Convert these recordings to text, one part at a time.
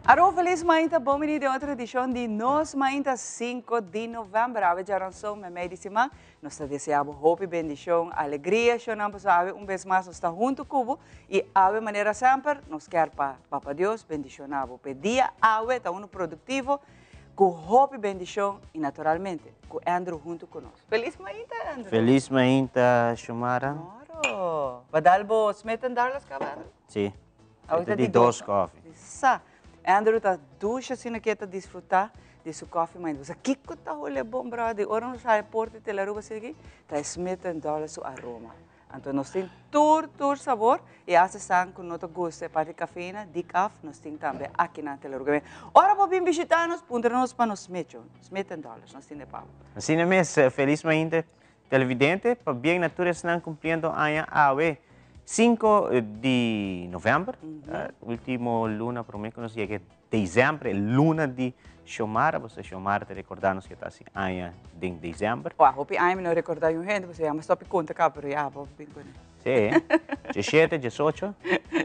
Aro feliz mainta, bom menino de outra edição de Nós Mainta 5 de novembro. A já ranção, me meio de semana. Nós desejamos hope, bendição, alegria. Chonamos ave vez mais nós está junto cubo e ave maneira sempre nós quer para Papa Deus bendicionavo. Pedia ave tá uno produtivo com hope, bendição e naturalmente com Andrew junto conosco. Feliz mainta, Andrew. Feliz mainta, Shumara. Claro. Badalbo, smeten darlas cabanas? Sim. Ahorita De dois coffee. Sa. Andrew está ducha assim que está desfrutar de seu coffee, mas você que está olhando bom brother, ora não sai porta de la ruba seguir, está smetendo dólar seu aroma. Então nós temos tur sabor e essa sang com nosso gosto para de cafeína, decaf, nós temos também aqui na tela. Ora para vir visitar-nos, punta-nos para nos smetendo dólares, nós temos papo. Assim mesmo, feliz mainta televidente, para bem natureza estão cumprindo a AOE. 5 de novembro, último luna, por mim, que nós chega dezembro, luna de Xomara, você Xomara te recordar-nos que está assim, aia de dezembro. Uau, hope ai me não recordar um gente, você ama só para conta cá, pero já, vou bem com ele. Sim, 17, 18.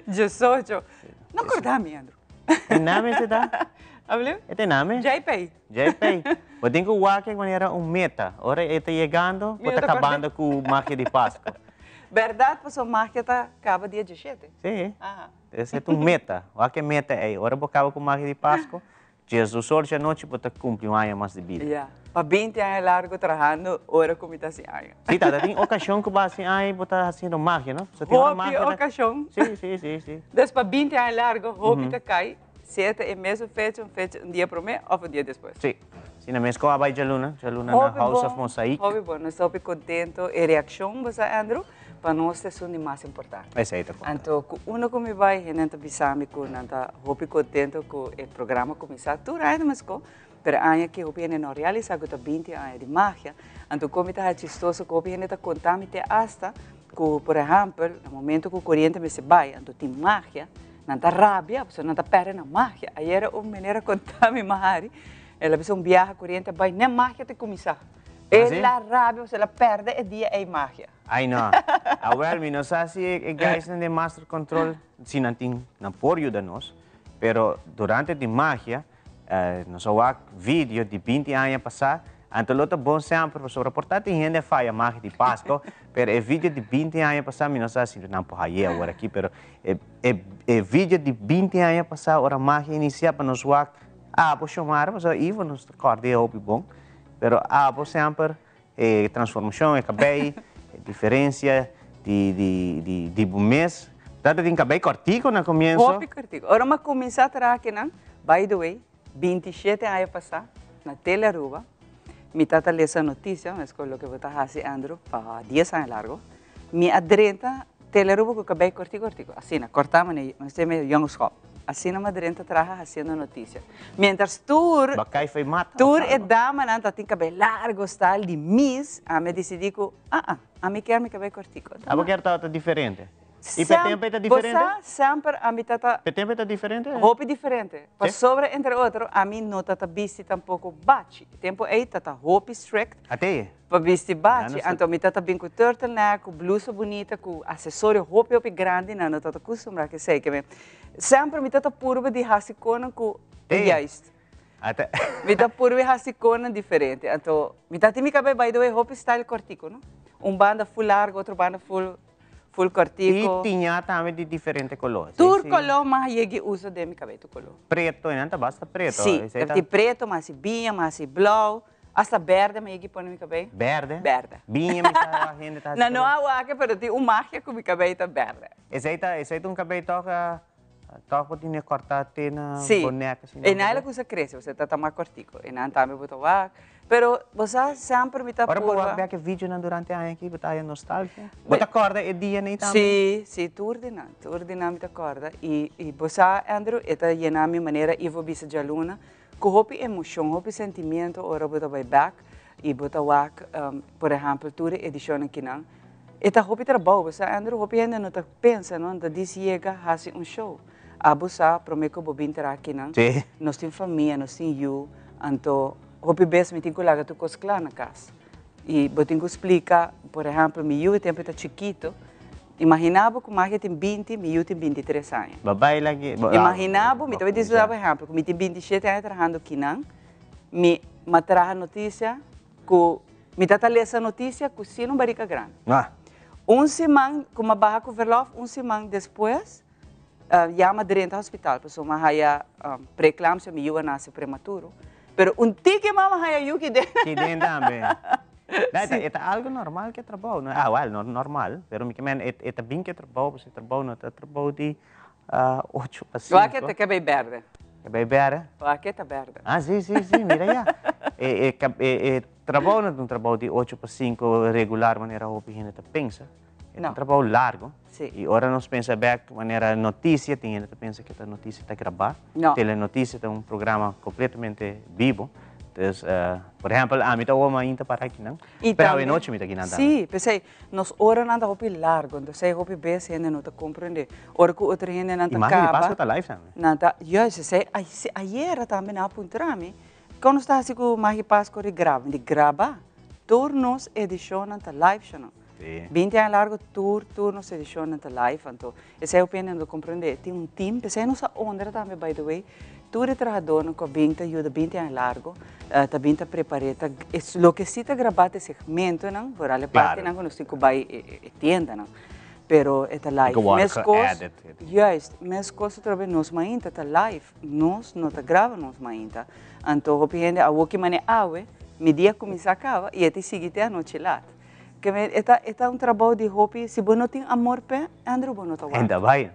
18. Não acordar-me, Andrew. Tem nome você dá? Hableu? Tem nome? JP. JP. Mas tem que o que maneira meta. Ora, está chegando, está acabando com o marca de Páscoa. Verdade, pessoal, marca está acaba dia 17. Sim. Esse é um meta. O que meta é, ora vou acabar com o marca de Páscoa, Jesus hoje à noite você cumpre um ano mais de vida. Yeah. Para 20 anos largo trabalhando, ora como está assim ano. Sim, tá, tem ocasião que vai assim, ai, você fazendo marca, não? Você tem uma ocasião. Sim. Depois para 20 anos largo, roupa está cai, certo é mesmo feito um dia para mim ou um dia depois. Sim. Sim, na minha escola vai Jaluna na House of Mosaic. Hobby bom, nós estamos contentes e reação, você Andrew, para nós é o mais importante. Exato. Então, uno como vai, a gente bisami com nanta hobby contente com o programa começar, tu ainda mas com, pero anya que hobby não realiza com 20 anos de magia, então como está chistoso que hobby está contando hasta que, por exemplo, no momento que o corrente me se vai, então tem magia, nanta rabia, você não está perdendo a magia. Aí era uma maneira de contar minha mahari. Ela pessoa viaja corrente, vai nem magia te começar. Ela rabia, você ela perde e dia é magia. Ai não. Well, mi não sei se guys de master control se não tem não por ajudar nós, pero durante a magia, nós vamos vídeo de 20 anos passar, então outro bom sempre para reportar tem gente faz a magia de Páscoa, pero é vídeo de 20 anos passar, mi não sei se não pode ir agora aqui, pero é vídeo de 20 anos passar, ora magia iniciar para nós vou chamar, mas aí vamos acordar o bom, pero vou sempre transformação, cabelo, diferença de mês. Tanto tem cabelo cortico no começo. Hopi cortico. Ora mas começar a trabalhar não. By the way, 27 anos passar na Teleruba, me tata lê essa notícia, mas com o que você está Andrew, para 10 anos largo, me adrenta Teleruba com cabelo cortico. Assim, cortamos, mas tem young school. Assim na Madrenta trabalha fazendo notícia. Mientras tour é dama, não tem cabelo largo, style de Miss, a me decidi que, a me quer me cabelo cortico. A você quer diferente? E o tempo é diferente? Sempre a mim está... O tempo é diferente? Roupa diferente. Para sobre, entre outros, a mim não está vestido tampouco bate. O tempo é está roupa strict. Até? Para vestir bate. Então, me está bem com turtleneck, com blusa bonita, com acessório, roupa grande, não está acostumado que sei que sempre me está puro de hasicona com geist. Me está puro de hasicona diferente. Então, me está me cabelo by the way roupa style cortico, não? Banda full largo, outro banda full cortico. E tinha também de diferentes colores. Tur color, mas eu uso de meu cabelo color. Preto, não basta preto. Sim, tem preto, mas binha, mas blau. Hasta verde, mas eu ponho no cabelo. Verde? Verde. Binha, mas a gente está... Não há que, mas tem magia com o cabelo está verde. Esse é cabelo toca tinha cortar na boneca. E não é que você cresce, você está mais cortico. E não também botou vaca. Pero você sempre me está por... Ora, vou ver que vídeo durante a ano aqui, botar aí nostalgia. Você acorda e dia nem também? Sim, tu ordenar me acorda. E você, Andrew, está llenar minha maneira, eu vou visitar de aluna, com roupa emoção, roupa sentimento, ora botar vai back, e botar por exemplo, tu edição aqui não. Eta hopi trabalho, você Andrew hopi ainda não tá pensa, não? Da diz chega hace show. Abusa promeco bobin aqui não. Sí. Nós tem família, nós tem you, então hopi bes me tinha laga tu cos clá na casa. E botinho explica, por exemplo, mi you tempo tá chiquito. Imaginava que o Magia tem 20, mi you tem 23 anos. Babae lagi. Imaginava, me também disse, por exemplo, que me tem 27 anos trabalhando aqui não. Me traga notícia que me tá lendo essa notícia que se não barica grande. Semana, como barra com verlof, semana depois, chama direto ao hospital, pessoa mahaya reclama se me nasce prematuro, pero tique mama haya yuki de. Que den também. É algo normal que trabalho, não? Well, normal, pero me quemen é bem que trabalho, você trabalha não trabalho de 8 para 5. O aqui é bem verde. É bem verde? O aqui é verde. Sim, mira já. Trabalho não trabalho de 8 para 5 regular, maneira que a gente pensa. É um trabalho largo. Sim. E agora nós pensamos back maneira notícia, tem gente que pensa que a notícia está gravada. Não. Telenotícia é um programa completamente vivo. Então, por exemplo, a mim está uma ainda para aqui, não? Pero a noite me está aqui nada. Sim, pensei, nós ora nada hopi largo, então sei hopi bem ainda não está compreender. Ora que outra ainda não está acaba. Imagina, passa a live também. Nada, eu sei, ayer também na apuntrami, quando está assim que o Magi Pasco grava, turnos edição na live channel. 20 anos largo, turnos edição na live, então, essa é a opinião de compreender. Tem um time, pensei, não sei onde também, by the way, tudo é trabalhador com 20 ajuda 20 anos largo, tá 20 preparada, o que se está gravado é segmento, não, por ali parte não, nós temos que vai tienda, não, pero é live. Mas coisas também nós mainta tá live, nós não tá grava nós mainta, então o gente a o que mane awe, me dia começa acaba e até seguinte a noite lá. Que é um trabalho de hobby, se você não tem amor pé, Andrew, você não tá lá. Ainda vai.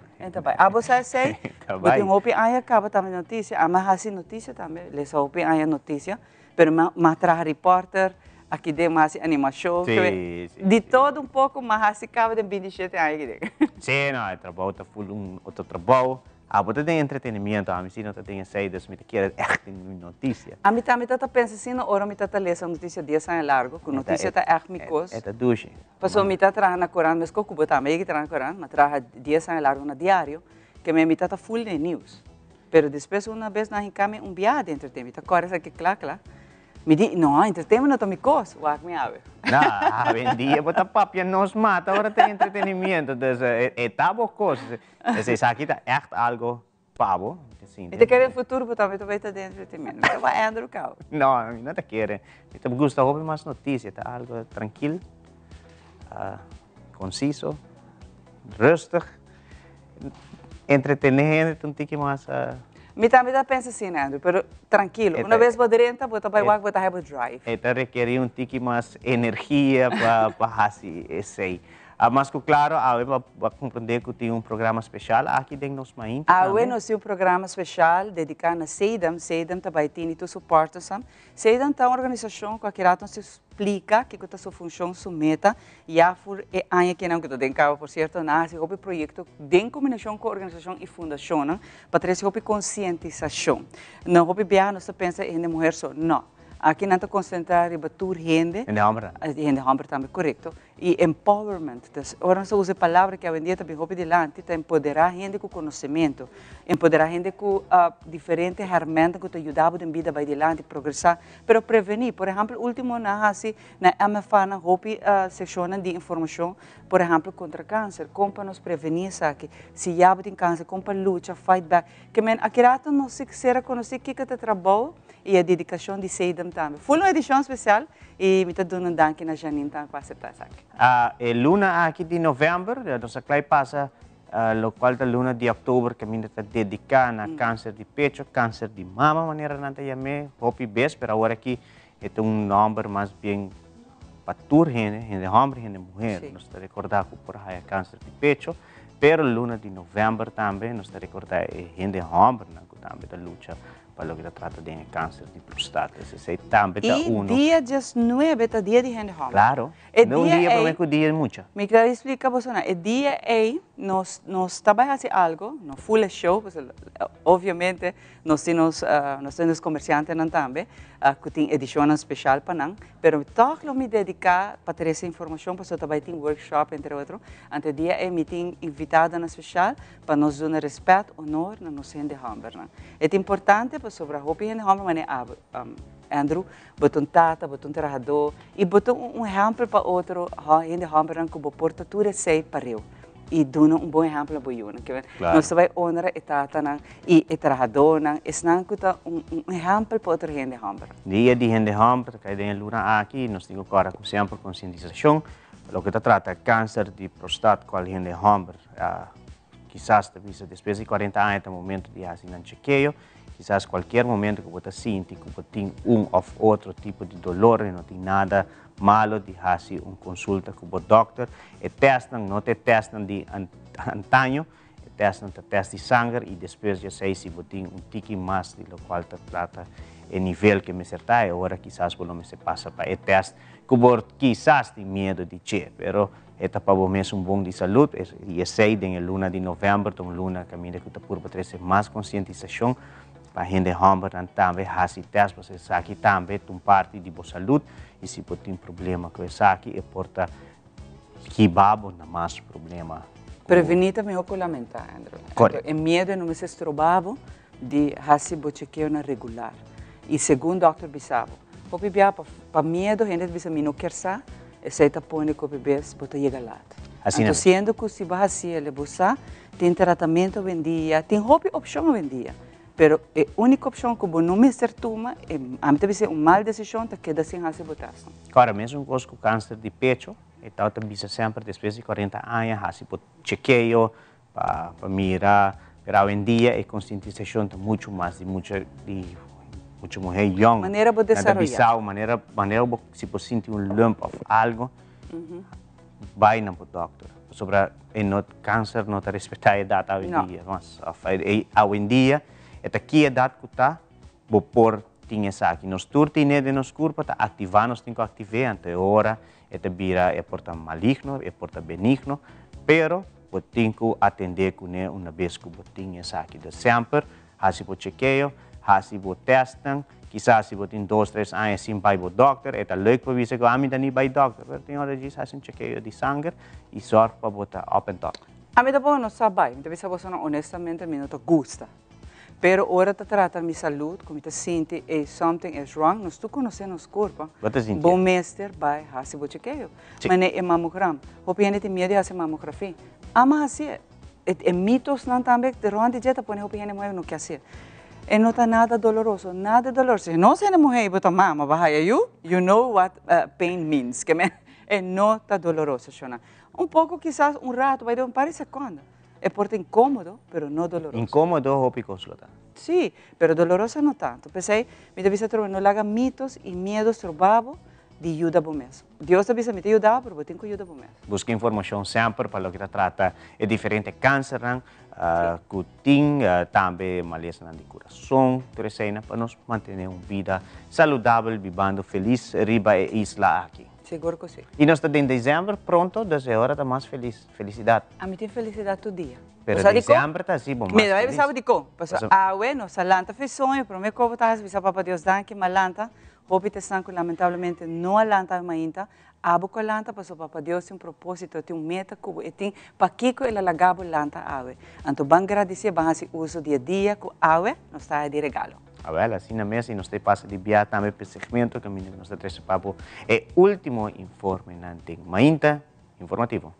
A você sei, você tem hobby, aí acaba também notícia, a mais assim notícia também, les hobby aí notícia, pero matra repórter, aqui de mais animação, de todo pouco, mas assim acaba de 27 anos. Sim, não, é trabalho, tá full outro trabalho. Você tem entretenimento, a mim não tem saídas, me quer echt notícia. A mim também tá pensa assim, ora me tá lendo notícia 10 anos largo, que notícia tá echt me cos. É duche. Passou me tá trazendo na Coran, mas que cubo também que traz na Coran, mas traz 10 anos largo na diário, que me tá full de news. Pero depois uma vez na encame viado de entretenimento, agora essa que claro. Me diz, não, entretenimento não tá me cos, o me ave. Não, vendia, bota papia nos mata, agora tem entretenimento, então é tabo coisas. Esse aqui tá echt algo pavo. E te quer futuro, porque também tu vai estar de entretenimento. Então vai Andrew Cal. Não, não te quero. Eu gosto de ouvir mais notícias, tá algo tranquilo, conciso, rustig, entretenimento, um tique mais. Me também pensa assim, Andrew, pero tranquilo. Uma vez você entra, você vai ter o drive. Requer um tique mais energia para fazer esse. Mas, claro, para compreender que tem um programa especial aqui dentro dos Mainta. Nós temos um programa especial dedicado a Seidam. Seidam também tem tu suporte. Seidam é uma organização que aqui nos explica que é sua função, sua meta. E há por anos que não que tem cabo, por certo, nasce um projeto em combinação com a organização e fundação para trazer uma conscientização. Não é que nós pensa em mulher só, não. Aqui não está concentrado em bater gente. Gente homem também, correto. E empowerment. Agora nós usamos a palavra que a vendia também roupa delante, está empoderar gente com conhecimento, empoderar gente com diferentes ferramentas que te ajudam a vida vai delante, progressar, pero prevenir. Por exemplo, o último na MFA na roupa seção de informação, por exemplo, contra câncer, como para nos prevenir isso aqui. Se já tem câncer, como para luta, fight back. Que aqui nós se quiser conhecer o que é o trabalho e a dedicação de Seidam também. Foi uma edição especial e me está dando um danke na Janine também para aceitar isso aqui. Luna aqui de novembro, nossa classe passa o qual da luna de outubro que a minha está dedicada a câncer de pecho, câncer de mama, maneira não te chamei, hopi bes, pero agora aqui é um número mais bem para toda gente homem, gente mulher, nós está recordar que por aí é câncer de pecho, pero luna de novembro também nós está recordar gente homem, que também da luta para lo que se trata de cáncer de próstata. Ese también está Y uno. día 19 está día de gente joven. Claro, El un día día, pero ahí- es que día es mucho. Me quería explicar vos una. El día ahí nos trabaja hacer algo, no full show, pues obviamente nós temos comerciantes também, que tem edição especial para nós, pero toch me dedicar para ter essa informação, porque também tem workshop entre outros. Ante dia é me tem invitada na especial para nós dar respeito, honor na nossa gente Hamburg. É importante para sobre a roupa gente Hamburg, mas Andrew, botou tata, botou trabalhador e botou exemplo para outro, gente Hamburg que porta tudo sei para eu. E dando bom exemplo para eu, que Claro. nós vai honrar a tata e o trabalhador, é exemplo para outra gente Hamburg. Dia de gente hamper, que tem luna aqui, nós temos agora sempre conscientização, lo que se trata câncer de próstata com a gente hamper, quizás depois de 40 anos é o momento de fazer um chequeio, quizás qualquer momento que você sente que você tem ou outro tipo de dolor e não tem nada malo de fazer uma consulta com o doutor, e testam, não te testam de antanho, testam teste de sangue e depois já sei se você tem tique mais de lo qual te trata o nível que me acertar, e agora quizás você não se passa para o teste, que você quizás tem medo de che, pero esta para você bom de saúde, e sei em luna de novembro, uma luna que me que por trazer mais conscientização para a gente hamper também fazer teste, você sabe também tem parte de boa saúde, e se você tem problema com isso aqui, é porta que babo na mais problema. Prevenir também é lamentar, Andrew. Correto. É medo não se estrobavo de fazer o chequeio na regular. E segundo o Dr. Bissavo, o PBA para medo, a gente bisa não quer sa, e se está pondo que o PBA bota chega lá. Assim Então, é. sendo que se vai fazer ele buscar, tem tratamento hoje em dia, tem opção hoje em dia. Pero a única opção que você não me toma, a mim também uma mal decisão, que queda sem fazer votação. Agora, mesmo com o câncer de pecho, então também sempre depois de 40 anos, fazer o chequeio para mirar, mas hoje em dia a conscientização está muito mais de muita mulher young. Maneira de desarrollar. Maneira se você sentir lump of algo, vai no doctor. Sobre o câncer não está respeitado a idade hoje em dia, mas hoje em dia esta que idade que está, vou pôr tinha essa aqui. Nós turtinê de nos corpo está ativar, nós temos que ativar ante hora, esta vira é porta maligno, é porta benigno, pero você tem que atender com ele uma vez que você tinha essa aqui. De sempre, fazer o chequeio, fazer o testing, quizás se você tem 2, 3 anos sem vai ao doctor, é leuk para você que a mim não vai ao doctor, mas tem hora de fazer um chequeio de sangue e sorte para você open top. A mim também não sabe, me também honestamente, a mim não gosta. Pero ora te trata minha saúde, como te sente, something is wrong, nós tu conhecemos nosso corpo. Você sente? Bom mestre vai fazer o chequeio. Mas é mamograma. O piano tem medo de fazer mamografia. Ama assim, é mitos não também, de onde já te põe o piano mulher não quer fazer. E não está nada doloroso, nada doloroso. Se não se é mulher e bota mama, vai you know what pain means. Que não está doloroso, Shona. Pouco, quizás, rato, vai dar par de segundos. É porque incômodo, pero não doloroso. Incômodo ou picoslota? Sí, pero dolorosa no tanto. Pensei, me deve ser no laga mitos e medos trovavam de ajuda para mesmo. Deus deve ser me ajudar, pero eu tenho que ajudar para mesmo. Busca informação sempre para o que trata de diferentes cânceres, que tem também maleza de coração, para nos manter uma vida saudável, vivendo feliz, riba e isla aqui. Seguro que sim. E nós estamos em dezembro, pronto, desde agora está mais feliz, felicidade. A mim tem felicidade todo dia. Pero dezembro está assim, bom, mais me feliz. sabe de como? Bueno, salanta fez sonho, pero me como tá, bisa papa Deus dan que malanta, hopi te sanco lamentavelmente não alanta ainda, abo com lanta, passou papa Deus tem propósito, tem meta que tem para que ele lagabo lanta awe. Então bem agradecer, bem assim uso dia a dia com awe, nós está de regalo. Assim na mesa, e nós temos passa de viajar também para o segmento que nós temos papo é o último informe na mainta informativo.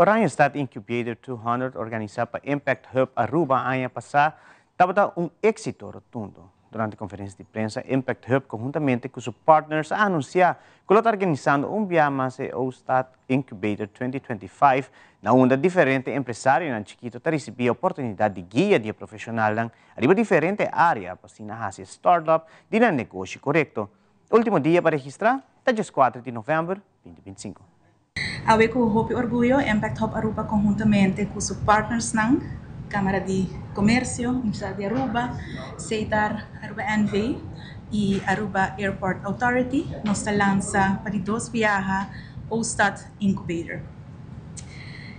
Oranje Stad Incubator 200 organizado para Impact Hub Aruba ano passado, estava um êxito rotundo. durante conferências de prensa, Impact Hub, conjuntamente com seus partners, a anunciar que está organizando viaje mais OSTAT Incubator 2025, na onde diferentes empresários na Chiquito receber a oportunidade de guia de profissional em diferentes áreas para fazer startup de negócio correto. Último dia para registrar, está 4 de novembro de 2025. Awe ko Hopi Orgullo, Impact Hub Aruba conjuntamente com seus partners ng Câmara de Comércio, Universidade de Aruba, CETAR, Aruba NV e Aruba Airport Authority, nos lança para dois viajes OSTAT Incubator.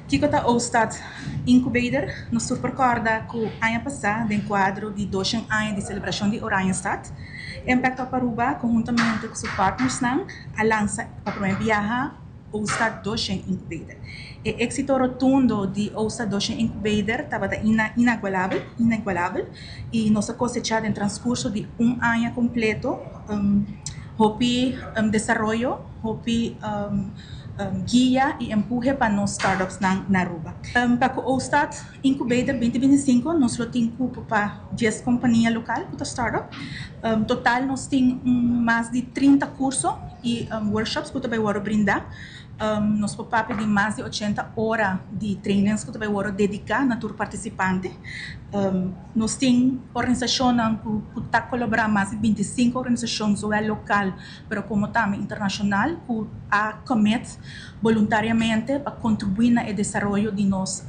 Kiko ta OSTAT Incubator, nos supercorda que o ano passado, em quadro de 2 anos de celebração de Oranjestad, Impact Hub Aruba conjuntamente com seus partners ng lança para o primeiro viaje OSTAT Docent Incubator. O êxito rotundo de OSTAT Docent Incubator estava inigualável e nossa cosechada em transcurso de ano completo, Hopi desenvolvimento, Hopi guia e empurre para nos startups na Aruba. Para o OSTAT Incubator 2025, nós temos cupo para 10 companhias locais para startup. Total, nós temos mais de 30 cursos e workshops que também vamos brindar. Nós podemos de mais de 80 horas de trainings que também vamos dedicar na tour participante. Nós temos organizações que estão colaborando mais de 25 organizações, não é local, mas como também internacional, que commit voluntariamente para contribuir no desenvolvimento de nosso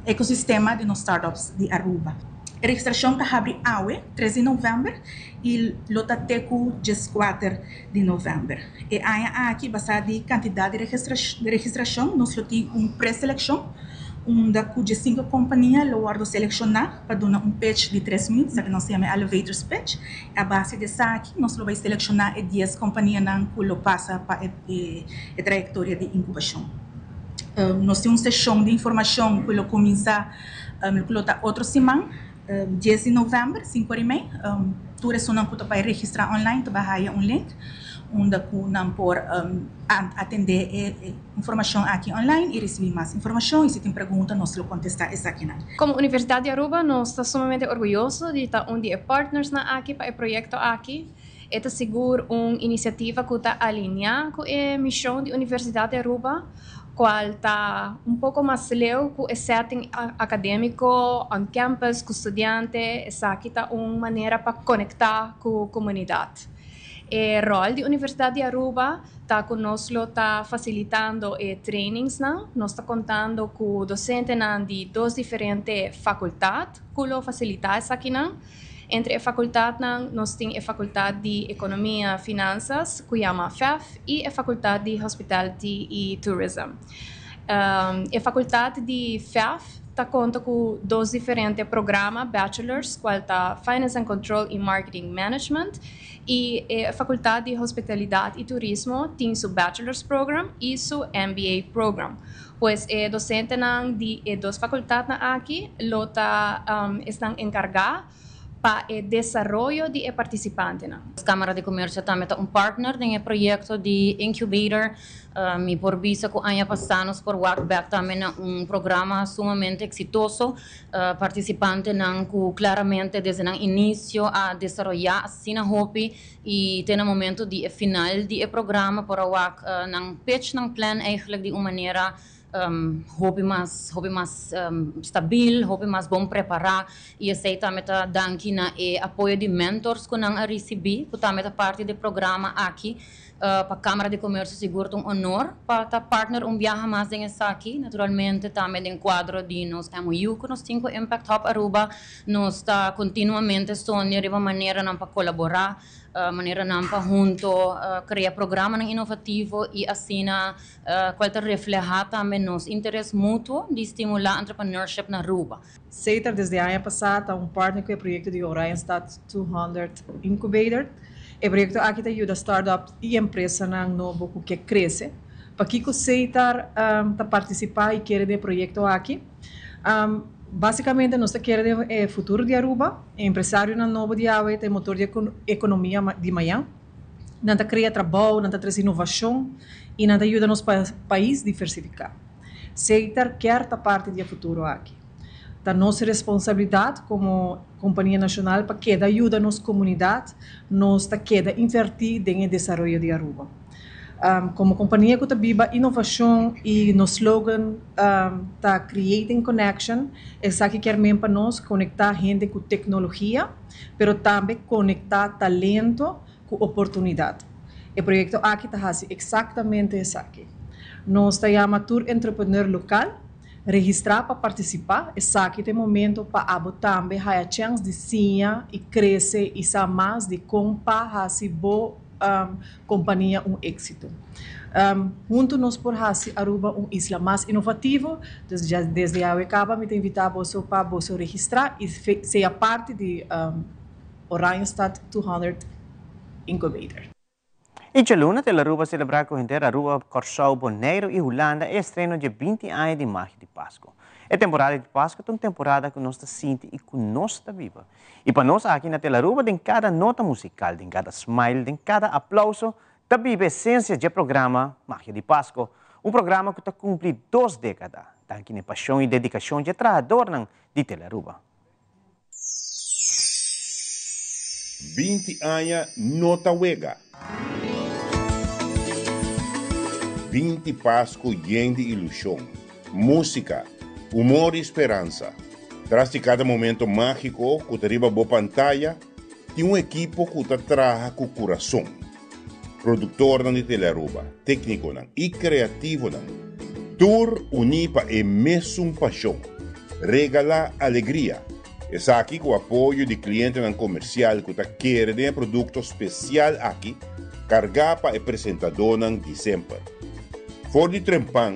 ecossistema de nos startups de Aruba. A registração está abre awe, 13 de novembro, e lota teco 14 de novembro. E aqui, baseado em quantidade de registração, nós temos pré-seleção, onde de 5 companhias lo guardo selecionar para dar pitch de 3 minutos, que nós chamamos elevators pitch. A base dessa aqui, nós vamos selecionar 10 companhias que lo passa para a trajetória de incubação. Nós temos uma sessão de informação que lo começa outra semana, 10 de novembro, 5h30. Tu ressonan que vai registrar online, tu vai link, onde não por atender informação aqui online e receber mais informação. E se tem pergunta, nós vamos contestar isso aqui. Como Universidade de Aruba, nós estamos sumamente orgulhosos de estar de partners aqui para o projeto aqui. Esta segura uma iniciativa que está alinhada com a missão da Universidade de Aruba, qual está pouco mais leu com o setting acadêmico on campus, com estudantes. Essa aqui está uma maneira para conectar com a comunidade. O rol da Universidade de Aruba está conosco, está facilitando trainings. Nós estamos contando com docentes de 2 diferentes faculdades que facilitam isso aqui. Entre a faculdade, nós temos a faculdade de Economia e Finanças, que chama FEF, e a faculdade de Hospitality e Tourism. A faculdade de FEF está conta com 2 diferentes programas, bachelors, qual está Finance and Control e Marketing Management, e a faculdade de Hospitalidade e Turismo tem seu bachelor's program e seu MBA program. Pois docente de 2 faculdades aqui estão encarregados para o desenvolvimento de participantes. A Câmara de Comércio também é um partner no projeto de Incubator. E por vista que ano passado por Walkback também é programa sumamente exitoso. Participantes que claramente desde o início a desenvolver assim na Hopi e tem no momento de final do programa para o pitch ng plan eigenlijk de uma maneira hobby mais stabil, hobby mais bom preparar e aceita meta danki na apoio de mentors que não recebi, que também é parte do programa aqui para a Câmara de Comércio seguro um honor para estar partner viaje mais nessa aqui, naturalmente também em quadro de nos MOU que nós temos com Impact Hub Aruba, nós está continuamente sonhando de uma maneira para colaborar, maneira para junto criar programa inovativo e assim qual refleja também nos interesse mútuo de estimular entrepreneurship na Aruba. CETAR desde o ano passado é partner com o projeto de Oranjestad 200 Incubator. O projeto aqui ajuda startups e empresas novo que crescem. Para que o CETAR participar e querer do projeto aqui, basicamente nós queremos o futuro de Aruba, empresário novo de Aue, tem motor de economia de manhã, não cria trabalho, não traz inovação e não ajuda nos país a diversificar. CETAR quer estar parte do futuro aqui. da nossa responsabilidade como companhia nacional para que ajuda a nossa comunidade, nós queda invertir no desenvolvimento de Aruba. Como companhia que viva inovação e no slogan tá creating connection, é que quer mesmo para nós conectar gente com tecnologia, mas também conectar talento com oportunidade. O projeto aqui está fazendo exatamente isso aqui. Nós chamamos Tour Entrepreneur Local, registrar para participar, esse aqui tem momento para abo também a chance de sinha e crescer e saber mais de como fazer boa companhia êxito. Junto nós por fazer Aruba isla mais inovativa, desde a Uecaba me tem invitado você para você registrar e ser parte de Oranjestad 200 Incubator. E a luna de Aruba celebrar com Aruba, Curaçao, Bonaire e Holanda é estreno de 20 anos de magia de Páscoa. A temporada de Páscoa é uma temporada que nós sentimos e que nós está viva. E para nós aqui na Tela Aruba, em cada nota musical, em cada smile, em cada aplauso, está viva a essência do programa Magia de Páscoa. Um programa que está cumprindo 2 décadas. Está aqui na paixão e dedicação de trabalhador de Tela Aruba. 20 anos nota wega. 20 Páscoa lleno de ilusão, música, humor e esperança. Tras de cada momento mágico que arriba boa pantalla, tem um equipo que trabalha com o coração. Produtor de Tela Aruba, técnico e criativo. Tour unipa e mesmo paixão. Regala alegria. Essa aqui com o apoio de cliente comercial que quer de produto especial aqui, cargapa e apresentador de sempre. For de trempan,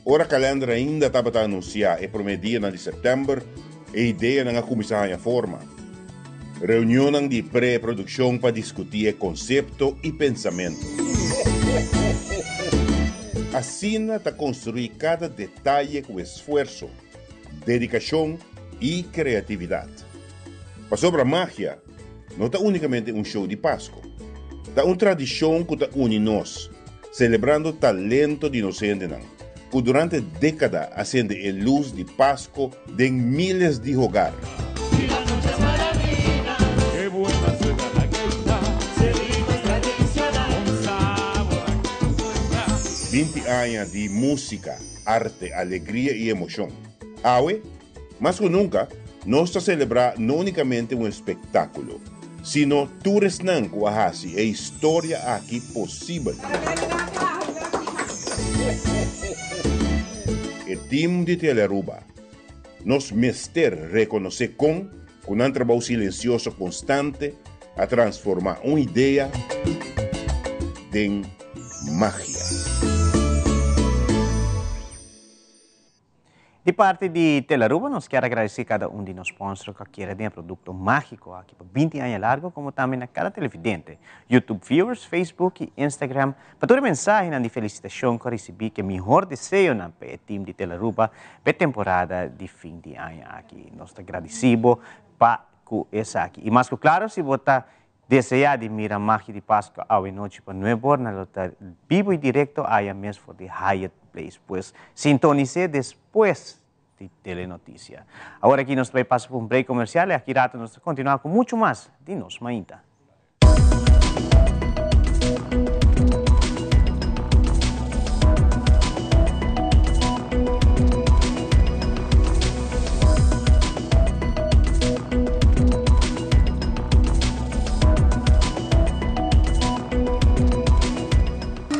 ora calendar ainda estava a anunciar e prometia de setembro a ideia na começar a forma. Reunião de pré-produção para discutir conceito e pensamento. Assim está construir cada detalhe com esforço, dedicação e criatividade. Para sobre a magia, não está unicamente um show de Páscoa. Está uma tradição que une nós, celebrando o talento de inocente, que durante décadas acende a luz de Páscoa em miles de hogares. 20 anos de música, arte, alegria e emoção. Aue, mais que nunca, nós estamos celebrando não unicamente um espetáculo, sino tours nan kuahasi e história aqui possível. O time de Tela Aruba, nos mester reconhecer com um trabalho silencioso constante a transformar uma ideia em magia. De parte de Tela Aruba, nós queremos agradecer cada de nossos sponsors que quer ter um produto mágico aqui por 20 anos largo, como também a cada televidente, YouTube viewers, Facebook e Instagram. Para toda mensagem de felicitação que recebi, que melhor desejo para o time de Tela Aruba para a temporada de fim de ano aqui. Nós estamos agradecidos para essa aqui. E mais que claro, se você desejar de mirar a magia de Páscoa à noite para 9 horas, vivo e direto aí mesmo de Hyatt Place, pues sintonice después de Telenoticia. Agora aqui nós vamos passar por um break comercial e aqui rato nós vamos continuar com muito mais de Nos Mainta.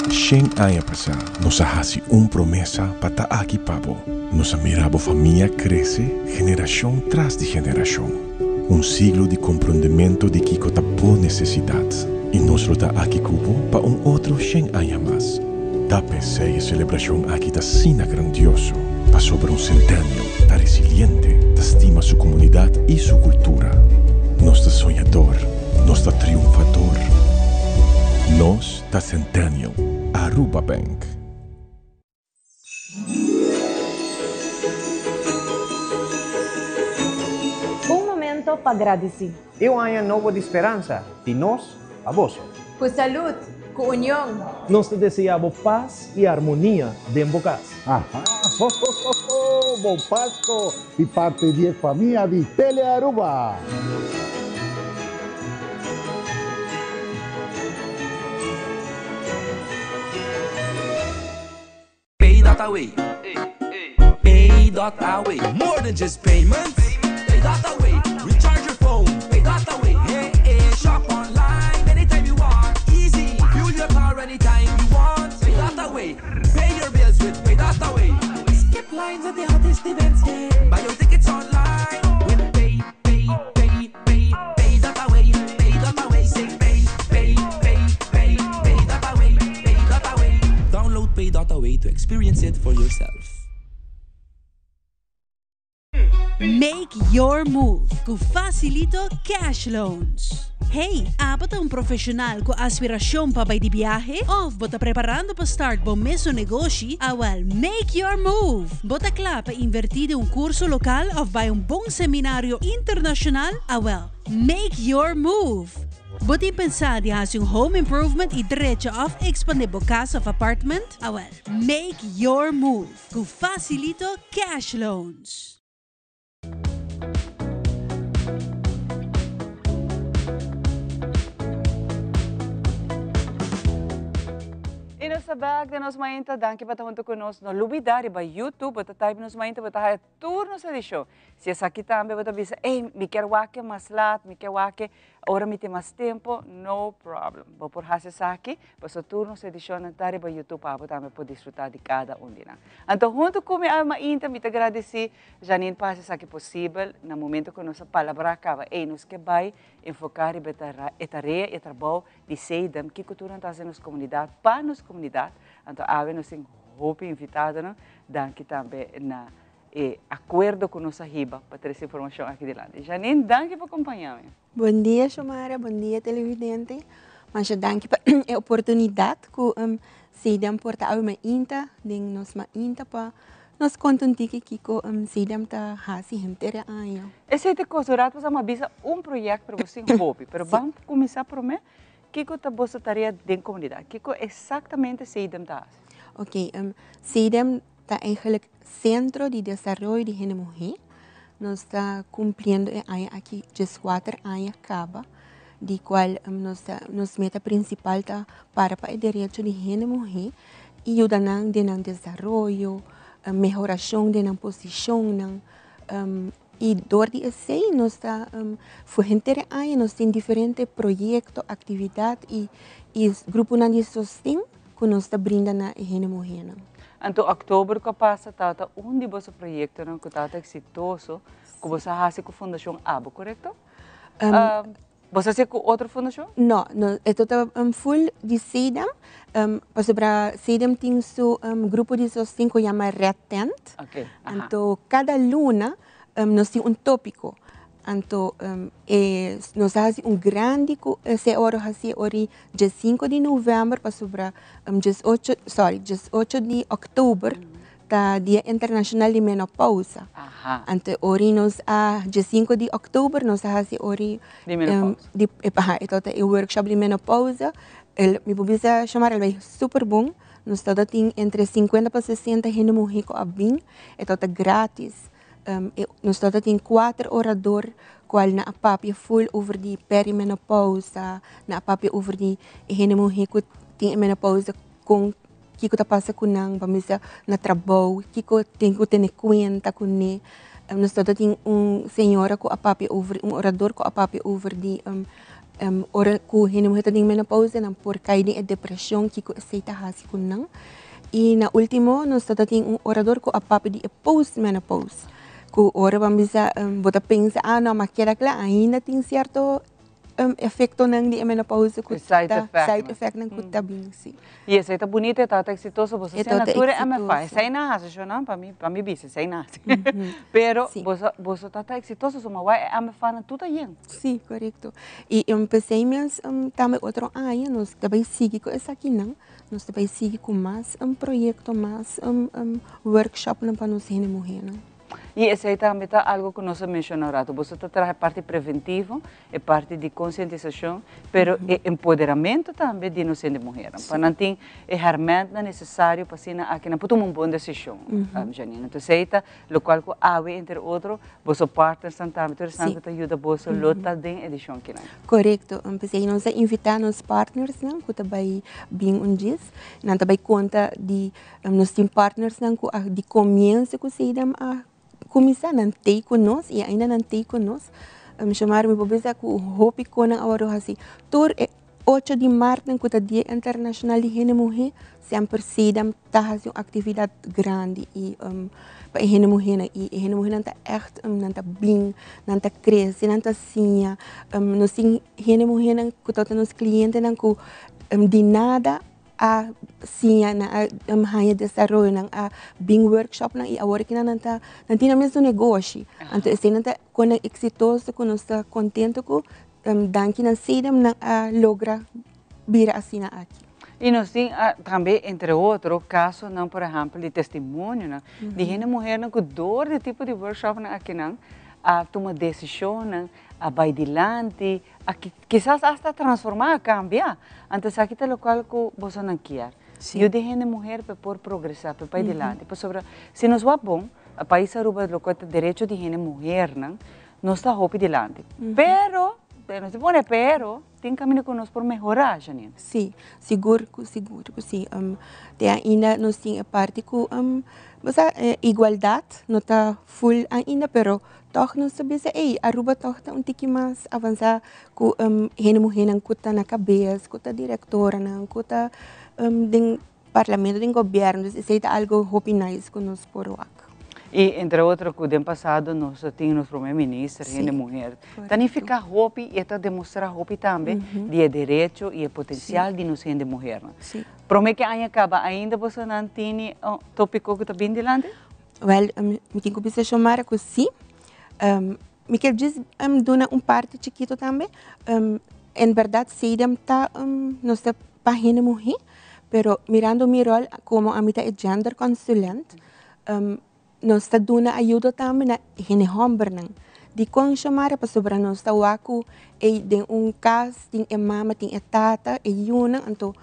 Shen año pasado nos hace una promesa para aquí pavo. Nos miraba familia crece generación tras de generación. Un siglo de comprendimiento de que cota por necesidad. Y nos lo da aquí cubo para un otro Shen año más. Da pensé celebración aquí da sina grandioso. Pa sobre un centenio, da resiliente, da estima su comunidad y su cultura. Nos da soñador, nos da triunfador. Nos da centenio. Aruba Bank. Um momento para agradecer. E um ano novo de esperança, de nós a vós. Com saúde, com união. Nós te desejamos paz e harmonia dentro de casa. Ho, ho, ho, ho. Bom Pasko de parte de família de Telearuba. Pay.away. Pay.away. More than just payments. Pay.away. Recharge your phone. Pay.away. Hey, hey, shop online anytime you want. Easy. Fuel your car anytime you want. Pay.away. Pay your bills with Pay.away. Skip lines at the hottest events. Yeah. Buy your tickets online with Pay.away. Pay.away. Say Pay.away. Pay.away. Download Pay.away to experience it for yourself. Make your move com Facilito Cash Loans. Hey, apat ang profesional com aspiração para de viaje? Of bota preparando para start bom mesmo negócio? Well, make your move. Bota klaar para invertir em curso local of bij een bom seminário internacional? Well, make your move. Bota pensar de hacer home improvement e derecho of expandir bo casa of apartment? Well, make your move com Facilito Cash Loans. E nos bag de nos mainta, danke para junto conosco no Lubidari by YouTube, bota type nos mainta, bota hai turno sa edição. Se essa aqui também bota bisa, me quer wake mais lat, me quer wake, ora me tem mais tempo, no problem. Vou por hase aqui, basta turno sa edição na tari by YouTube, para também poder desfrutar de cada um de nós. Então junto com a alma inta, me te agradeci, Janine passa aqui possível, no momento que nossa palavra acaba, nos que vai enfocar e tarefa e trabalho de seidam que cultura está sendo nos comunidade, para nos comunidade. Então, ave nos hope invitado, não? Danke também na acordo com nossa riba para ter essa informação aqui de lá. Janine, danke por acompanhar-me. Bom dia, Xomara. Bom dia, televidente. Mas danke por a oportunidade que seidam portar uma inta, ding nos ma inta para nós contente que seidam tá hasi hemtere ayo. Esse é coisa rato para uma bisa projeto para você hope, pero vamos começar por mim. Kiko ta bossa tarefa de comunidade. Kiko exatamente seidam tá. Ok, seidam tá eigenlijk Centro de Desarrollo de Género Mujer. Nós está cumprindo aqui 4 anos acaba, de qual nos meta principal tá para o direito de género mujer e ajudar no desenvolvimento, melhoração da posição, e durante esse nós está fazendo nós tem diferentes projetos, atividades e grupos de sustento que nós está brindando na género mujer. Então, outubro que passa, tá de vosso projeto que tá exitoso, que você faz com a Fundação ABO, correto? Você faz com outra fundação? Não, é todo full de SEDAM. Para SEDAM tem seu grupo de sustento que chama Red Tent. Okay. Então, cada luna nós temos tópico. Então, nós fazemos grande, esse hora dia 5 de novembro, para 18 de outubro, tá Dia Internacional de Menopausa. Então, nós dia 5 de outubro, nós fazemos de menopausa. Então, o workshop de menopausa, me pode chamar, ele é super bom. Nós temos entre 50 a 60 gente mulher que vêm, então é grátis. Nós temos 4 oradores qual na papi full over die perimenopausa, na papi over die gente mulher que tem menopausa com que está passa com nang pamisa na trabalho, que tem que ter conta com ne. Nós temos senhora que a papi over orador que a papi over die ora que gente mulher tem menopausa na por cair de depressão que aceita hasi com nang. E na último nós temos orador que a papi de post-menopausa. Que ora vamos botar pensar, não, mas que ainda tem certo efeito não de menopausa que side effect não que tá bem sim. E essa é bonita, tá exitoso, você se natura é me faz, sai na raça, não, para mim bicho, sai na. Pero você tá exitoso, só mas é me faz tudo bem. Sim, correto. E pensei mas também outro ano nós também seguir com essa aqui não, nós também seguir com mais projeto, mais workshop não para nós gente mulher não. E esse aí também está algo que nós mencionamos. Você traz a parte preventiva, a parte de conscientização, mas o empoderamento também de nós de mulheres. Para não ter ferramenta necessária para que não tomar uma boa decisão, Janine. Então, isso aí está, o qual entre outros, você partners também, que te ajuda você a lutar dentro da edição. Correto. Então, nós invitamos os partners, que também bem dias, nós também conta de nós temos partners que de começo que se a começar não tem conosco e ainda não tem conosco. Chamar-me para dizer que o hopi com a hora assim. Tur 8 de março, que é o Dia Internacional de Gênero Mulher, sempre se dá uma atividade grande e para a Gênero Mulher e a Gênero Mulher não echt não está bem, não está cresce, não está assim. Nós temos Gênero Mulher que todos os clientes não de nada a sim na hanya desenvolvimento a bem workshop na e agora que não tem mesmo negócio então esse não está com exitoso com nós está contente com danke na cidade na logra vir assim aqui. E nós temos também, entre outros, casos, não, por exemplo, de testemunho, de gente mulher que dor de tipo de workshop aqui, a tomar decisão, a vai adiante, a quizás até transformar, cambiar. Então, aqui está o local que você não quer. Eu de gente mulher para progressar, para ir adiante. Se nós vamos bom, o país Aruba o direito de gente mulher, nós está roupa adiante. Pero não se pone tem caminho conosco por melhorar, Janine. Sim, seguro que sim. Ainda nós temos a parte que igualdade não está full ainda, pero toch nós sabemos que Aruba toch está pouquinho mais avançado com gente mulher que está na cabeça, que está diretora, que está no parlamento, no governo, isso é algo muito nice que nós por lá. E, entre outros, o ano passado, nós tínhamos o primeiro-ministro, gente mulher. Então, fica roupa e está demonstrar roupa também, de direito e potencial de nós gente mulher. Promete que acaba ainda, você não tem tópico que está bem delante? Well, me tenho que chamar que sim. Me quer dizer, dona parte chiquito também. Em verdade, se está nossa página mulher, pero mirando meu rol como a minha gender consulente, nós está dando ajuda também na gente homem. De quando chamar para sobre nós está waku de caso tem mama tem tata yuna então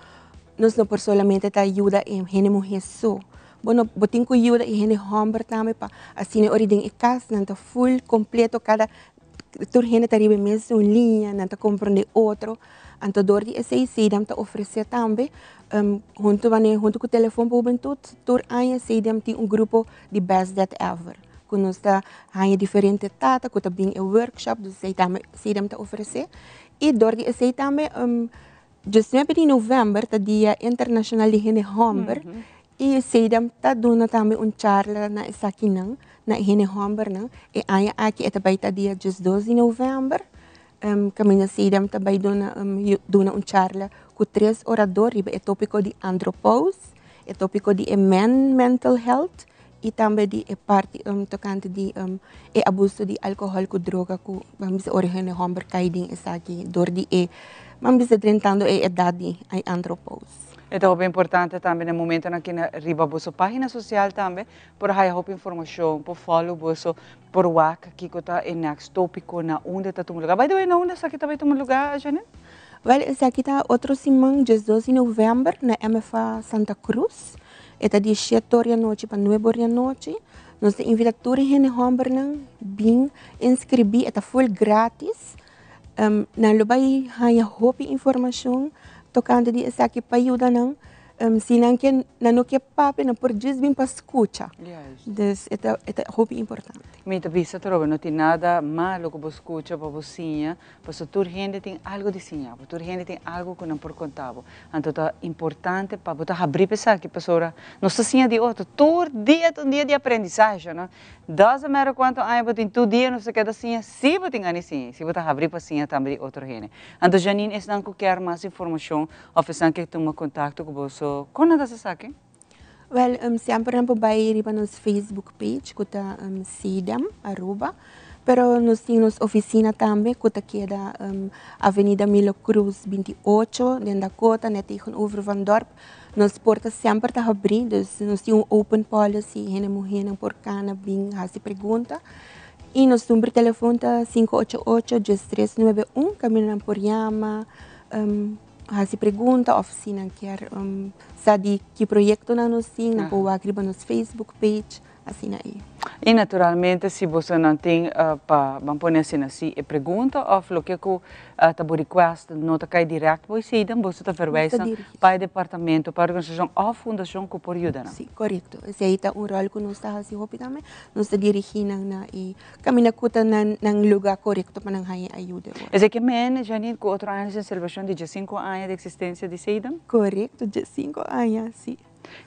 nós não por solamente está ajuda em gente mulher só. Bueno, botin ko ajuda em gente homem também para assim ori den caso não está full completo cada tur gente está ribe mesmo linha não está compreender outro. Então, door die SEIDAM te oferecer também, junto com o telefone para juventude, door aan SEIDAM tem grupo de Best That Ever. Quando nós está aan diferente tata, que também é workshop, do SEIDAM te oferecer. E door die SEIDAM, 19 de novembro, é Dia Internacional de Gênero Homem, e SEIDAM está dando também charla na Isakinang, na Gênero Homem, e aqui é também dia 12 de novembro. Kami na SEIDAM também dona charla com 3 oradores, o tópico de andropause, o tópico de mental health e também de parte tocante de abuso de álcool com droga que vamos origem homem caiding essa aqui dor de vamos tentando a idade a andropause. Então, é importante também no momento em que arriba a sua página social também, para receber informação, para follow você, por WhatsApp, que está em next tópico na onde está tomando lugar. By the way, na onde está aqui também tomando lugar, Janine? Well, esse aqui está outro semana, 12 de novembro, na MFA Santa Cruz. Está de 7 horas da noite para 9 horas da noite. Nós invitamos todos os homens bem inscrever, está full grátis. Na lubai hanya hopi informação tocante de essa aqui para ajudar não senão que não que papo não por diz bem para escutar. Então é hopi importante. Me vista troca não tem nada malo que você escuta para você, porque toda gente tem algo de ensinar, toda gente tem algo que não por contar. Então é importante para você abrir pensar que pessoa não se sinha de outro, todo dia é um dia de aprendizagem, não? Doesn't matter quanto anos você tem todo dia não se queda assim, se você tem assim, se você abrir para assim também outra gente. Então Janine, se não quer mais informação, ou se quer tomar contato com você, quando você sabe? Well, sempre não vai ir para nosso Facebook page, que está SEIDAM Aruba, pero nós temos oficina também, que está aqui da Avenida Milo Cruz 28, dentro da Cota, net tegenover van Dorp. Nos portas sempre está abridas, nós temos open policy, gente mulher não por cana, bem, se pergunta. E nosso número de telefone é 588-1391, caminham por Yama, se pergunta, oficina quer, sabe que projeto nós temos, na boa agriba nos Facebook page, assim aí. E naturalmente, se você não tem, vamos pôr assim, e pergunta, ou o que está por request, não está cai direto, você está verwijzen para o departamento, para a organização ou fundação que pode ajudar. Sim, correto. Esse aí está rol que nós está fazendo também, nós está dirigindo e caminhando na lugar correto para nos ajuda. Esse que men, Janine, com outro ano de celebração de 5 anos de existência de Seidam? Correto, de 5 anos, sim.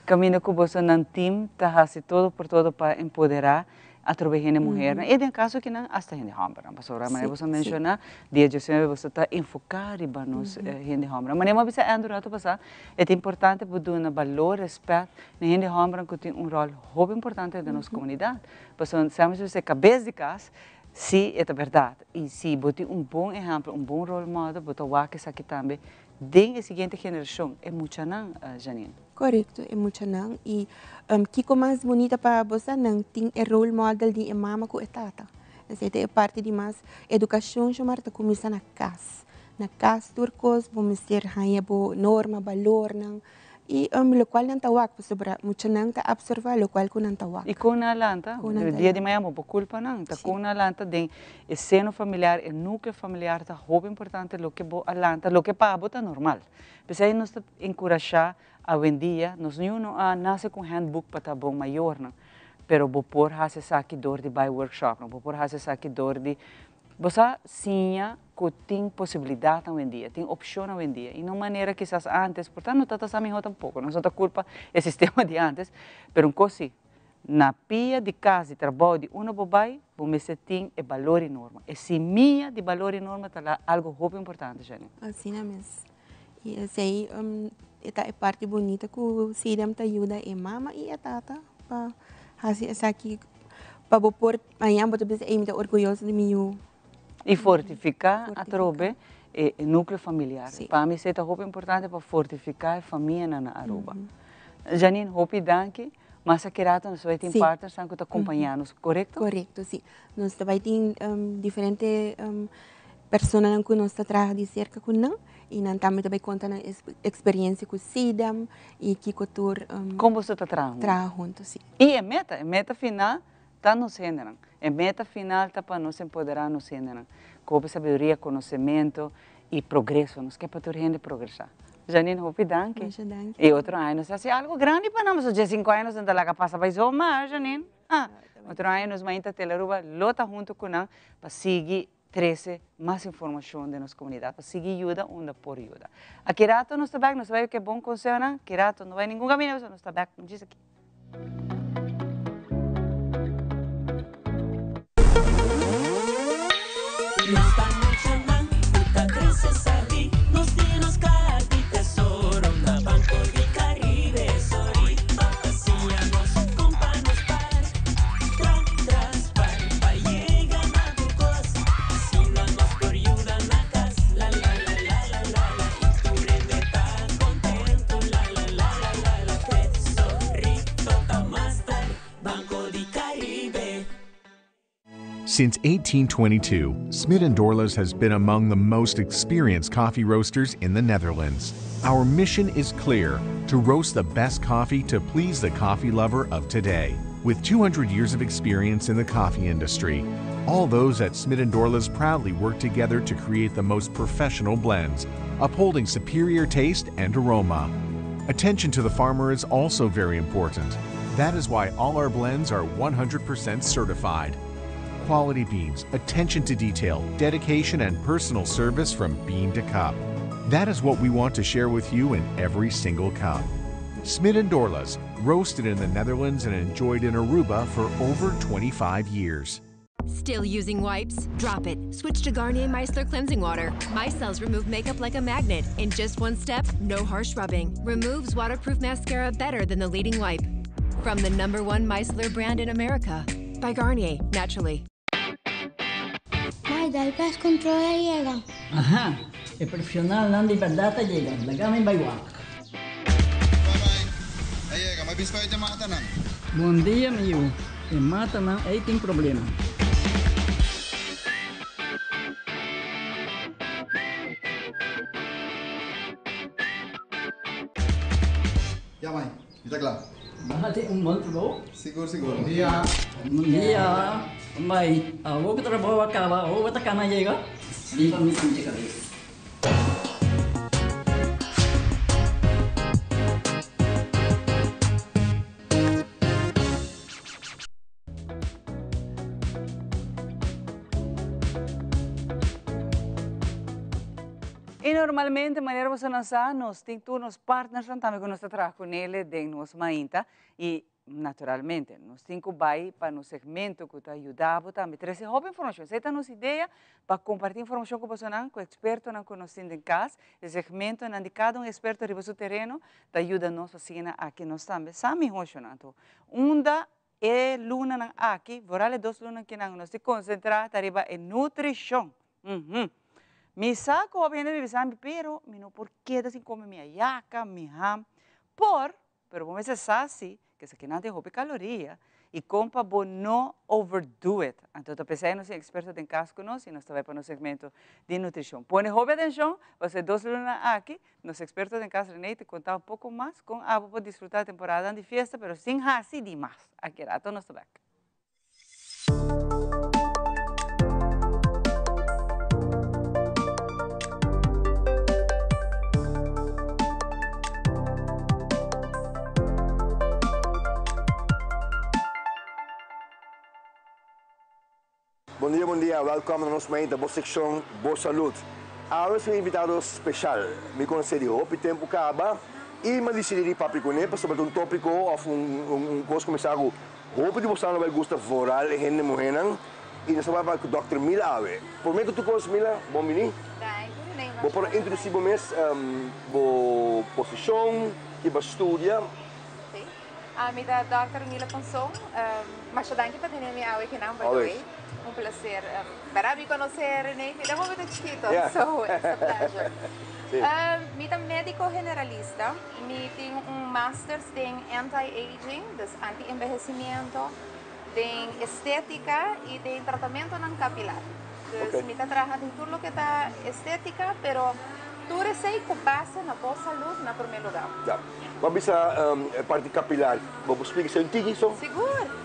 Caminho com você no time, está fazendo todo por todo para empoderar a través de mulher. E tem caso que não, hasta gente hambra. Mas agora, mas você menciona, dia de semana você está enfocado para nós gente hambra. Mas não precisa andar outro passar. É importante para dar valor, respeito, na gente hambra que tem rol muito importante na nossa comunidade. Porque sabemos que você cabeça de casa. Sim, é verdade. E se você bom exemplo, bom role model, você vai que aqui também, a seguinte geração, é muito não, Janine. Correto, é muito não. E o que é mais bonito para você, não tem o role model de mama com a tata. Essa é parte de mais educação, chamar de começar na casa. Na casa, turcos, vamos ter norma, valor, não. E o qual não está wak, sobre muito não está observar o qual não está wak. E com a lanta, o dia de manhã, por culpa não, está com a lanta, tem o seno familiar, o núcleo familiar, está muito importante, o que a lanta, o que para está normal. Mas aí nós encorajar a vendia, nós não nasce com handbook para estar bom maior, não. Pero vou por fazer aqui dor de buy workshop, não vou por fazer aqui dor de você sim que tem possibilidade hoje em dia, tem opção hoje em dia. E não maneira que essas antes, portanto, não está sabendo tampouco, não é culpa do sistema de antes, mas coisa, na pia de casa e trabalho de uma bobai, você tem o valor e norma. E se minha de valor e norma está algo muito importante, Janine. Assim mesmo. E essa aí é parte bonita que o Seidam te ajuda a mama e a tata para fazer essa aqui, para pôr, amanhã você vai ser orgulhoso de mim. E fortificar a trobe o núcleo familiar. Para mim, isso é muito importante para fortificar a família na Aruba. Janine, hope danke, mas aqui nós vai ter partners que acompanhando, correto? Correto, sim. Nós vai ter diferentes pessoas que nós trabalhamos de cerca com nós. E nós também contando a experiência com o Seidam e que cultura. Como você está trabalhando? Trabalhando juntos, sim. E a meta final está nos géneros. A meta final está para nos empoderar nos géneros. Com sabedoria, conhecimento e progresso. Nós queremos para a gente progressar. Janine, hope danke. E outro ano, nós fazemos algo grande para nós. Os 5 anos, não dá para para somar, Janine. Outro ano, nós vamos ter a Aruba, lota junto com nós, para seguir 13 mais informação da nossa comunidade, para seguir ajuda onde por ajuda. Aqui rato nós estamos, nós sabemos que é bom funciona, aqui rato não vai nenhum caminho, nós estamos, como diz aqui. Since 1822, Smit & Dorlas has been among the most experienced coffee roasters in the Netherlands. Our mission is clear: to roast the best coffee to please the coffee lover of today. With 200 years of experience in the coffee industry, all those at Smit & Dorlas proudly work together to create the most professional blends, upholding superior taste and aroma. Attention to the farmer is also very important. That is why all our blends are 100% certified. Quality beans, attention to detail, dedication, and personal service from bean to cup. That is what we want to share with you in every single cup. Smit & Dorlas, roasted in the Netherlands and enjoyed in Aruba for over 25 years. Still using wipes? Drop it. Switch to Garnier Micellar Cleansing Water. Micelles remove makeup like a magnet. In just one step, no harsh rubbing. Removes waterproof mascara better than the leading wipe. From the #1 micellar brand in America. By Garnier, naturally. Mai, dal pest control llega. Ajá, el profesional Andy Perdata llega. La gama en Baywalk. May biskwit yung mga tanan. Bom dia, meu. E mata não, aí tem problema. Ya, mãe. Está claro. Mate monte bom? Seguro, seguro. Bom dia. Bom dia. Mãe, vou que trabalho acaba, vou botar cana chega. Limpa me com cabeça. E normalmente, maneira você não sabe, nós temos todos os partners também que nós trabalhamos com ele de nossa mainta e naturalmente nós temos que ir para no segmento que está ajudando também trazer roupa informação. Você tem nossa ideia para compartilhar informação com você com expertos que nós temos em casa. O segmento onde cada experto arriba do terreno está ajudando nós assim aqui nós também. Sabe emocionante. Uma é luna aqui, vorale 2 lunas que nós se concentrar arriba em nutrição. Mi saco viene de bisambi, pero mi no por qué assim come mi ayaca, mi ham, pero como se sabe que se queda de roupa caloria e compa bo não overdo it. Então eu pensei nos expertos em casa conosco e nós também para no segmento de nutrição. Põe roupa atenção, você 2 lunas aqui, nos expertos em casa René te contar pouco mais com a para desfrutar a temporada de festa, pero sem hasi demais. Aqui rato nós também. Bom dia. Welcome na nossa mainta, boa secção, boa saúde. Agora sou invitado especial. Me conheci de roupa, tempo acaba e me decidi de papo com ele sobre tópico ou coisa começar com roupa de você não vai gostar voral e gente morrendo e nós vamos para o Dr. Mila Awe. Por mim que tu conheces Mila, bom menino. Vou para introduzir o mês, boa posição, que vai estudar. Mi da Dr. Mila Ponson, mas eu danke para ter me Awe que não vai. Un placer. Para me conhecer, René, me dá muito chiquito, so it's a pleasure. Mi tam médico generalista, mi tenho master's em anti-aging, anti-envejecimento, em estética e em tratamento não capilar. Então, mi tá trabalhando em tudo que está estética, pero tudo sei com base na boa saúde, na primeiro lugar. Já. Qual é a parte capilar? Vamos explicar isso isso? Seguro.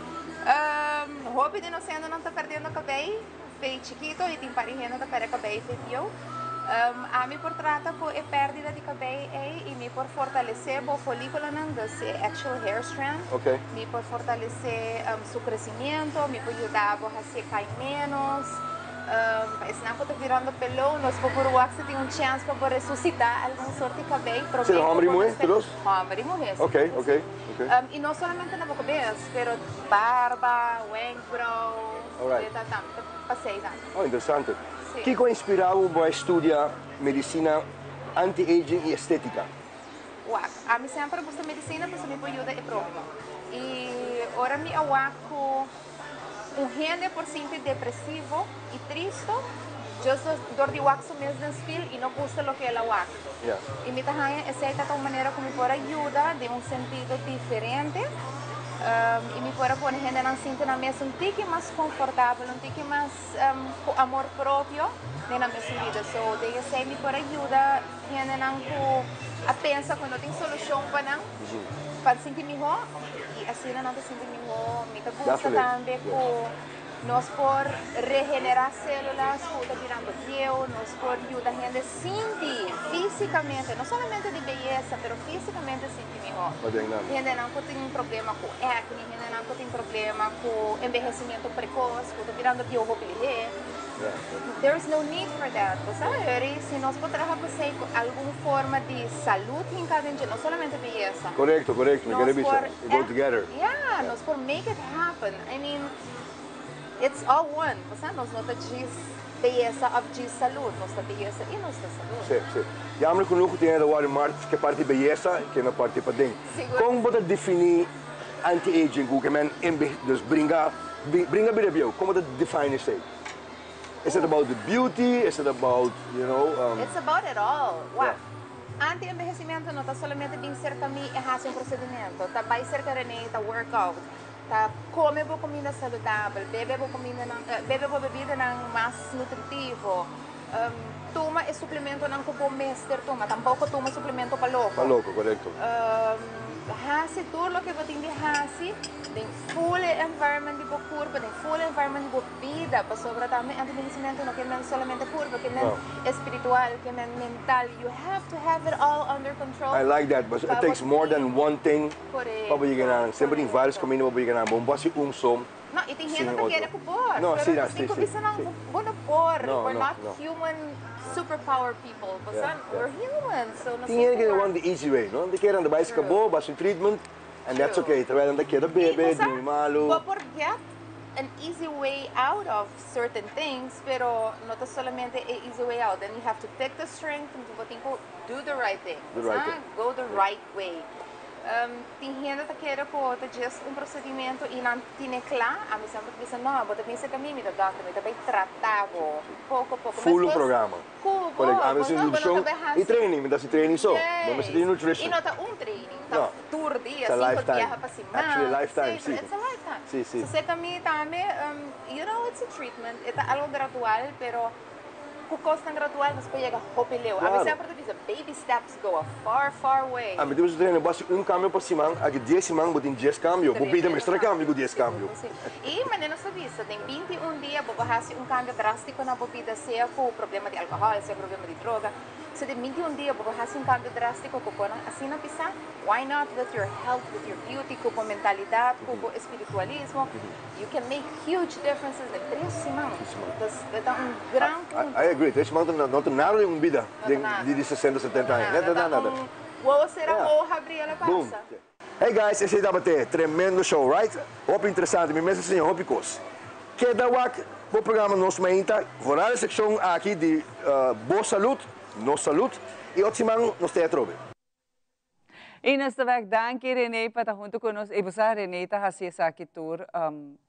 Roupa de inocente não está perdendo cabelo, feio chiquito e tem parijeno da perde cabelo feio. A mim por trata com a perda de cabelo e me por fortalecer o folículo não desse actual hair strand. Me por fortalecer seu crescimento, me por ajudar a secar menos. Se não está virando pelo, nós por wax tem chance para ressuscitar algum sorte de cabelo. Se não homem e mulher, todos? Homem e mulher. Ok. E não somente na boca, pero barba, wengro, passei tanto. Oh, interessante. O que inspirou para estudar medicina anti-aging e estética? A mim sempre gosto de medicina, porque me ajuda e próprio. E agora me awaco gente por sempre depressivo e triste. Eu dor de wax mesmo no espelho e não gosto do que ela wax. E me tahanha essa de uma maneira como pode ajudar de sentido diferente. E me pode pôr gente não sente na mesa tique mais confortável, tique mais com amor próprio na mesma vida. So, daí sei me pode ajudar gente não a pensar quando tem solução para sentir melhor e assim não te sentir melhor. Me gusta também com nós por regenerar células, por virando viejo, nós por ajudar a gente a sentir fisicamente, não somente de beleza, mas fisicamente sentir melhor. Gente não tem problema com acne, gente não tem problema com envelhecimento precoce, por virando viejo pelé. There's no need for that. Sabe? Se nós podemos fazer alguma forma de saúde em cada dia, não somente beleza. Correcto. Me quero dizer, go together. Yeah, nós por make it happen. I mean, it's all one. Nós não temos beleza de saúde, nós temos beleza e nós temos saúde. Sim. E a única coisa que tem a ver que é parte de beleza, que é parte para dentro. Como você definir anti-aging, o que man bringa bem, como você define isso? Is it about the beauty? Is it about, It's about it all. Wow. anti-envejecimiento no está solamente bien cerca a mí y hace un procedimiento, está bien cerca de mí, está workout, está come comida saludable, bebe bebida más nutritivo, toma el suplemento não que o mestre toma, tampoco toma suplemento para loco. Para loco, correcto. Hace todo lo que você tem de hace, tem full environment de curva, tem full environment de vida, para sobre também anti-envejecimento não que é solamente curva, que é espiritual, que é mental. You have to have it all under control. I like that, but it takes more than one thing para bagayan. Sempre tem vários caminhos para bagayan. Bom, basta som. No, e tem gente que quer pôr. No, sim, sim. Não pôr. We're not human superpower people. We're humans. So tem gente que want the easy way, no? De querem de base acabou, basta treatment, and that's okay. Trabalham de queda bebê, de malo. But get an easy way out of certain things, pero no está solamente an easy way out. Then you have to take the strength and do the right thing. Go the right way. Tem gente que quer que just procedimento e não tem claro, a mim sempre diz não, você pensa que a mim me dá doctor, me também tratava pouco a pouco. Full programa. Correto. A mim nutrição e training, me dá training só. Vamos ter nutrition. E não tá training, tá tour dia, 5 dias para cima. Actually lifetime, sim. It's a lifetime. Sim, sim. Você também you know, it's a treatment, é algo gradual, pero com custo gradual mas pode chegar a peleu. A mim sempre diz, baby steps go a far, far way. A mim temos treino basta cambio para cima, aqui 10 semanas botem 10 cambio, bebida extra cambio com 10 cambio. E mas não sabia, tem 21 dias para fazer cambio drástico na bebida, seja com problema de álcool, seja problema de droga. Se tem 21 dias para fazer cambio drástico com assim na pisa, why not with your health, with your beauty, com mentalidade, com espiritualismo, you can make huge differences em 3 semanas. Então grande ponto. I agree. 3 semanas não tem nada de vida de 60, 70 anos. Nada. Vou ser a honra abrir a passa. Hey guys, esse é tremendo show, right? Hope interessante, me mesmo senhor, hope cos. Queda wak, o programa nos mainta, vou a secção aqui de boa saúde, nossa saúde, e outro semana nos teatro. E nesta vez, danke René para estar junto conosco. E você, René, está fazendo essa tour,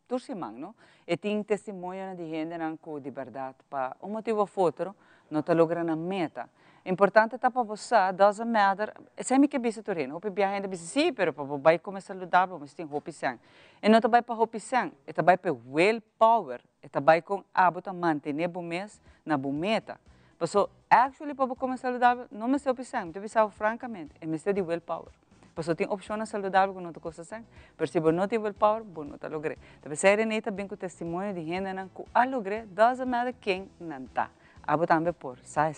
tour semana, não? E tem testemunho de gente que de verdade, para um motivo ou outro, não está logrando a meta. Importante está para você, doesn't matter. Sempre que você está indo, você viaja ainda, sim, mas para você comer saudável, você tem hope sang. E não está para hope sang, está para willpower, está para com hábito manter o mês na boa meta. So, actually, para comer saudável, não me sei opção, eu pensava francamente, é mesmo de willpower. Porque tem opções saudáveis que não te custa sem, mas se você não tem willpower, você não está logrando. Então, se você está bem com testemunho de gente que a logrou, doesn't matter quem não está. Abo também por, sai.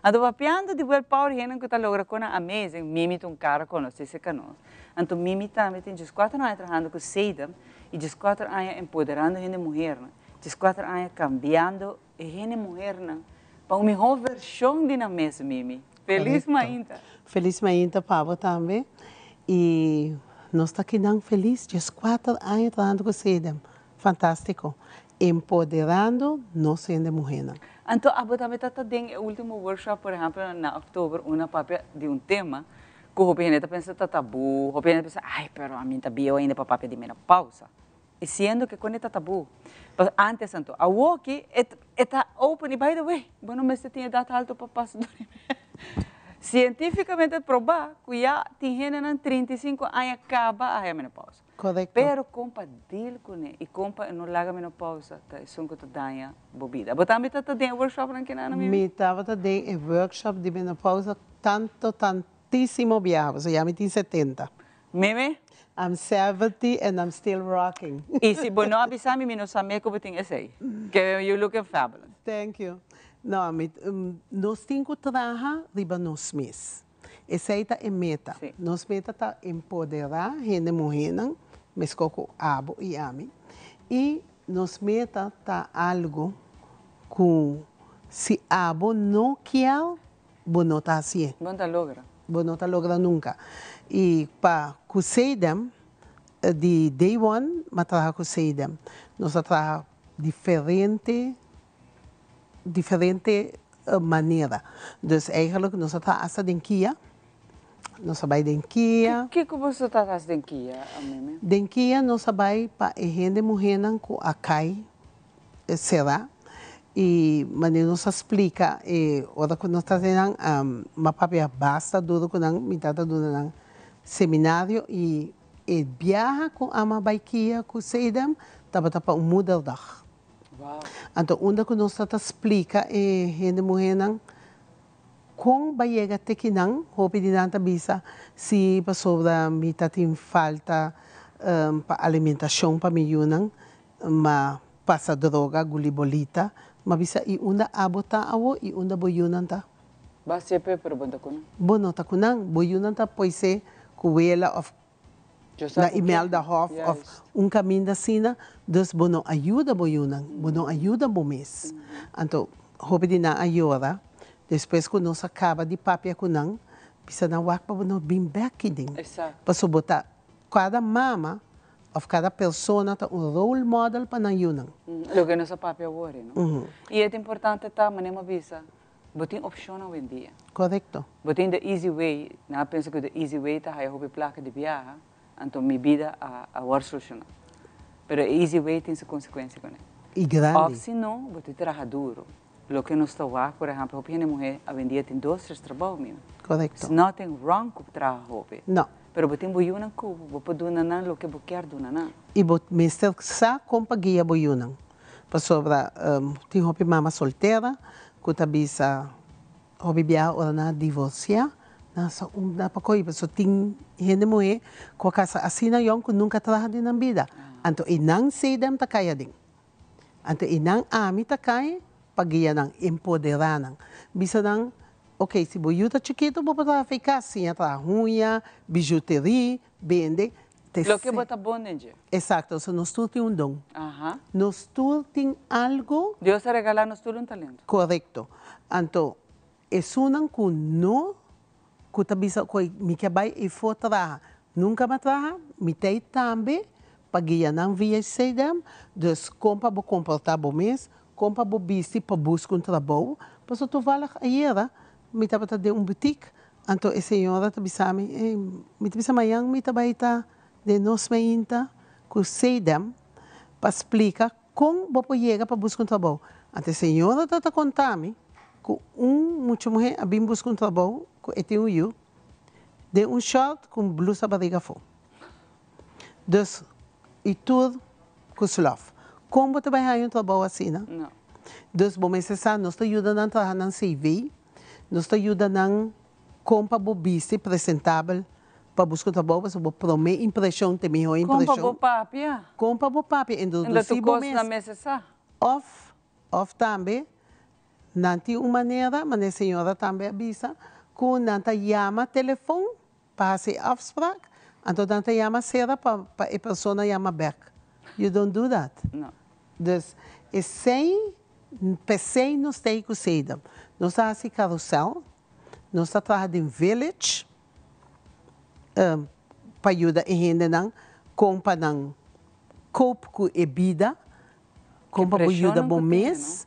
Então, papiando de willpower, gente que está logrando com a amazing, mimi tem cara com nós, se canos. Então, mimi também tem 4 anos trabalhando com Seidam, e 4 anos empoderando a gente mulher, 4 anos cambiando a gente mulher, para uma melhor versão de nós, Mimi. Feliz mainta. Feliz mainta, Pablo, também. E nós estamos aqui tão felizes, 4 anos trabalhando com Seidam. Fantástico. Empoderando nós sendo mulher. Então, a também está tendo o último workshop, por exemplo, em outubro, uma papel de um tema, que o gente pensa que é tabu, o gente pensa, ai, pero a mim está bem ainda para papel de menopausa. E sendo que quando está tabu, antes, então, a walkie está open, e by the way, bueno, mas você tinha dado alto para passar dormir. Cientificamente provado que já tem gente 35 anos acaba a menopausa. Correto. Pero compa deal com ele e compa não larga menopausa, tá? Isso que tu danha bobida. Mas também tá tendo workshop não que nada mesmo. Me estava tendo workshop de menopausa tantíssimo viaje, so já me tinha 70. Meme? I'm 70 and I'm still rocking. E se você não avisar me não sabe como tem esse, que you looking fabulous. Thank you. Não, nós temos que trabalhar riba nós mesmos. Essa é a meta. Sí. Nós meta tá empoderar a gente mulher, mas com abo e ami. E nós meta tá algo que se abo não quer, você não está assim. Você não logra. Você não logra nunca. E para o Seidam, de day one, eu trabalho com o Seidam. Nós trabalhamos diferente maneira. Então, eigenlijk, nós trabalhamos em Kia. Nós trabalhamos em Kia. O que você está fazendo em Kia, Mimi? Em Kia, nós trabalhamos para a gente mulher que acai será. e maneira nos explica ora quando nós trazemos uma papel basta duro com nang mitata duro nang seminário e viaja com ama baikia com seidam tapa model dag. Wow. Então onde que nós explica gente mulher nang kung bayega tekinang hopi dinanta bisa si pasobra mita tem falta pa alimentação pa miyunang ma pasa droga gulibolita ma bisa i unda abota awo i unda boyunan ta ba sepe pero bonta kunang bono ta kunang boyunan ta poise kuwela of na Imelda Hoff of caminho da sina dos bono ajuda boyunang bono ajuda bomes anto hopi dina ayora depois que nós acaba de papia kunang bisa na wak pa bono bim back din paso bota cada mama of cada persona tá role model para nang yunang. Lo que nossa papel agora, não? E é importante tá, maneira visa, botin opção hoje em dia. Correto. Botin the easy way, na penso que the easy way tá aí houve placa de viagem, então minha vida a war solucionar. Pero easy way tem sua consequência com ele. E grande. Ou se não, botin trabalhar duro. Lo que nós está lá, por exemplo, houve uma mulher a vendia tem 2, 3 trabalhos mesmo. Correto. It's nothing wrong com trabalho houve. Não. Pero botin boyunang ko, bopo dunanan lo que boquer dunanan. E bot mister sa compagia boyunang. Pa sobra tem hopi mama solteira, kuta bisa hopi bia ora na divorcia, nasa na pakoi so ting gente moe ko casa asina yon ko nunca traha din ang vida. Anto inang sedam takaya din. Anto inang ami takay pagia nang empoderanang. Bisa nang ok, se boiuta chiquito, vou botar ficar assim, a unha, bijuteria, vende. Lo que bota bom, né? Exato, so nós tudo tem dom. Nós tudo tem algo. Deus regala nós tudo talento. Correto. Então, é sunan que não, que tabisa que me que vai e for trabalhar, nunca me trabalha, me tem também, pagia não via sedam, dus compra bo comportar bom mês, compra bo bici para buscar trabalho, para tu vai lá aí me tava de boutique, então a senhora tá bisami, me tá bisama yang me tá baita de nos meinta, com seidam, para explicar como vou chegar para buscar trabalho. Então a senhora tá contando que muita mulher a bem buscar trabalho, com ETU, de short com blusa barriga fora. Dus, e tudo com slof. Como você vai ganhar trabalho assim, não? Não. Dus, bom, mas essa nós tá ajudando a trabalhar na CV, nos ajuda a comprar bobiste apresentável para buscar trabalho, para prometer impressão, ter melhor impressão. Compra bo papia. Compra bo papia. Então, ainda tu gosta na mesa sa? Off também, não tem uma maneira, mas a senhora também avisa, que não chama telefone para ser afspraak, então não chama cera para a pessoa chama back. You don't do that. Não. Dus, é sem pensei nos tem que ser. Nós estamos assim carrossel, nós estamos trabalhando em village, para ajudar a gente a comprar copo com bebida, comprar ajuda bom mês.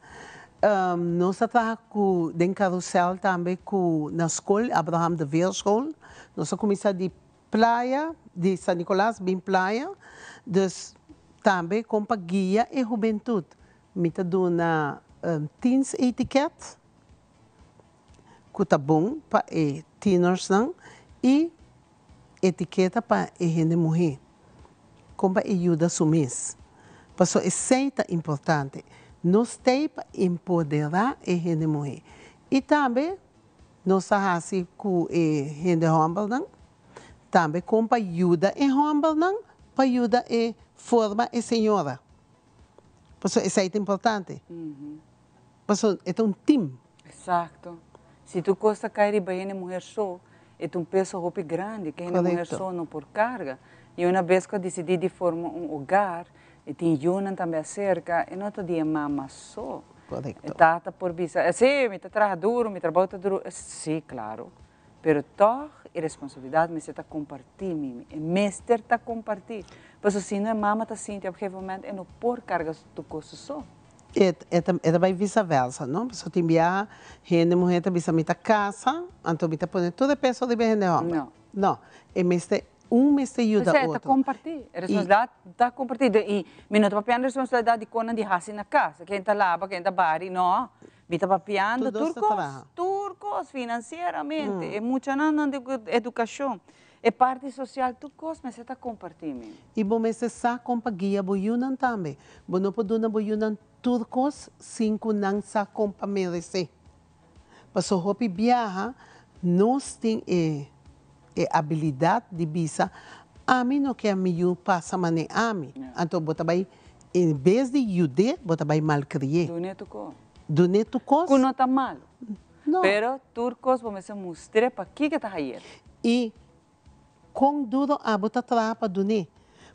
Nós estamos trabalhando em carrossel também na escola, Abraham de Veerschool. Nós começamos de praia, de São Nicolás, bem praia, dus também comprar guia e juventude. Mita dona teens etiquette, que tá bom para teeners não, e etiqueta para a gente mulher, como ajuda a mês. Porque isso é importante. Nós temos para empoderar a gente mulher. E também, nós fazemos com a gente humble não, também como ajuda a humble não, para ajudar a formar a senhora. Isso é importante. Porque é time. Exato. Se tu gosta de cair bem na mulher só, é um peso roupa grande, que a mulher só não por carga. E uma vez que eu decidi de formar hogar, e tinha também cerca, e não todo dia mama só. Correto. Tata por visa. Sim, me trabalha duro, me trabalha duro. Sim, claro. Pero toch é responsabilidade, me está compartilhar, é mestre está compartilhar. Porque se não é mama está sentindo, a um momento é não por carga do custo só. É também vice-versa, não? Porque tem via gente mulher também se meta casa, então me tá pondo toda a peça de bem não. Não, é mestre mês te ajuda Você outro. está compartilhando. A responsabilidade está compartilhada. E me não está papiando a responsabilidade de quando de raça na casa. Quem está lá, quem está bari, não. Me está papiando turcos financeiramente. É muita nada de educação. É parte social, turcos, mas você está compartilhando. E bom, mas você sabe companhia boiunan também. Bom, não pode na boiunan turcos, cinco não sabe compa merecer. Passou hopi viaja, nós tem habilidade de bisa. A mim não quer me passa mané a mim. Então, bota vai, em vez de ajudar, bota vai malcriar. Do neto cos? Que não está mal. Não. Pero turcos, vamos a mostrar para que está aí. E com duro a bota trapa do ne.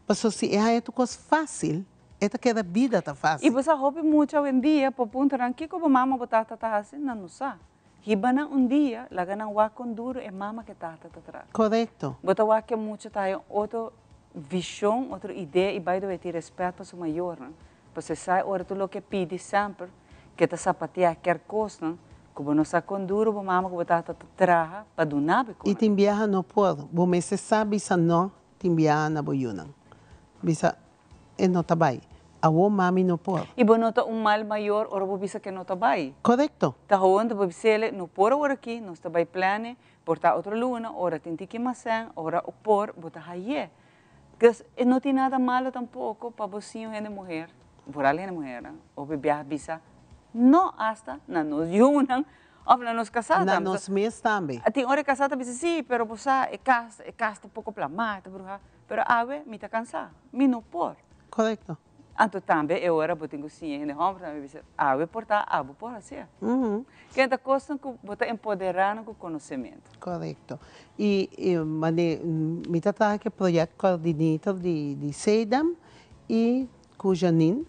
Passou se é tu cos fácil, é que a vida tá fácil. E você roupa muito hoje em dia, por ponto que como mama botar tá assim, não sabe. Hibana dia, lá gana com duro é mama que tá atrás. Correto. Bota wa que muito tá outra visão, outra ideia e vai ter respeito para o maior, né? Você sai ora tu lo que pede sempre, que tá sapatear quer coisa, como não sabe com duro, a mama que botar atrás para donar. E tem viaja não pode, bom mas você sabe se não tem viaja na boiuna, bisa é não tá bem. A mami não pode. E bom nota mal maior, ora vou bisa que não tá bem. Correto. Tá onde vou bisa não por ora aqui, não está bem plane, portar outra luna, ora tem que maçã, ora o por, botar aí. Que não tem nada malo tampouco para você uma mulher, por além da mulher, ou bebê bisa, não hasta na nos junam, ou na nos casada. Na nos mês também. Tem hora casada bisa sim, pero você é casa pouco plamata, bruxa, pero ave me tá cansada, me não por. Correto. Então também eu era botinho sim, né? Homem também disse, ave portar, ave por assim. Que é da coisa que botar empoderando com conhecimento. Correto. E me tá que projeto coordenador de SEDAM e com Janine,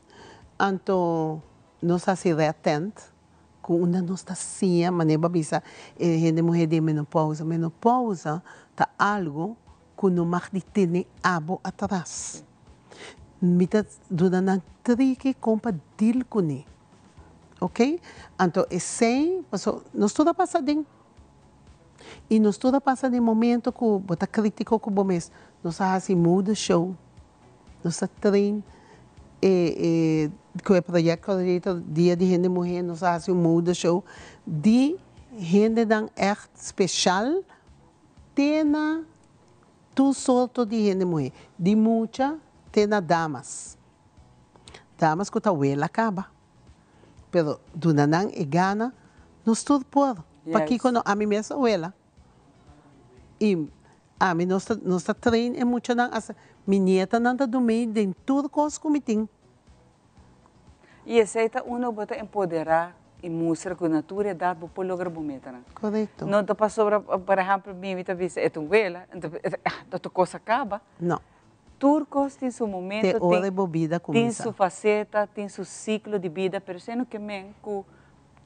então nós assim atento com uma nossa sim, mané babisa, gente mulher de menopausa tá algo que não mais de ter abo atrás. Mita duna na trique compa deal com ele, ok? Então esse passou, nós toda passa dentro e nós toda passa de momento que bota crítico com o mês, nós assim muda show, nós trein que é projeto dia de gente mulher, nós assim muda show de gente dan echt especial, tena tu solto de gente mulher, de muita tena damas. Damas que a abuela acaba. Pero dunanang e gana, nós tudo pode. Para que quando a mim mesma abuela. E a mim nós treino é muito não essa minha nieta não tá do meio de tudo coisa como tem. E aceita uno bota empoderar e mostrar que a natureza pode lograr bometa, né? Correto. Não tá sobre, por exemplo, minha vida é tua abuela, então a coisa acaba. Não. Turcos tem seu momento, tem sua faceta, tem seu ciclo de vida, pero sendo que men que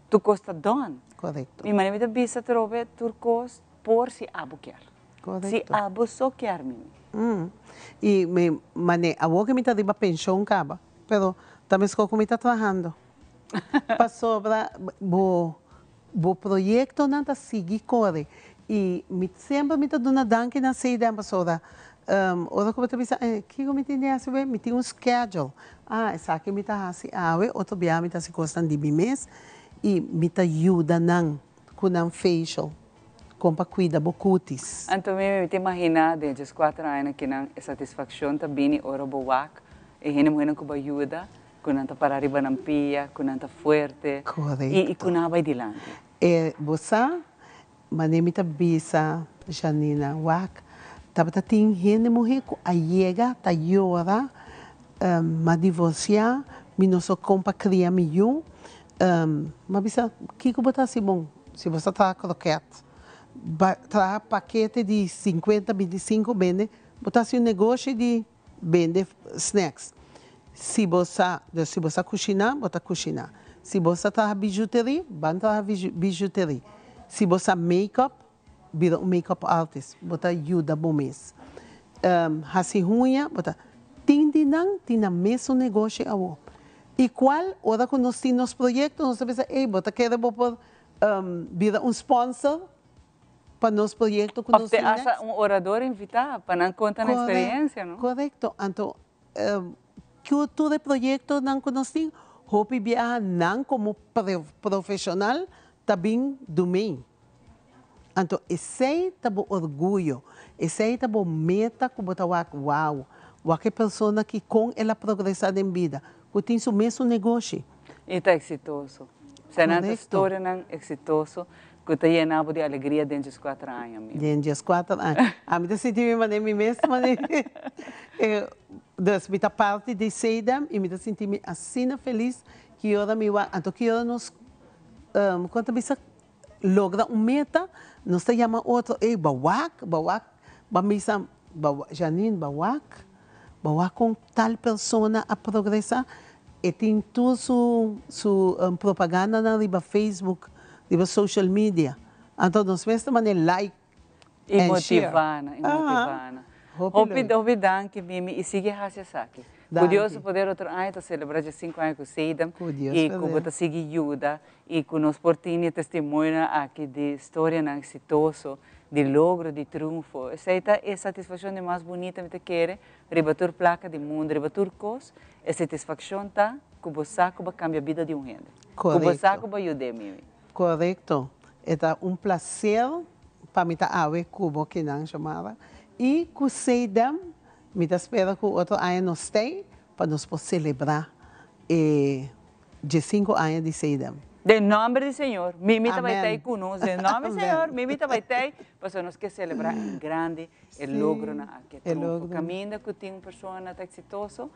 tu costa don. Correto. Mi manera bisa trove turcos por si abo quer. Correto. Si abo só quer mim. E me mane a que me tá de pensão acaba, pero também estou como está trabalhando. Passou para o projeto não tá seguir corre e me sempre me tá dando danke na saída passada. Ora como tu bisa, que eu me tinha assim, me tinha schedule. Essa aqui me tá assim, outro dia me tá se costando de mês e me tá ajuda não com um facial, com para cuidar do cutis. Então me te imagina desde os 4 anos que não satisfação tá bem ora boak e gente mulher que ajuda, que não tá para arriba na pia, que não tá forte. Correto. E que não vai dilante. Você, mané me tá bisa, Janina, wak. Tapos tem gente mulher que chega, tá llora, mas divorciar, me não só compra criar milhão, mas bisa, que botar assim bom, se você tá croquete, tá paquete de 50, 25 vende, botar assim negócio de vender snacks. Se você cozinhar, bota cozinhar. Se você tá bijuteria, bota bijuteria. Se você make-up, vira make-up artist, bota ajuda bom mês. Hasi unha, bota tindinan, tina mesmo negócio ao. E qual hora que nós temos projetos, nós sabemos, bota quer por vira sponsor para nos proyectos que Of nos te asa um orador invitar para não contar a experiência, não? Correcto. Então, que tu de proyecto não conheci, hopi viaja não como profissional, também do meio. Então, esse é o orgulho, esse é o meta que você vai, uau, qualquer pessoa que com ela progressar em vida, que tem o mesmo negócio. E está exitoso. Se não história não exitoso, que está llenado de alegria dentro dos 4 anos. Dentro dos 4 anos. A mim, eu senti me mesmo, das minha parte de Seidam, e me senti assim feliz que eu me vai, então que eu nos, quando me logra meta, nós te chama outro, bawak, Janine, bawak com tal pessoa a progressar, e tem toda sua propaganda na Facebook, na social media. Então, nós mesmo like e motivana. Hopi danke, Mimi, e sigue Hasiasaki. Curioso poder outro ano celebrar de 5 anos com Seidam, e com você seguir ajuda, e com nós portinho testemunho aqui de história exitosa, de logro, de triunfo. Essa é a satisfação mais bonita que eu quero, rebater placa do mundo, rebater coisas, a satisfação tá que você vai cambiar a vida de um gente. Que você vai ajudar, Mimi. Correto. É prazer para mim estar como que não chamava. E com Seidam, me espero que o outro ano nós tenhamos para nós celebrar de 5 anos de Seidam. Em nome do Senhor, Mimi vai estar conosco. Em nome do Senhor, Mimi vai estar, para nós que celebrar em grande o logro na que o caminho que tem uma pessoa exitosa,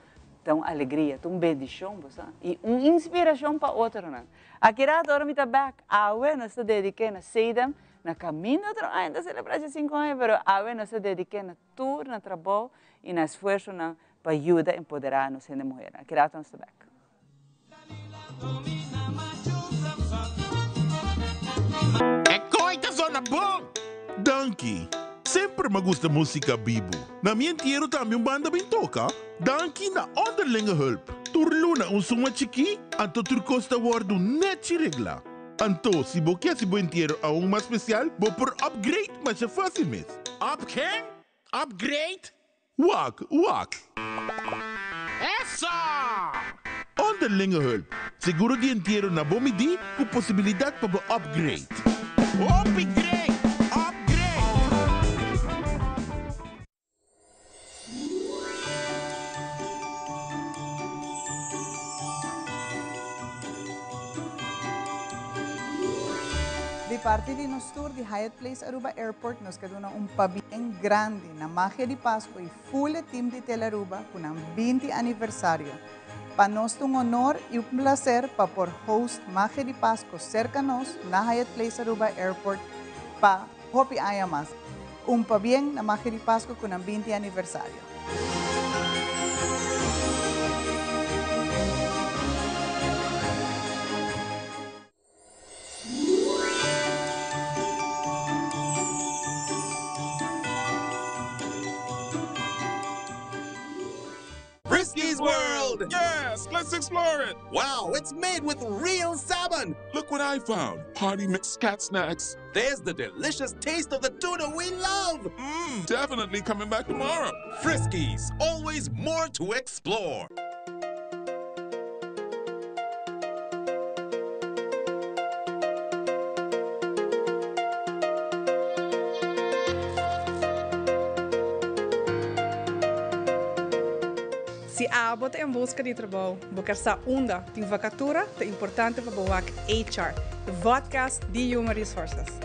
tão alegria, tão bendição, e uma inspiração para outro. Aqui agora me está back, nós estamos dedicando a Seidam, na caminho ainda celebrar de 5 anos, mas agora nós estamos dedicando a tudo, no trabalho e no esforço para ajudar a empoderar a mulher. Aqui nós estamos back. É coita zona bom! Danke! Sempre me gusta música bibo. Na minha inteiro também banda bem toca. Danke na onderlinge hulp. Turluna suma chiqui, anto turcosta wardu net regla. Anto, se bo quer se bo inteiro a mais especial, bo por upgrade, mas é fácil mesmo. Up quem? Upgrade? Wak. Essa! Onderlinge hulp. Seguro de inteiro na bomidi com possibilidade para bo upgrade. Upgrade! De parte de nosso tour de Hyatt Place Aruba Airport, nos quedou bem grande na magia de Páscoa e full team de Tele Aruba com um 20 aniversário. Para nós é honor e prazer para por host magia de Páscoa cerca nós na Hyatt Place Aruba Airport para Hopi Ayamas. Bem na magia de Páscoa com um 20 aniversário. Frisky's World! Yes, let's explore it! Wow, it's made with real salmon! Look what I found! Party mixed cat snacks. There's the delicious taste of the tuna we love! Definitely coming back tomorrow. Frisky's, always more to explore. Se abot em busca de trabalho, buscar sa onda tem vacatura, é importante para boa HR, the podcast de Human Resources.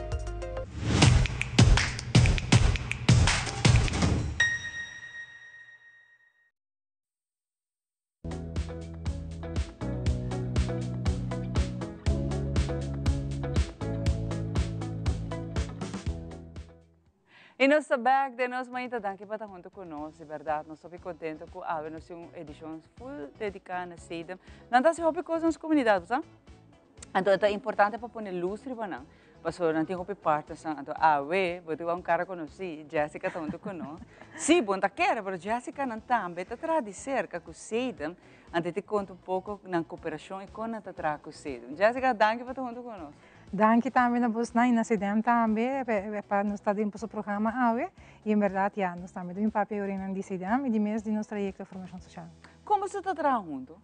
E nós sabemos que nós muito danke para estar junto conosco, de verdade. Nós estamos contentes com a nós uma edição full dedicada a Seidam. Não está se houve coisas nas comunidades, sabe? Então é importante para pôr luz para nós. Porque não tem houve parte, então vou cara conheci, Jessica está junto conosco. Sim, bom tá quer, mas Jessica não está, mas está atrás de cerca com Seidam. Antes te conto pouco na cooperação e com a trás com Seidam. Jessica, danke para estar junto conosco. Danke também na bus na CDM também para nós estar dentro do programa AWE e em verdade já nós também do papel original de CDM e de mês de nosso trajeto de formação social. Como você está trabalhando?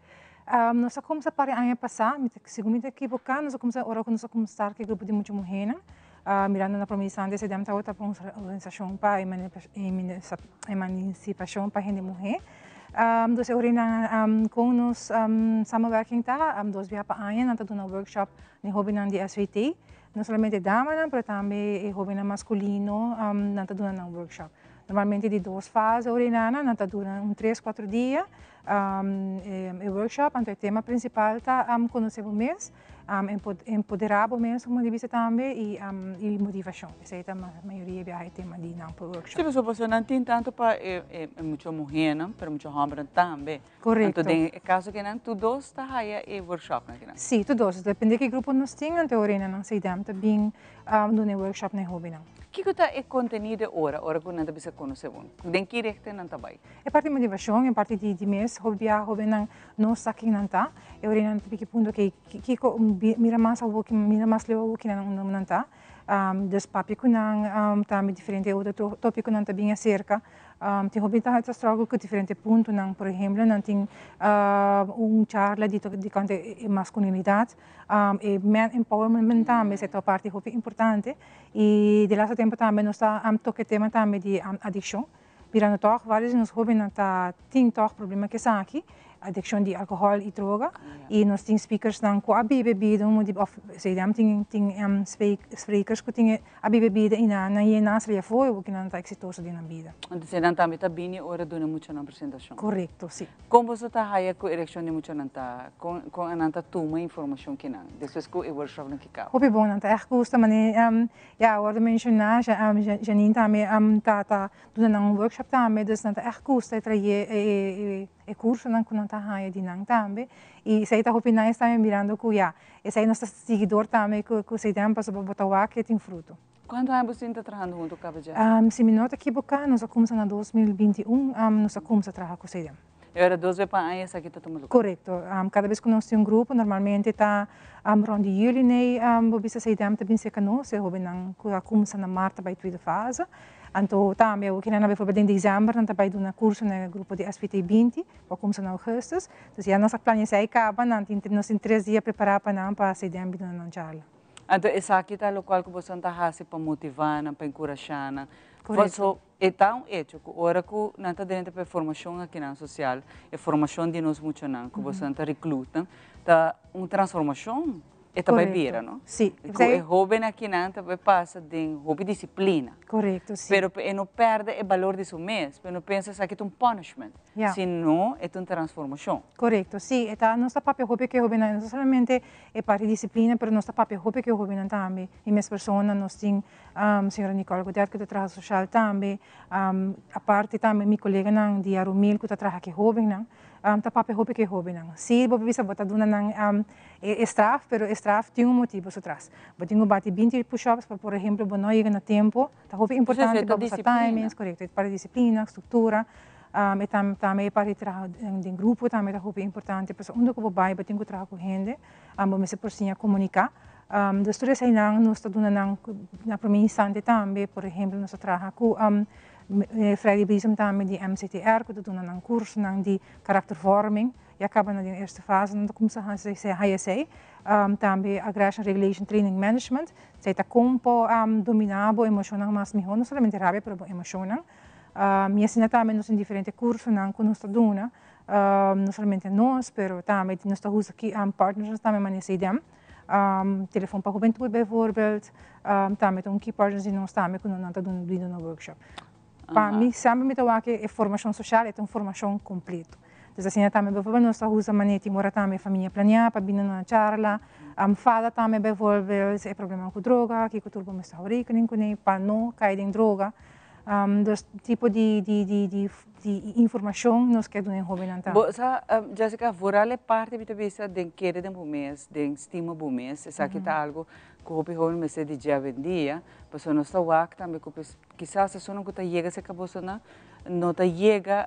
Nós começamos a parar ano passado, segundo me equivocar, nós começamos agora nós começar com grupo de muitas mulheres, mirando na promissão de CDM tá outra organização para emancipação para gente mulher. Dus com nos samenwerking tá, dos via para ano, nós temos um workshop de hobby de SVT, não somente damas, mas também hobby masculino, nós temos um workshop. Normalmente de 2 fases, nós temos 3-4 dias. O workshop, o tema principal está conhecer o mês, empoderar o mês, como de vista também, e motivação. Essa é a maioria do tema de não workshop. Sim, você não tem tanto para muitas mulheres, mas muitos homens também. Correto. Então, em caso que não, todos está aí o workshop, não? Sim, todos. Depende de que grupo nós temos, teoria não sei também no workshop nem hobby não. O que é o conteúdo agora que não precisa conhecer? Tem que ir não trabalho? É parte de motivação, é parte de mês, hobby não está aqui não está. Eu não sei que ponto que mira mais leu que não está. Dos papi que não também diferente outro tópico não está bem acerca. Tem hobby tá essa struggle com diferente pontos não, por exemplo, não tem charla de masculinidade, e man empowerment também é a parte hobby importante e de lá tempo também nós está toque tema também de addiction. Virando toch vários nos hobby não tá tem toch problema que são aqui. Addiction de álcool e droga e nós temos speakers não com a bebida sei lá tem speakers que tem a bebida e na nasce foi o que não está exitoso de na vida. Então você não também está bem hora de muita na apresentação. Correto, sim. Como você está aí com a eleição de muita não está com a não toma informação que não depois com o workshop não que cá. Hobby bom não está custa mas já agora mencionar Janine também tá dando um workshop também dus não está custa trazer curso não está aí de não também e sei tá hobby nice também mirando com já esse aí nosso seguidor também que sei tempo para botar que tem fruto. Quando você está trabalhando junto com a gente? Se me nota equivocar, nós começamos em 2021, nós começamos a trabalhar com o CDM. Era 2 vezes para ano, essa aqui está tomando. Correto. Cada vez que nós temos um grupo, normalmente está rond de julho, né? Você sei CDM também se conosco, eu vou começar na março para a segunda fase. Então, também, eu queria ver em dezembro, nós vamos dar um curso no grupo de SVT 20, para começar em agosto. Então, já nossa planos aí acabam, nós temos 3 dias preparados para a CDM na charla. Então, essa aqui é o local que você está fazendo para motivar, para encorajar. Correto. Então, agora que não está dentro da formação aqui na social, a formação de nós muito não, que você está recluta, está uma transformação. É também vira, não? Sim. O hobby aqui não também passa de hobby disciplina. Correto, sim. Pero não perde o valor de seu mês, pero não pensa que é um punishment. Senão, é uma transformação. Correto, sim. Então, nosso papel hobby que hobby não somente é parte de disciplina, mas nosso papel hobby que hobby não também. E minhas pessoas, nós temos a senhora Nicole Godert, que está trabalhando social também. A parte também, minha colega de Arumil, que está trabalhando aqui hobby, não. Tá papel hobby que hobby não. Se você bisa botar duna nang straf, pero straf tem motivo atrás. Botinho bate 20 push-ups para, por exemplo, não chega no tempo. Tá hobby importante para você timings, correto. Para disciplina, estrutura. E também para trabalhar em grupo também tá hobby importante. Porque onde eu vou vai, botinho trabalhar com gente, vamos se por sim comunicar. Das tudo aí nang nós tá duna nang na província também, por exemplo, nós trabalhar com Freddy Brisum também de MCTR, que doen een curso de karaktervorming. Je acaba na eerste fase, dan komt ze HSA, também Aggression Regulation Training Management. Zij ta compo dominabo emocional mas mejor, não somente rabia, pero emocional. Me ensina também nos diferentes cursos que nós dona, não somente nós, pero também nós temos aqui partners também manecedem. Telefone para juventude bijvoorbeeld, também tem key partners die nós também quando nós doen no workshop. Para mim, sempre me toca que a formação social é uma formação completa. Então, assim, também, nós usamos a maneira de morar também a família planear, para vir na charla, fala também, é problema com droga, que o turbo me está rekening com ele, para não cair em droga. Dus tipo de informação nós queremos em hobby não tá. Jessica, vorale parte de vista de querer de mês, de estima do mês, essa aqui tá algo que o hobby me se de dia vendia, mas nós está também que quizás isso não está chega se acabou não está chega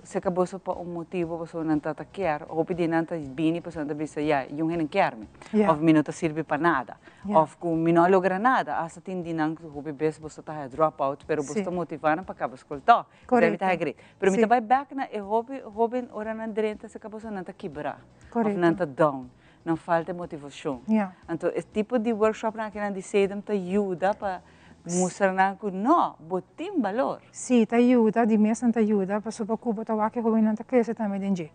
se acabou para motivo você não está quer, ou pedir não está bem, você não bisa ya, yung não quer me, ou me não serve para nada, ou com me não logra nada, asa tem dinang hobby best você está drop out, pero você motivar para acabar escoltar, deve estar agree, pero me vai back na hobby ora não direta se acabou não está quebrar, ou não está down. Não falta motivação. Então, esse tipo de workshop que nós decidimos ajuda para mostrar que não, tem valor. Sim, ajuda, de mesmo ajuda, para sobre que botar o que o jovem não cresce também dentro.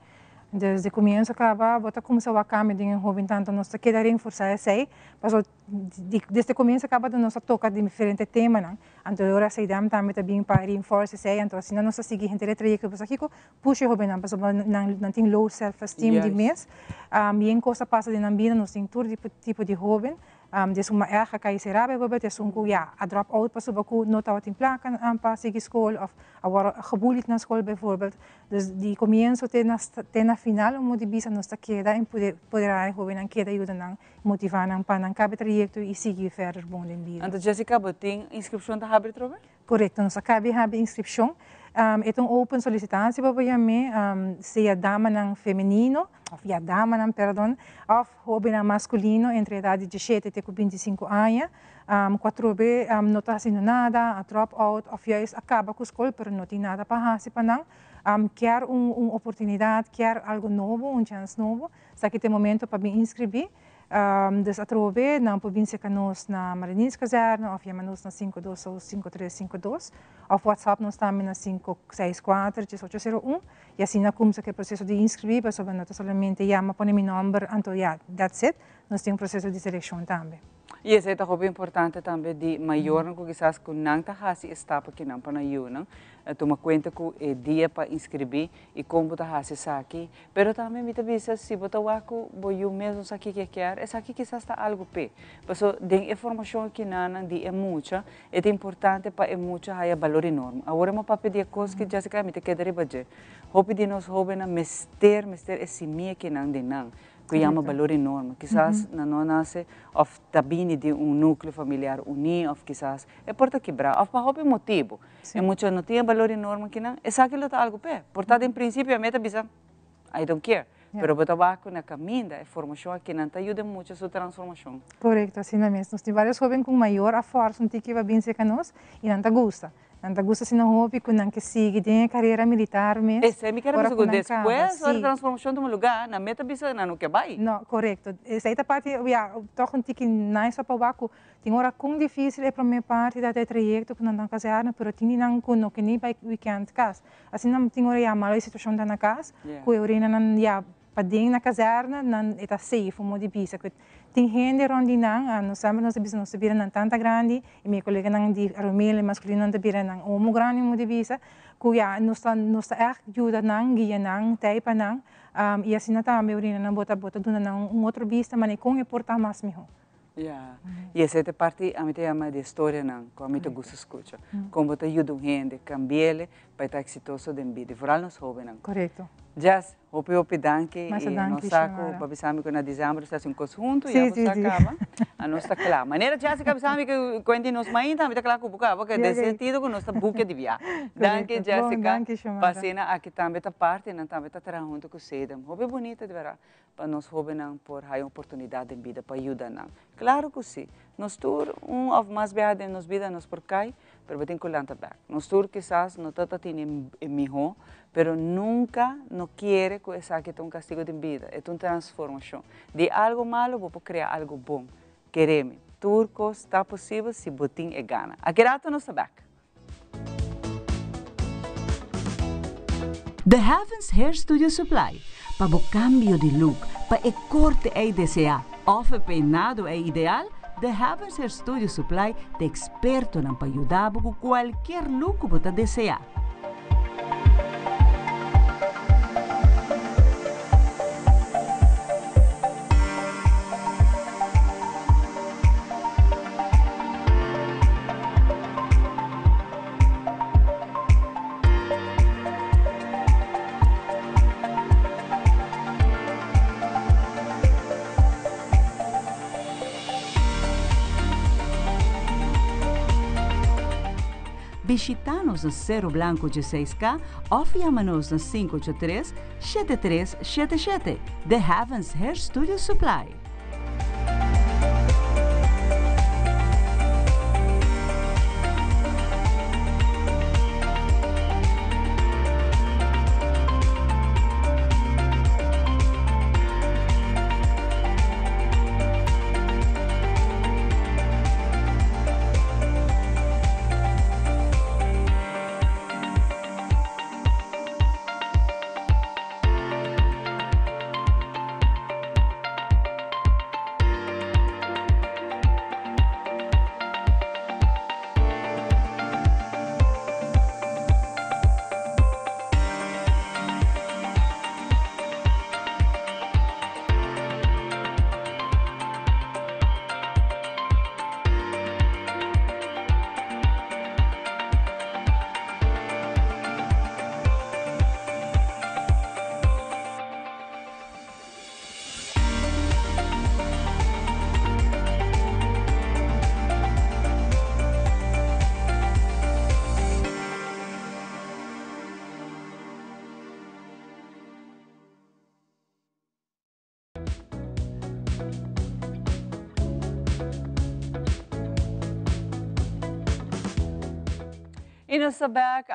Desde o começo acaba, botar começar a caminhar de um jovem tanto nós queda reforçar esse, mas desde o começo acaba de nós tocar de diferentes temas, não? Então agora se dá também também para reforçar esse, então assim nós seguir entre três que aqui puxa o jovem não, para não tem low self esteem de mês, e coisa passa de na vida nós tem todo tipo de jovem. Dus uma erga kan je se rabe bijvoorbeeld, dus ja, a drop out pas op een nota wat in plakken aan passige school of a worden gebullied naar school bijvoorbeeld. Dus die comienzo tena final om die bisa nos queda en poder ai joven an queda ayuda nang motivar nang panang cabe trajecto e seguir verder bom in vida. Então Jessica, botin inscrição da Habit Trobe? Correto, nos cabe inscrição. Ito ang open solicitatie babayame, seja dama ng feminino, of ya dama ng perdon, of hobby ng masculino entre a idade de 7 e 25 anos, 4B não está fazendo nada, a drop out, of ya acaba com a escola, pero não tem nada para fazer para não, quer uma oportunidade, quer algo novo, chance novo, sa que tem momento para me inscrever. Dus atrobe na província que nós na Marinins Caserna, ou nos na 52 ou 5352, ou WhatsApp nós também na 564-1801, e assim na como que é o processo de inscrever, para saber não somente chama, põe meu número, então já, that's it, nós temos um processo de seleção também. E esse é muito importante também de maior que quizás que não está fazendo etapa que não para não, toma conta que é dia para inscrever e como está fazendo aqui, pero também me avisa se botar o aco, eu mesmo aqui que quer, essa aqui quizás está algo pé, porque de informação que não de é muita, é importante para é muita há valor enorme. Agora eu para pedir coisas que já se quer me te quedar ribaje, hope de nós hope na mester esse minha que não de não. Que é um valor enorme. Quizás não nasce of tabini de núcleo familiar unido, of quizás é porta quebrar, of para qualquer motivo. É muito não tem valor enorme que não. É só aquilo tá algo pé. Portanto, em princípio a meta bisa, I don't care. Pero botar baco na caminho da formação aqui não te ajuda muito a sua transformação. Correto, assim mesmo. Nós temos vários jovens com maior força, um que vai bem ser nós e não te gosta. Não te gusta se não hobby que não que siga de carreira militar mesmo. Esse é me quero dizer depois a transformação de um lugar na meta bisa não que vai. Não, correto. Essa é a parte, toch um tique nice para o baco. Tem hora com difícil é para minha parte da trajecto que não está casada, pero tem não com no que nem vai weekend casa. Assim não tem hora mal situação da na casa, que eu urina não já pading na caserna não está safe mo de bisa. Tem gente onde não, nós sabemos que nós sabemos não tanta grande e meu colega não de aromel masculino não sabia não homo grande mo de bisa, que já nós ajuda não guia não taipa não e assim não também urina não bota duna não outro vista mas com importa mais mesmo. E essa é parte a mim chama de história não, que a mim te gosta escutar. Como te ajuda gente cambiar para estar exitoso de vida. Foral nos jovens não. Correto. Jazz, hope danke e nós saco babisami que na dezembro está um conjunto e a você acaba a nós está claro. Maneira Jazz que babisami que quando nos mãe também está claro que buca porque de sentido que nós está buque de viagem. Danke Jessica. Passina aqui também está parte não também está trabalhando com você. Hope bonita de verdade para nós jovens não por ter oportunidade em vida para ajudar não. Claro que sim. Nós tur of mais viagem nos vida nos por cai, pero tem que lançar back. Nós tur quizás não está tendo melhor, pero nunca não quer que essa que um castigo de vida, é uma transformação. De algo malo, vou criar algo bom. Queremos. Turco está possível se botim e gana. Aqui rato nos back. The Heavens Hair Studio Supply. Para o cambio de look, para o corte é desejar, ou o peinado é ideal, The Heavens Hair Studio Supply é experto para ajudar com qualquer look que você desejar. Visita-nos no Cerro Blanco 16K ou chama-nos no 583-7377. The Heavens Hair Studio Supply. E nós sabemos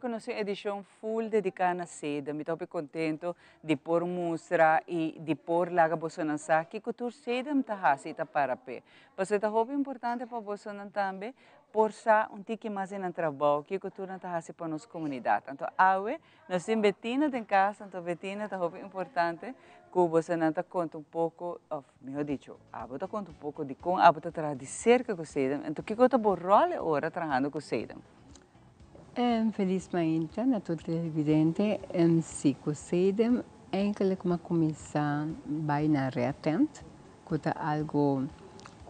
que nós temos uma edição full dedicada a seda. Estou muito contente de pôr mostrar e de pôr lá a você não sabe que cultura seda está fazendo para pé. Mas é muito importante para você também por sa tique mais em trabalho que cultura está fazendo para nossa comunidade. Então, nós temos Bettina em casa, então Bettina está muito importante que você não conta pouco, melhor dito, você conta pouco de como você está de cerca com seda. Então, que você borrole agora trabalhando com seda? Felizmente, na tua televidente, se considera enkel como começar vai na reatent, que tá algo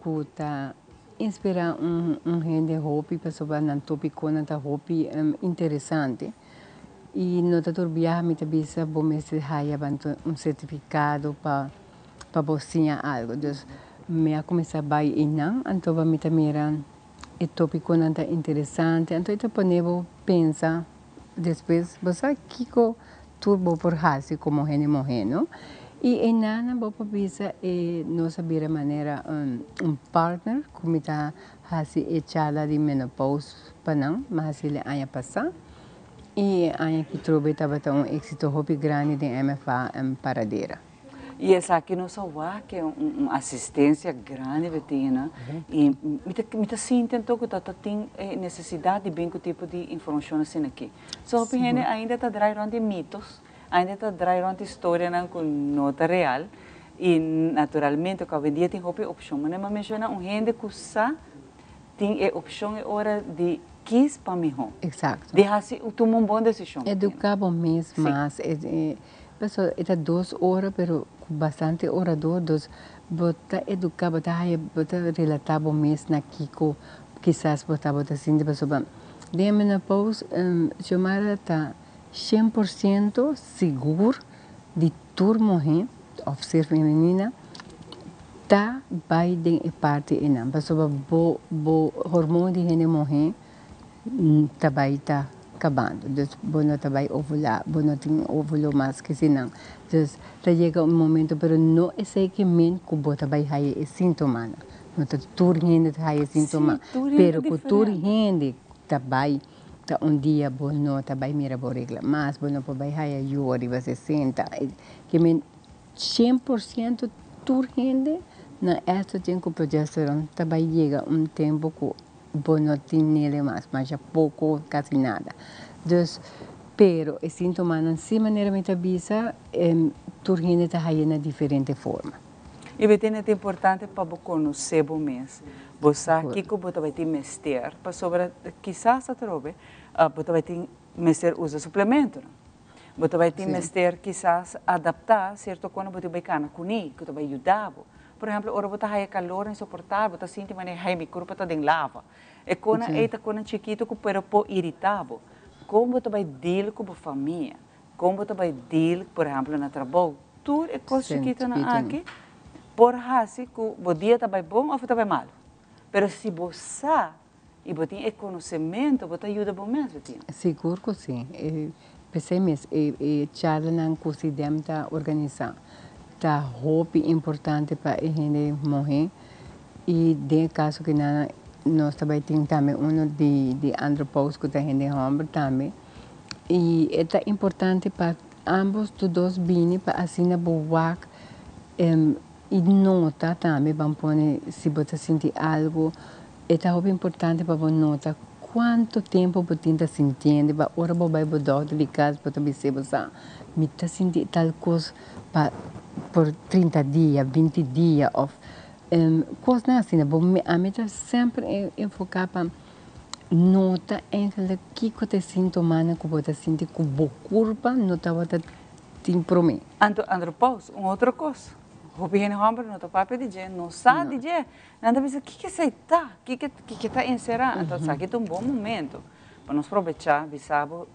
que tá inspira gente hobby, pessoa na tópico na hobby interessante. E no tatur viaja me tabisa bom mês haya certificado para você algo. Então, me a começar vai inang, então vai me tamiran e tópico não é interessante, então eu ponevo pensa depois você kiko turbo por hasi como gente morrendo e nana vou pensar não saber a maneira partner como está hasi echada de menopausa panang mas ele aya passar e aya que trouxe estava êxito hobby grande de MFA paradeira. E essa aqui não só que é uma assistência grande, Bettina, e me sinto que tem necessidade de bem que tipo de informação assim aqui. Só que ainda está drivando de mitos, ainda está drivando de história com nota real, e naturalmente cada dia tem opção, mas não menciona gente que só tem opção hora de quis para mim. Exato. Deixa-se tomar uma boa decisão. Educar mesmo, mas pessoal, está 2 horas, pero bastante orador, dos bota educar, bota relatar bom mês na Kiko, quizás bota assim de pessoa. De menopausa, chamada tá 100% seguro de turma ou ser feminina, tá vai de parte enam. Pessoa bo hormônio de gente morrer, tá vai tá acabando. Então, não vai ovular, não tem óvulo mais que senão. Então, chega momento, pero não é segmento que você vai ter sintoma. Não está tudo gente tem sintoma, pero que tudo gente vai tá dia não tá vai mira por regla, mas não vai ter yori você senta. Que 100% tudo gente na esta tem com progesterona, tá vai chegar tempo que não tem nele mais, mas já pouco, quase nada. Então, pero o sintoma não se maneira metabisa, turgente está aí na diferente forma. E Bettina é importante para você conhecer o mês. Você aqui que você vai ter mestre, para sobre quizás a trobe, você vai ter mestre usa suplemento. Você vai ter mestre quizás adaptar certo quando você vai cana cuni, que vai ajudar. Por exemplo, ora você tem calor insuportável, você sente maneira hai mi corpo está em lava. E quando está quando chiquito que pero po irritável. Como você vai deal com a família? Como você vai deal, por exemplo, no trabalho? Tudo é coisa chiquita na aqui. Por assim que o dia está bom ou está mal. Mas se você e botem conhecimento, botem ajuda bom mesmo, botem. Seguro que sim. Pensei mesmo, charla não consideramos tá organizar. Tá roupa importante para a gente morrer. E de caso que nós também temos também de andropós que a gente homem também. E é importante para ambos os dois bem para assim na boa e nota também, vamos pôr se você sentir algo, é importante para você notar quanto tempo você está sentindo, para hora você vai para de casa para você você me está sentindo tal coisa por 30 dias, 20 dias, ou coisa assim, a mim está sempre enfocar para nota em que você sente humana que você sente que você culpa, não está você tem problema. Andropós, outra coisa. Hopi hen homem não papo de gente, não sabe de gente. Nada pensa que você está, que está encerrado. Então, aqui é bom momento para nós aproveitar, bisabo,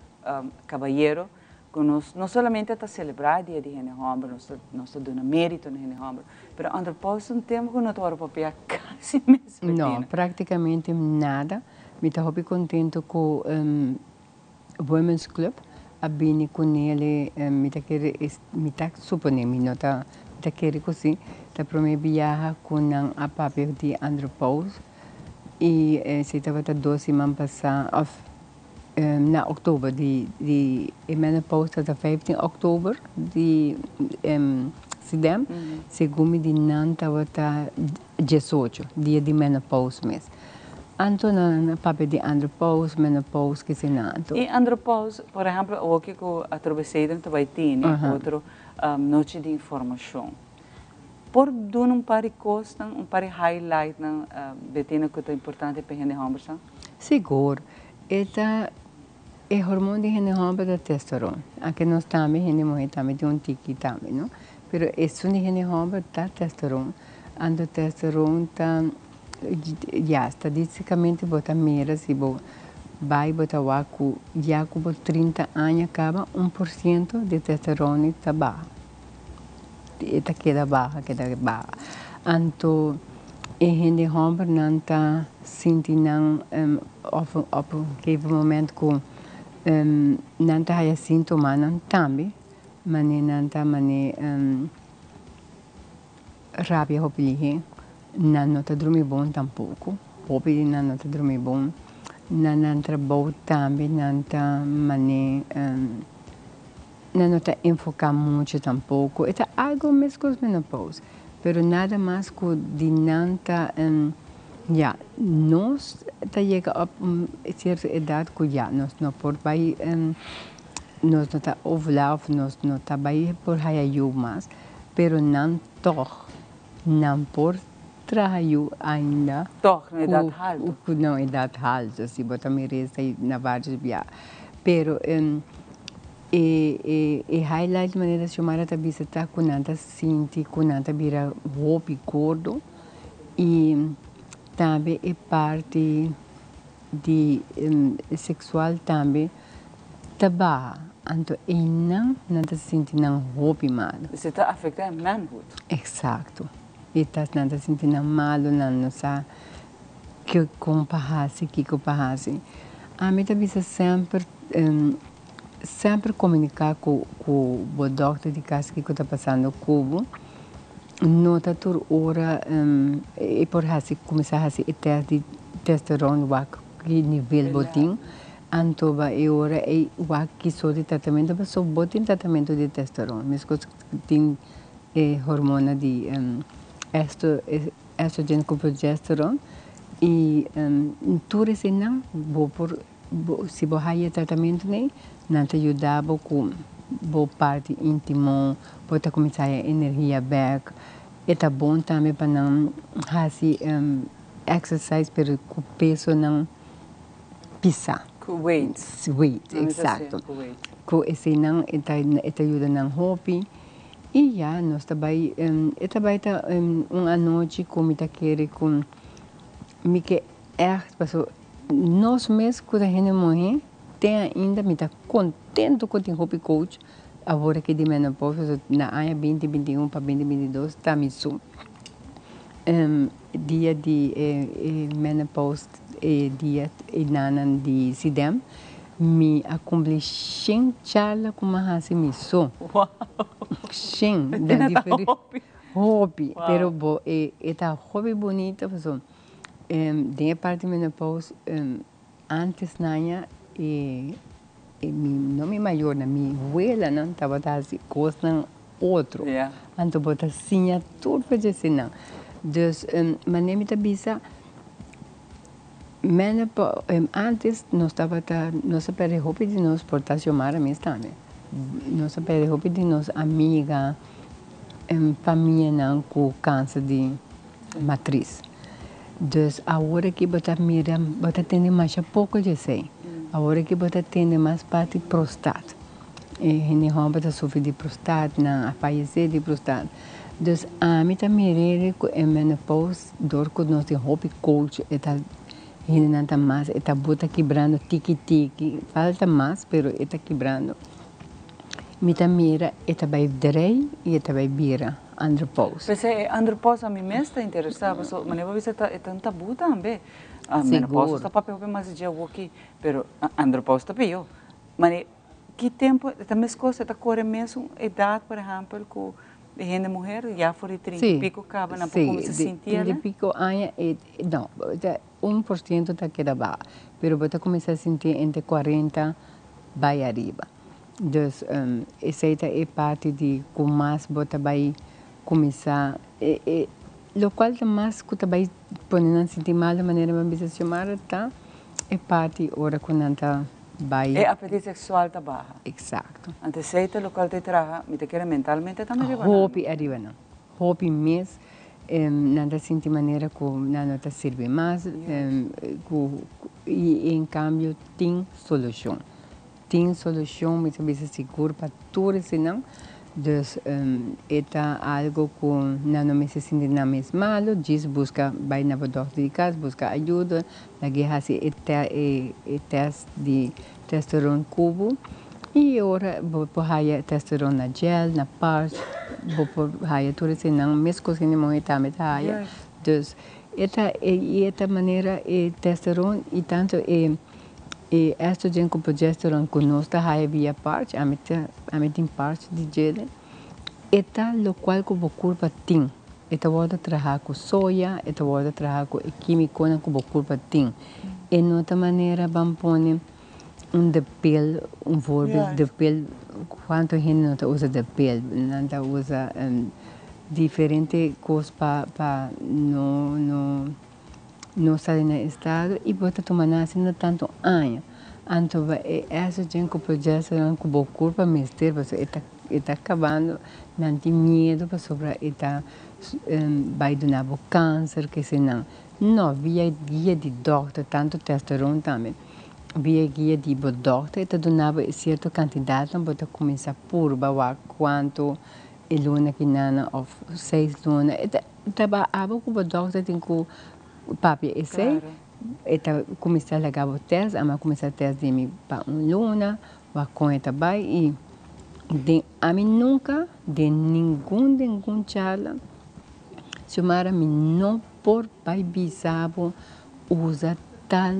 caballeiro, que nós não somente está celebrar o dia de hen homem, nós está dando mérito no hen homem, mas andropós tempo que não está para quase mesmo. Não, praticamente nada. Me está muito contente com o Women's Club. A bini com ele, me está supondo, me está querendo assim, está para mim viajar com a papel de andropós e se estava 12 semanas passar na outubro de menopausa está 15 de outubro de setembro, segundo de não estava 18 dia de menopausa mesmo. Então, na papel de andropós, menopausa, que se não. E andropós, por exemplo, o que eu atravessei dentro vai ter, outro noite de informação. Por dar par de coisas, par de highlight, betina que é importante para a gente conversar? Seguro. É hormônio de gente homem da testosterona. Aqui nós também, gente mulher também tem tiki também, não? Pero isso de gente homem da testosterona. Ando testosterona está statisticamente bota mera se vai botar o já com 30 anos acaba 1% de testosterona está baixo. Está queda baixa. Então, a gente homem não está sentindo aquele momento que não está sintoma também, mas não está rápido não está dormindo bom tampouco, hoje não está dormindo bom, não trabalha também, não está enfocado muito tampouco, é algo mesmo com menopausa, mas nada mais que de não está, nós está chegando a certa idade que nós não podemos nós não está ovulado, nós não está bem por raio mais, mas não por trabalho ainda. Toch, na idade alta? Não, idade alta, se botar merece na várias viagens. Pero, highlight maneira de chamar a tabisa está com nada sente, com nada vira roupa e gordo. E também é parte de sexual também, trabalha. Então, não nada sente não roupa mal. Você está afetando manhood? Exato. E está nada sentindo mal, não sabe que comparase, que comparase. A mim também sempre comunicar com o doutor de casa que está passando cubo. Nota por hora e por assim começar a fazer teste de testosterona, que nível botinho. Antoba e ora é o que só de tratamento, mas só botem tratamento de testosterona. Mas que tem hormona de estrogênio com progesterona e tudo isso não se você tratamento nem não te ajudava com boa parte íntima, pode começar a energia back. É bom também para não fazer exercise para o peso não pisar. Com weight. Weight, exato. Com esse não ajuda na roupa. E já nós também uma noite como está querendo com me que nós mesmos quando a gente morre tem ainda me está contente com o roupa coach agora que de menopausa na ano 2021 para 2022 está me dia de menopausa dia nanan di sidem, mi accompli 100 charla com uma hasi mi so. Wow. 100 da diferente hobby, pero bo eta hobby bonita, so de parte menopausa antes nanya no mi maior, na mi abuela não estava assim, gostam outro. Então bota sinha tudo para dizer não. Dus mas me tabisa antes nós estava nós perde hobby de nós portar chamar a mim também. Nós perde hobby de nós amiga, família não com câncer de matriz. Dus agora que bota mira, bota tem mais pouco de sei. Agora que bota tem mais parte prostate. Ele não bota sofrer de prostate, não fallecer de prostate. Dus a mim também é menopausa, dor que nós tem hobby coach, eta ele não tá mais, eta bota quebrando tiki falta mais, pero eta quebrando. Mi mira, eta vai drei e eta vai bira. Andropause. Pensei, andropause a mim mesmo está interessada, mas eu vou ver se é um tabu também. A menopausa está papel bem mais dia aqui, pero andropause está pior. Mas que tempo, também as coisas está correndo mesmo idade, por exemplo, com a gente mulher, já for de 30 e pico, acaba na como se sentia, né? 30 e pico anos, não, 1% está queda baixo, pero você começa a sentir entre 40 vai arriba. Então, essa é parte de como mais você vai começar, o qual mais que vai pôr a sentir mal da maneira que você chamar, tá? É parte hora quando anda vai. É apetite sexual tá baixa. Exato. Antes seita o qual te traga, me te quer mentalmente também arriba. Hobby arriba não. Hobby mesmo, nada sentir maneira que não te serve mais, e em cambio tem solução. Tem solução, me te seguro para tudo, senão. Dus é algo que não me se sente nada mais malo, diz busca, vai na doutor de casa, busca ajuda, na guerra se teste de testosterona cubo, e agora vou pôr testosterona na gel, na parte, vou pôr tudo isso, não, mesmo coisa que não é também tá. Dus esta maneira é testosterona e tanto e estrogen com progesterona que nós está via parte, a mim tem parte de gel. Eta lo qual que o corpo tem. Eta volta trabalhar com soja, eta volta trabalhar com químico que o corpo tem. E outra maneira vamos pôr de pele, verbo de pele, quanto a gente não usa de pele, não usa diferente coisas para não sair no estado e bota tomar não tanto anos. Então, essa gente que progesterona que o corpo mestre, você está acabando, não tem medo para sobre vai donar o câncer, que se não via guia de doctor, tanto testosterona também, via guia de doctor, está donava certa quantidade, não pode começar por baixo quanto luna que não, ou 6 lunas, trabalhava com o doctor, tem que papi esse, eta começar a levar o teste, ama começar a teste de mim para luna, vai com eta vai e a mim nunca de nenhum charla, chamara me não por pai bisabo usa tal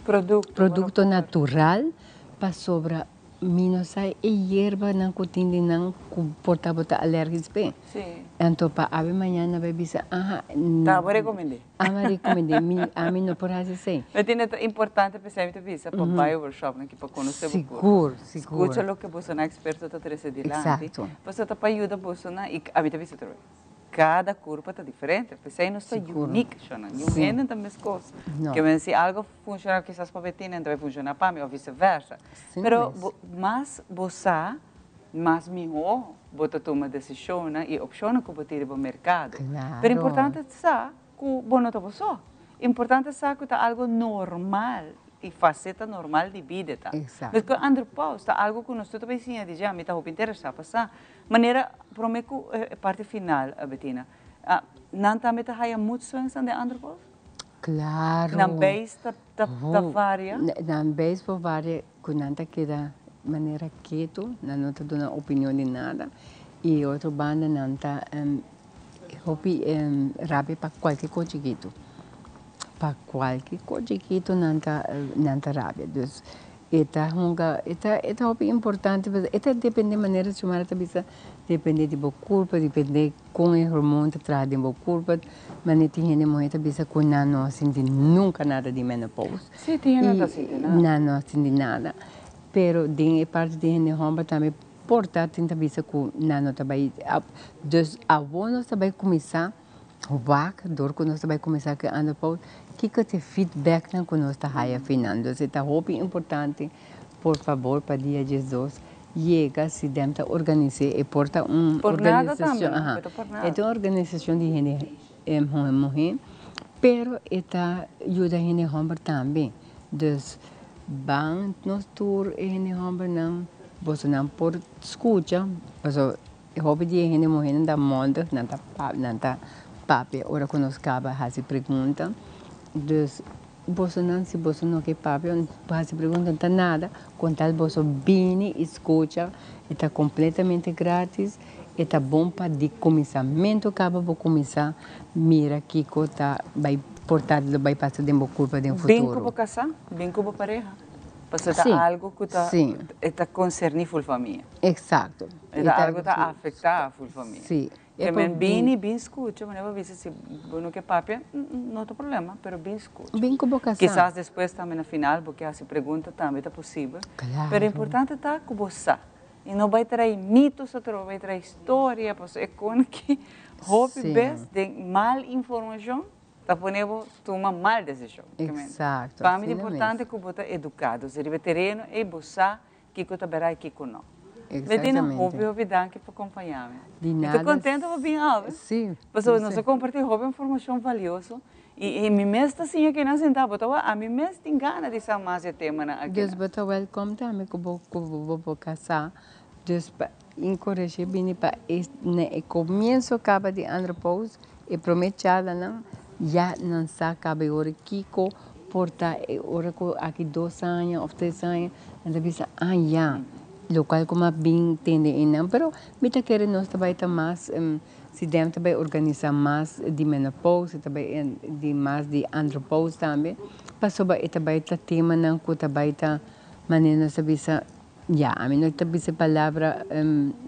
produto natural para sobra não sai e erva não contém não porta bota alérgico bem. Sim. Então para a manhã vai bisa tá vou recomendar. A mim não por assim sei. Mas é importante pensar em visa para vai workshop aqui para conhecer seguro. Escuta o que você é experto tá trazendo de lá. Você tá para ajudar você na e a mim visa também. Cada corpo está diferente, pensei não está único, não é também as coisas. Que se algo funciona quizás para Bettina, então vai funcionar para mim ou vice-versa. Mas você, mais melhor, você toma decisão e opção que você tira para o mercado. Mas é importante saber que você não está você. É importante saber que está algo normal e faceta normal de vida. Mas com andropause está algo que nós também sim de já me está interessado passar. Maneira prometo parte final, Bettina. Não também está aí muito swings de andropause? Claro. Na base da varia. Na base por varia, que não está queda maneira quieto, não está dando opinião de nada. E outra banda não está rápido para qualquer coisa quieto. para qualquer coisa que tu nanta rabia. Dus, é importante, depende da maneira de chamar a bisa, depende de boa culpa, depende com o hormônio traz de boa culpa, mas não tem gente bisa com não sente nunca nada de menopausa. Sim, tem nada assim, não sente nada. Pero de parte de gente homem também porta tenta bisa com não também. Dus nós também começar o vac, dor quando nós também começar que anda pausa. Que te feedback não quando está aí afinando. Então, é importante, por favor, para dia Jesus, chega se dentro organizar e porta organização. É uma organização de gente mulher, pero esta ajuda a gente homem também. Dus, bang nos tour e gente homem não, você não por escuta, also, hobby de gente mulher não dá mundo, não dá papi, ora quando nos acaba a se pergunta. Dus, se você não quer papel, você pergunta nada, quando você vem e escuta, está completamente grátis, está bom para de começamento, acaba de começar, mira que vai portar, vai passar de uma curva de um futuro. Bem como casar, bem como pareja. Para algo que está concernindo a família. Exato. É algo que está afetando a família. Sim. Também bem escuta, mas eu disse se não quer papel, não tem problema, mas bem escuta. Bem como casar. Quizás depois também no final, porque essa pergunta também é possível. Claro. Mas o importante está com você. E não vai trazer mitos, não vai trazer história, porque é com que hobby de mal informação, está ponendo tomar mal decisão. Exato. Para mim é importante que você é educado, se deve terreno e você que você verá que não. Exatamente. Hobby que para acompanhar. Estou contente com vir a Sim. Nós compartilhamos informação valiosa e me mesmo assim aqui na sentava, a mim mesmo tem ganas de saber mais esse tema aqui. Deus bota welcome também que vou casar. Deus encorajar bem para o começo acaba de andropause e prometiada não já não se acaba hora Kiko porta hora aqui 2 anos ou 3 anos então bisa já local como bem entende não, pero me tá querendo nós também tá mais se deve também organizar mais de menopausa também de mais de andropause também passou para também tá tema não que também tá maneira sabe a mim não tá bisa palavra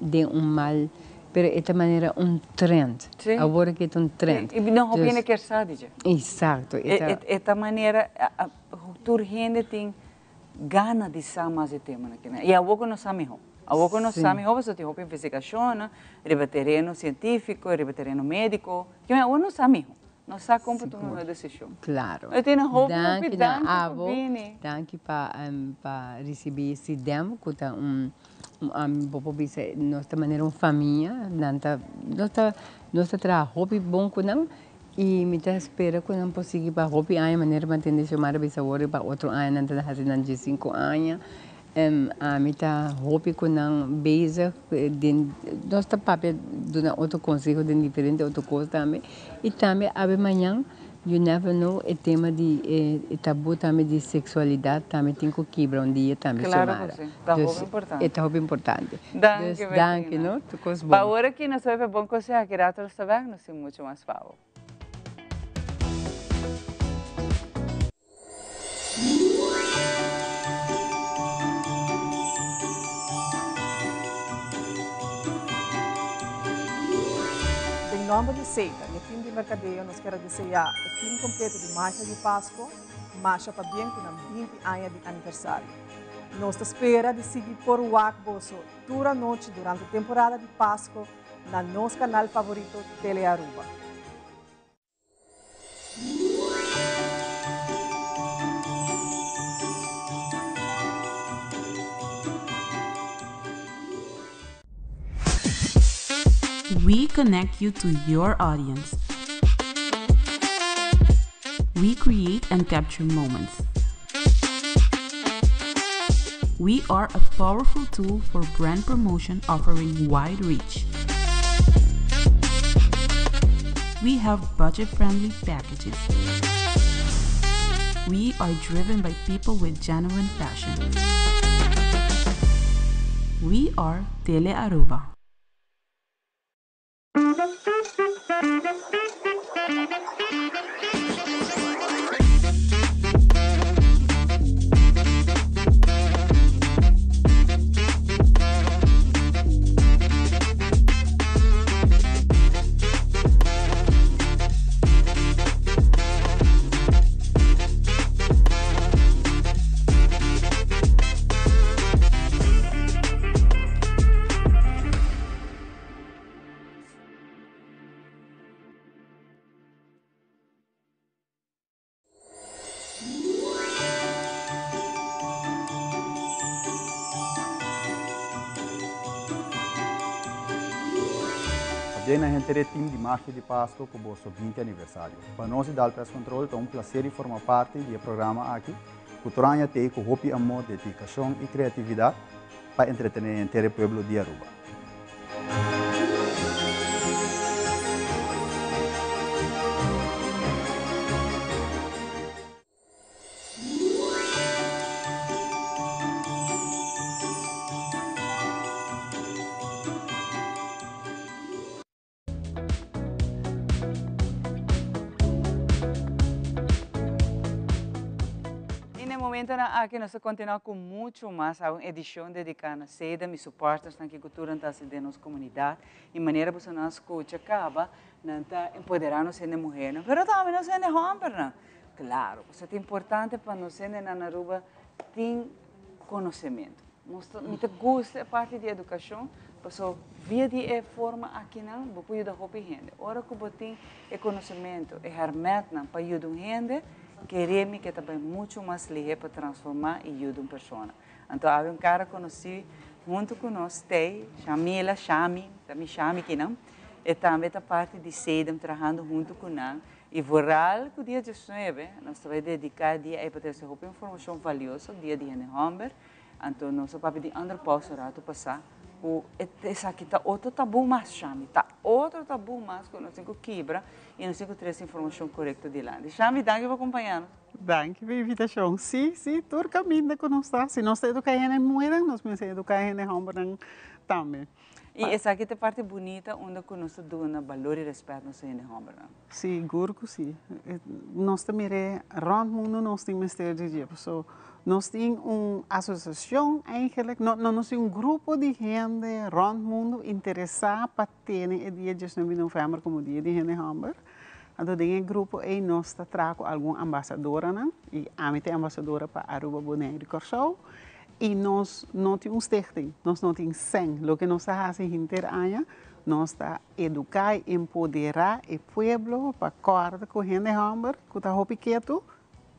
de mal pero esta maneira trend agora que é trend e não hobby quer saber exato esta maneira toda gente tem gana de saber mais o tema e a pouco não sabe melhor. A pouco não sabe melhor, você tem roupa investigação, riba terreno científico, riba terreno médico, que a não sabe melhor. Não sabe como tomar uma decisão. Claro. Eu tenho roupa danke para receber esse demo, que tá nossa maneira família, nossa trabalho hobby bom com não. E me espera que não consiga para roupa a maneira de manter chamar a pessoa para outro ano não está fazendo de 5 anos a me tá roupa que não beija de nossa papel de outro conselho de diferente outra coisa também e também amanhã you never know o tema de tabu também de sexualidade também tem que quebrar dia também claro que sim tá roupa importante é roupa importante danke não tu coisa bom agora que nós vai bom coisa que rato está bem não sei muito mais favor. Em nome de Seita, no fim de mercadeio, nós queremos desejar o fim completo de marcha de Páscoa, marcha para bem com 20 anos de aniversário. Nós espera de seguir por o Bosso toda a noite durante a temporada de Páscoa na nosso canal favorito Tele Aruba. We connect you to your audience. We create and capture moments. We are a powerful tool for brand promotion offering wide reach. We have budget-friendly packages. We are driven by people with genuine passion. We are Tele Aruba. Hoje a gente tem time de Magia de Páscoa com o seu 20 aniversário. Para nós da Press Control, é um prazer formar parte do programa aqui. Culturanha tem com hobby, amor, dedicação e criatividade para entreter o povo de Aruba. Aqui nós continuamos com muito mais uma edição dedicada a seda e suporte à cultura da nossa comunidade e maneira que nós acaba empoderando as mulheres, mas também nós somos homens. Claro, isso é importante para nós na Aruba ter conhecimento. Me gosta a parte de educação, porque via de forma aqui não, vou ajudar a gente. Ora que eu tenho conhecimento e hermetna para ajudar a gente, queremos que também muito mais ligeiro para transformar e ajudar uma pessoa. Então, há um cara conhecido junto com nós, Shamila, também Shami, que não, e também a parte de seda, trabalhando junto com nós. E voral, que o dia 19, nós vamos dedicar dia para ter essa informação valiosa, dia de Homber. Então, nós vamos pedir André Pausa para passar. Esse aqui está outro tabu mais, Shami. Está outro tabu mais que nós temos que quebrar e nós temos que ter essa informação correta de lá. Shami, obrigado por acompanhar-nos. Obrigado pela invitação. Sim, todo caminho que nós estamos. Se nós educamos em mulher, nós vamos educar em homem também. E essa aqui é a parte bonita onde nós damos valor e respeito nos homens. Sim, seguro sim. Nós também, rond mundo, nós temos mistério de dia. Nós temos uma associação, eigenlijk, nós temos um grupo de gente rond mundo interessado para ter o dia 19 de novembro como dia de gente homem. Então, nesse grupo, nós trazemos alguma embaixadora, e a minha embaixadora para Aruba, Bonaire e Corsou. E nós não temos stichting, nós não temos 100. O que nós fazemos inteiramente, nós estamos educar e empoderar o povo para acordar com a gente homem, que está pequeno,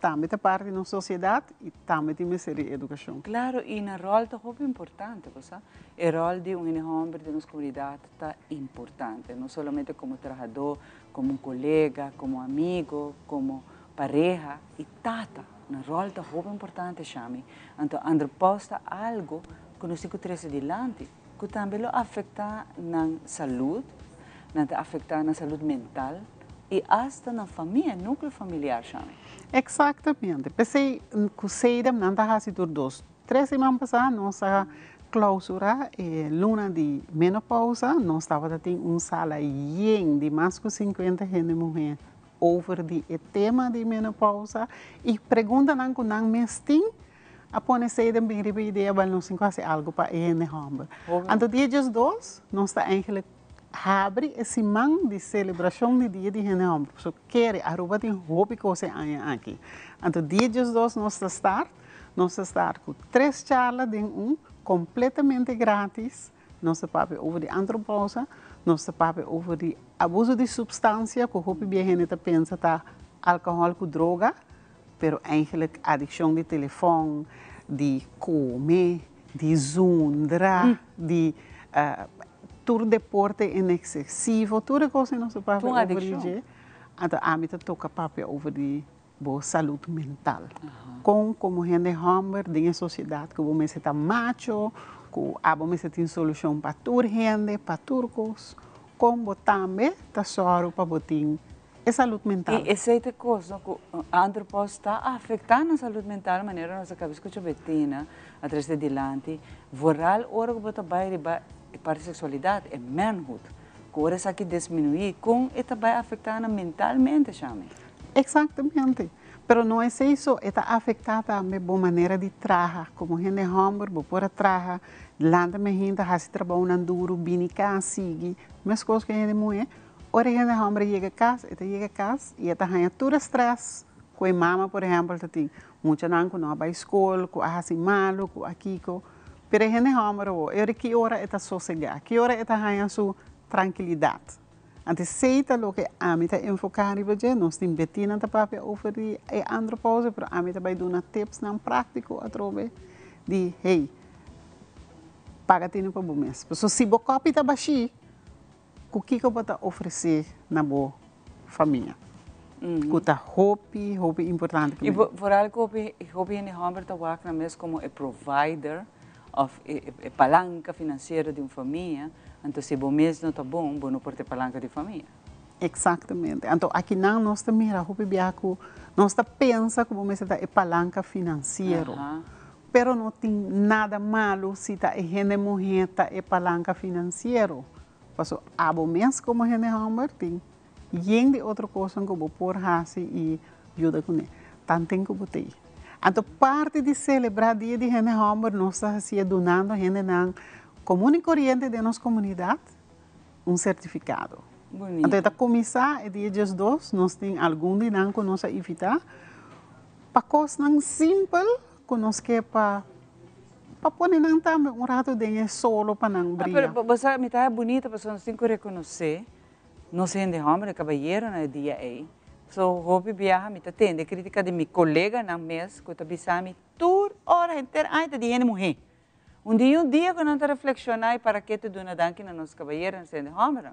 também é parte da sociedade e também tem que educação. Claro, e o rol é importante, sabe? O rol de homem de nossa comunidade está importante, não somente como trabalhador, como colega, como amigo, como pareja e tata. O rol é muito importante, Shami. Então, André posta algo que nós temos que trazer adiante, que também afeta na saúde, afeta na saúde mental e até na família, núcleo familiar, Shami. Exatamente. Pensei que o SEIDA não está fazendo dois. 3 semanas passadas, nós clausura luna de menopausa, nós estávamos tendo uma sala de mais de 50 mulheres over o tema de menopausa e perguntam com nós mesmo a pôr SEIDA bem a ideia para nós fazer algo para ele homem. Então, dia 2, nós estamos eigenlijk abre esse man de celebração de dia de gente homem. So quer Aruba tem hobby coisa aqui. Então dia 2 nós start com 3 charlas de completamente grátis. Nós papo over de antropologia, nós papo over de abuso de substância, que hobby bem gente pensa tá álcool com droga, pero eigenlijk adicção de telefone, de comer, de zundra, de todo deporte excessivo, toda coisa não se pode over. Então, a mim toca papel over de boa saúde mental. Como gente homem da sociedade, que você está macho, que você tem solução para toda gente, para turcos, como também está só para botar a saúde mental. E essa é a coisa que a antropologia está afetando a saúde mental, de maneira nossa cabeça que betina, atrás de adiante, voral, hora que você vai para a sexualidade é manhood. Agora isso aqui diminuir, com isso vai afetar mentalmente, Shami. Exatamente. Pero não é isso, está afetado também a maneira de trabalhar, como gente homem, por trabalhar, lá também gente faz trabalho duro, bem sigue, mas coisas que a gente mulher, ora gente homem chega a casa e está ganhando todo estresse, com a mama, por exemplo, tem muita não que não vai à escola, que assim malo, que aqui, pero gente homem, que hora está sossegada, que hora está ganhando sua tranquilidade. Antes seita lo que a mim está enfocado em você, nós temos Bettina tá para oferecer a antropologia, pero a mim tá vai dar tips não prático a trobe de hey paga tino para o mês. Porque se você copia tá baixi, o que eu vou oferecer na boa família. Que tá hope importante. E por algo hope em Humber tá work na mesmo como a provider of a palanca financeira de uma família, então se bom mesmo tá bom não pode ter palanca de família. Exatamente. Então aqui não nós tá mira hope biaco, nós tá pensa como mesmo tá a palanca financeira. Pero não tem nada malo se tá a gente mulher tá a palanca financeira. Passo abo mês como gente Humber tem. E de outra coisa que eu vou pôr e ajuda com ele. Tanto que eu botei. Então, parte de celebrar o dia de gente Humber, nós estamos donando a gente na comum e corrente de nossa comunidade certificado. Bonito. Então, para começar, o dia 2, nós temos algum dinheiro que nós evitar para coisas simples que nós queremos para pôr rato de solo para não brilhar. Mas me tá bonita, porque nós temos que reconhecer. Não sei onde é cavalheiro no dia aí. So, hope viaja, me atende crítica de meu colega na mês, que está bisami, toda hora inteira, ainda de gente mulher. Dia que não te reflexionar para que te dona danke na nossa cavalheiro, não sei onde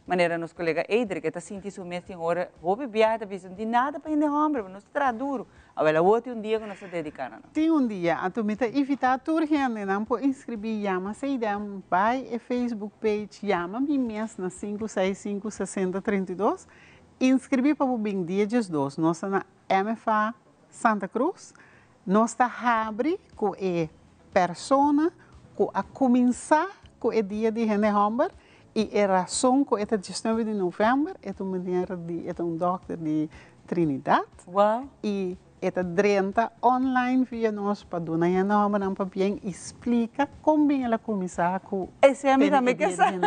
maneira nosso colega Eidre, que está sentindo o mês em hora, hope viaja, está bisami, de nada para gente homem, não está duro. Agora, outro dia que nós se dedicamos. Tem dia, então me evitar tudo gente, não pode inscrever, chama se dá vai e Facebook page, chama me mês na 565 6032, inscrever para o bem dia 2, nós na MFA Santa Cruz, nós está abre com a persona que a começar com o dia de gente Humber e a razão que é 19 de novembro é uma maneira de é doctor de Trinidad. Wow. E esta drenta online via nós para dona Ana Humber para bem explica como ela começar com esse é a minha também que sabe.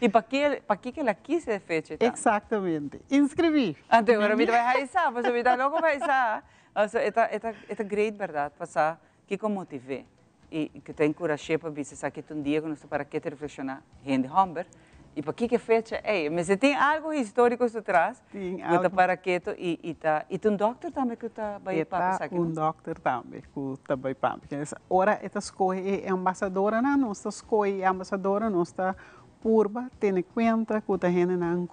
E para que ela quis ser feita? Exatamente. Inscrevi. Então, agora me vai raizar, mas me dá logo raizar. É great, verdade, passar que como motive e que tem coragem para ver se aqui um dia que nós para que te reflexionar, gente Humber. E para que fecha é? Mas se tem algo histórico por trás, que está para que e um doutor também que está bem para aqui. Doutor também que está bem para. Ora esta escolhe é embaixadora na nossa escolhe embaixadora nossa purba tem em conta que a gente não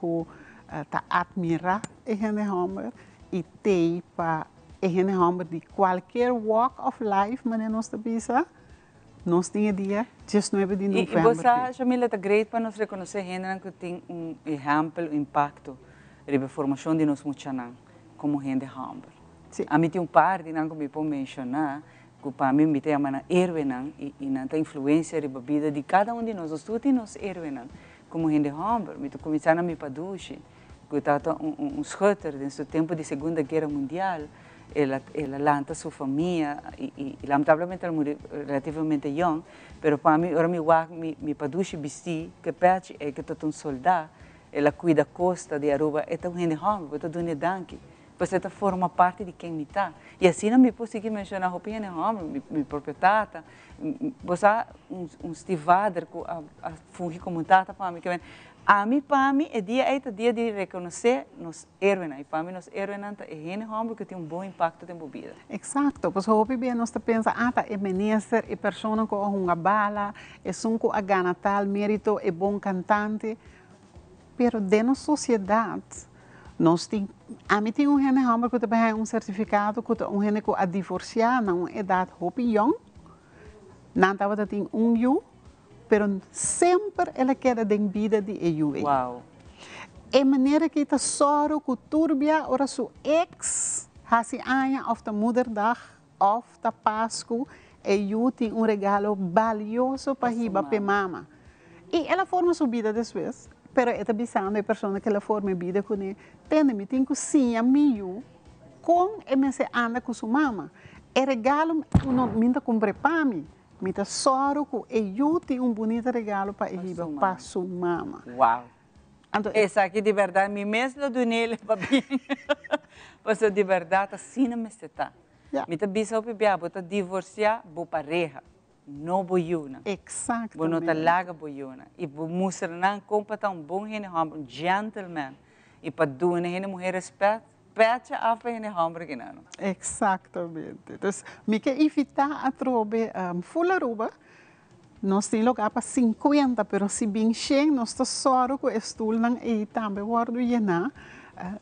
está admirar a gente Humber e tem para a gente Humber de qualquer walk of life, mas nós está bisa. Nós temos dia 19 de novembro. E você, Jamila, é great para nós reconhecer gente que tem exemplo, impacto na formação de nós muchanan como gente Humber. A mim tem par de que me pode mencionar que para mim me tem uma heroína e na influência na vida de cada de nós. Nós todos temos heroína como gente Humber. Me começar a me paduche que estava schutter no tempo da Segunda Guerra Mundial. Ela lanta sua família e lamentavelmente ela morreu relativamente jovem, mas para mim, agora me paduche vestir que pede é que todo soldado, ela cuida da costa de Aruba, é tão gente homem, é tão dona danke, pois ela forma parte de quem me está. E assim não me posso seguir mencionar o gente homem, minha própria tata, você Steve Vader que a fungi como tata para mim, que para mim, é dia de reconhecer nos heróis. E para mim, nos heróis é gente homem que tem bom impacto na vida. Exato. Pois hoje bem nós pensa, é ministro, é pessoa com uma bala, é um que a gana tal mérito, é bom cantante. Pero de nossa sociedade, nós tem, a mim tem gente homem que também tem certificado, que gente que a divorciar na idade hopi young, não estava tem ano. Pero sempre ela quer de vida de EU. Wow. E maneira que está soro com turbia ora su ex hasi anya of the Moederdag of the Páscoa EU tem regalo valioso para riba pe mama. E ela forma sua vida depois. Pero esta bisando é pessoa que ela forma vida com ele. Tem que sim a miu com esse anda com sua mama. E regalo não minta compre para mim. Me dá soro que eu tenho bonito regalo para ele, para sua mama. Uau! Então, essa aqui de verdade, me mesmo do nele, papi. Você de verdade, assim não me está. Me está bisou para botar divorciar, vou pareja, não boiuna. Exatamente. Vou não tá larga boiuna. E vou mostrar não compra bom gente, um gentleman. E para doer gente mulher respeito. Petje af in de hamburger não. Exatamente. Dus me quer evitar a trobe full Aruba. nós temos lugar para 50, pero se bem cheio, nós estamos só com o estudo e também guardo llenar.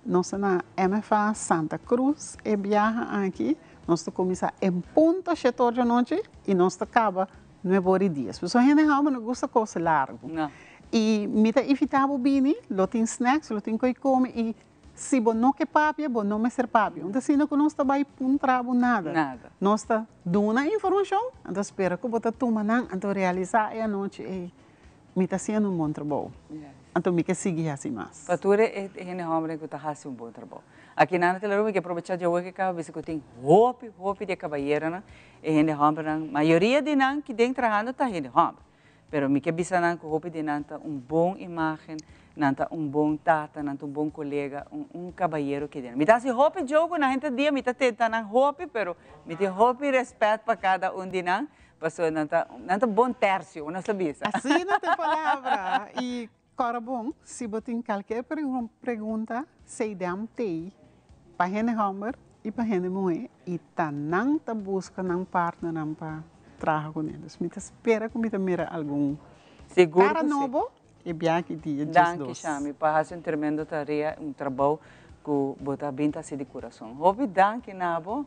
Nós estamos na MFA Santa Cruz e viaja aqui. Nós começamos em ponta setor de noite e nós acaba 9 dias. Porque a gente não gosta de coisa larga. E me está evitando bem, lo tem snacks, lo tem que comer e se você não quer papia, você não vai ser papia. Então, se não está um trabalho nada. Nós está dando informação, então espera que você tome então realizar a noite e me está sendo bom trabalho. Então, me quer seguir assim mais. Patura é homem que está fazendo bom trabalho. Aqui na Telharuma, que aproveitar de hoje que você tem roupa de cavalheiro, né? E homem, a maioria de nós que tem trabalhando está homem. Pero me quer bisa que roupa de nanta bom imagem, nanta bom tata, nanta bom colega, cavalheiro que tem. Me dá se roupa jogo na gente dia, me tá tentando roupa, pero me tem roupa e respeito para cada de nós. Passou nanta bom terço, uma sabia. Assim não tem palavra. E Cora bom, se você tem qualquer pergunta, sei tem para gente homem e para gente mulher e tá não tá busca não partner não para trabalhar com eles. Me espera que me mira algum seguro cara novo e bem que dia danke chame para fazer um tremendo tarefa, trabalho que bota bem tá de coração. Hobby danke nabo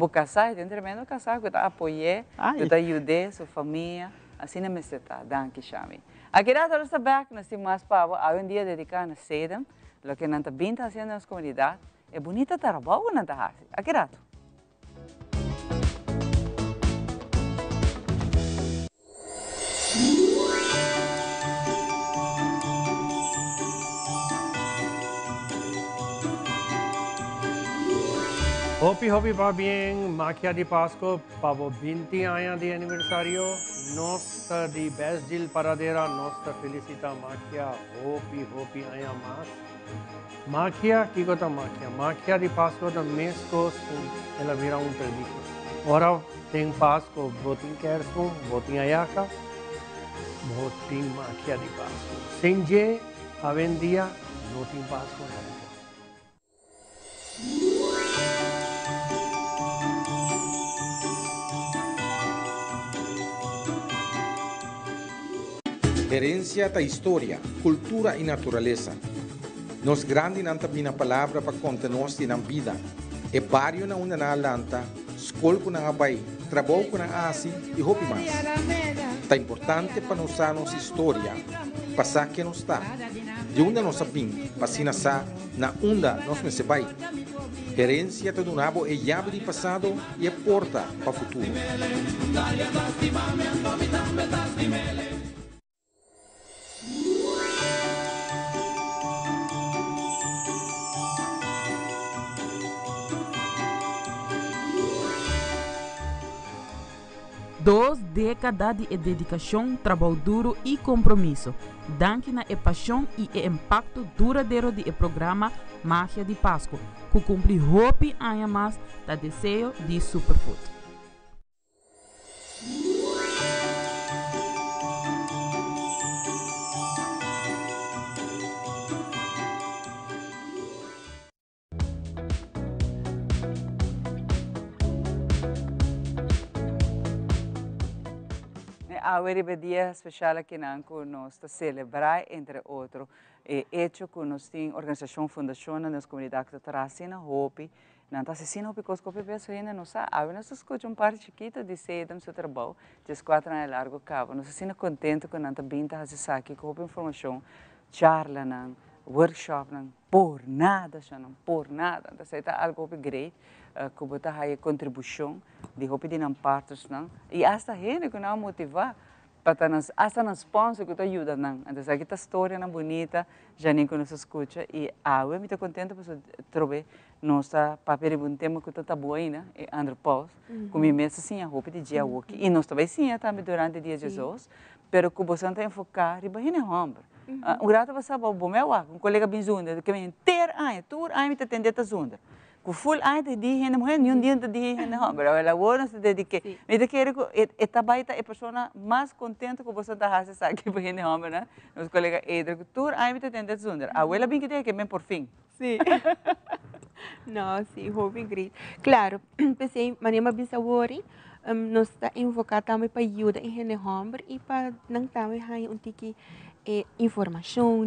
casar, tem tremendo casar que tá apoiei, que tá ajudei sua família, assim não me está. Danke chame. Aqui dá toda essa back nós temos mais para há um dia dedicado a sedam, lo que nanta bem tá fazendo nas comunidades, é bonita trabalho que nanta faz. Aqui dá. Hopi va bien, Magia di Pasco, para 20 años de aniversario, nostra di best deal paradera, nostra felicita Magia, Hopi años más. Magia, ¿qué cosa Magia? Magia di Pasco da mescos en la vida un tradición. Ahora ten Pasco, botin Kersko, botin Ayaka, botin Magia di Pasco. Senje, avendia, botin Pasco. Herencia da história, cultura e natureza. Nos grande nanta bina palavra para conta nós na vida. E barrio na una na lanta, escola com na abai, trabalho com na asi e roupa mais. Tá importante para nós a nossa história, passar que nós está. De onde nós sabemos, passina sa na onda nós me se vai. Herencia do nabo é chave de passado e é porta para o futuro. Dos décadas de dedicação, trabalho duro e compromisso. Danke na paixão e impacto duradouro do programa Magia de Pasco, que cumpre hope anos mais da desejo de Superfood. Hoje dia especial aqui nós celebrar entre outros hecho que nós tem organização fundação nas comunidades que trazem na Hopi, não está assistindo Hopi coisas que pessoas ainda não sabem. Agora nós escutamos parte chiquita de sedam seu trabalho, de 4 anos largo cabo. Nós estamos contentes com nanta binta fazer aqui com Hopi informação, charla não, workshop não, por nada. Então está algo great. Que bota a contribuição de Hopi de não partes não e hasta gente que não motivar para nós hasta nos sponsor que te ajuda não então aqui tá história não bonita já nem que nos escuta e eu me tô contente por trover nossa papel de um tema que tá boa aí né e Andrew Paul como imensa sim a Hopi de dia work e nós também sim também durante o dia de Jesus pero que você não tem focar e bem homem grato você bom meu um colega bem zunda que me ter tour me te atender tá zunda com full de dia na mulher nenhum dia de dia na homem mas ela agora se dedique me te quero que etabaita é pessoa mais contente que você está fazendo aqui para na homem né nos colega Edro que tour me te atender zunda a ela bem que tem que me por fim sim não sim hobby great claro pensei manema bisa worry nós está invocado também para ajuda em gente homem e para não também há tiki informação,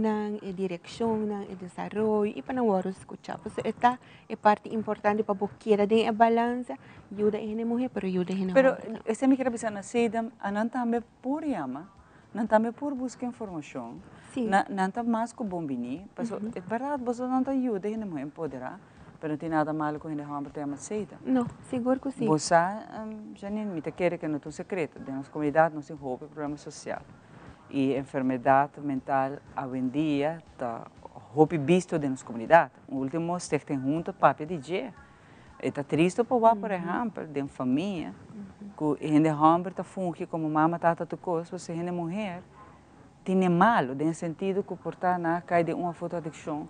direção, desenvolvimento e para não vamos escutar. Por isso esta é parte importante para porque tem a balança, ajuda em gente mulher, pero ajuda em gente Pero homem. esse me quer pensar na seda, não também por yama, não também por buscar informação. Sim. Não tá mais com bombini, porque é verdade, você não tá ajuda em gente mulher empoderar. Pero não tem nada mal com a gente homem ter uma seita. Não, seguro que sim. Você, Janine, me quer que não tem segredo. Dentro da comunidade não se rouba problema social. E enfermidade mental, hoje em dia, está roupa visto dentro da comunidade. O último steve tem junto papi de dia. Está triste para por exemplo, de uma família, que a gente homem está funcionando como mama, tata, tu coisa, você é mulher, tem malo, no sentido que portar na cai de uma fotoadicção.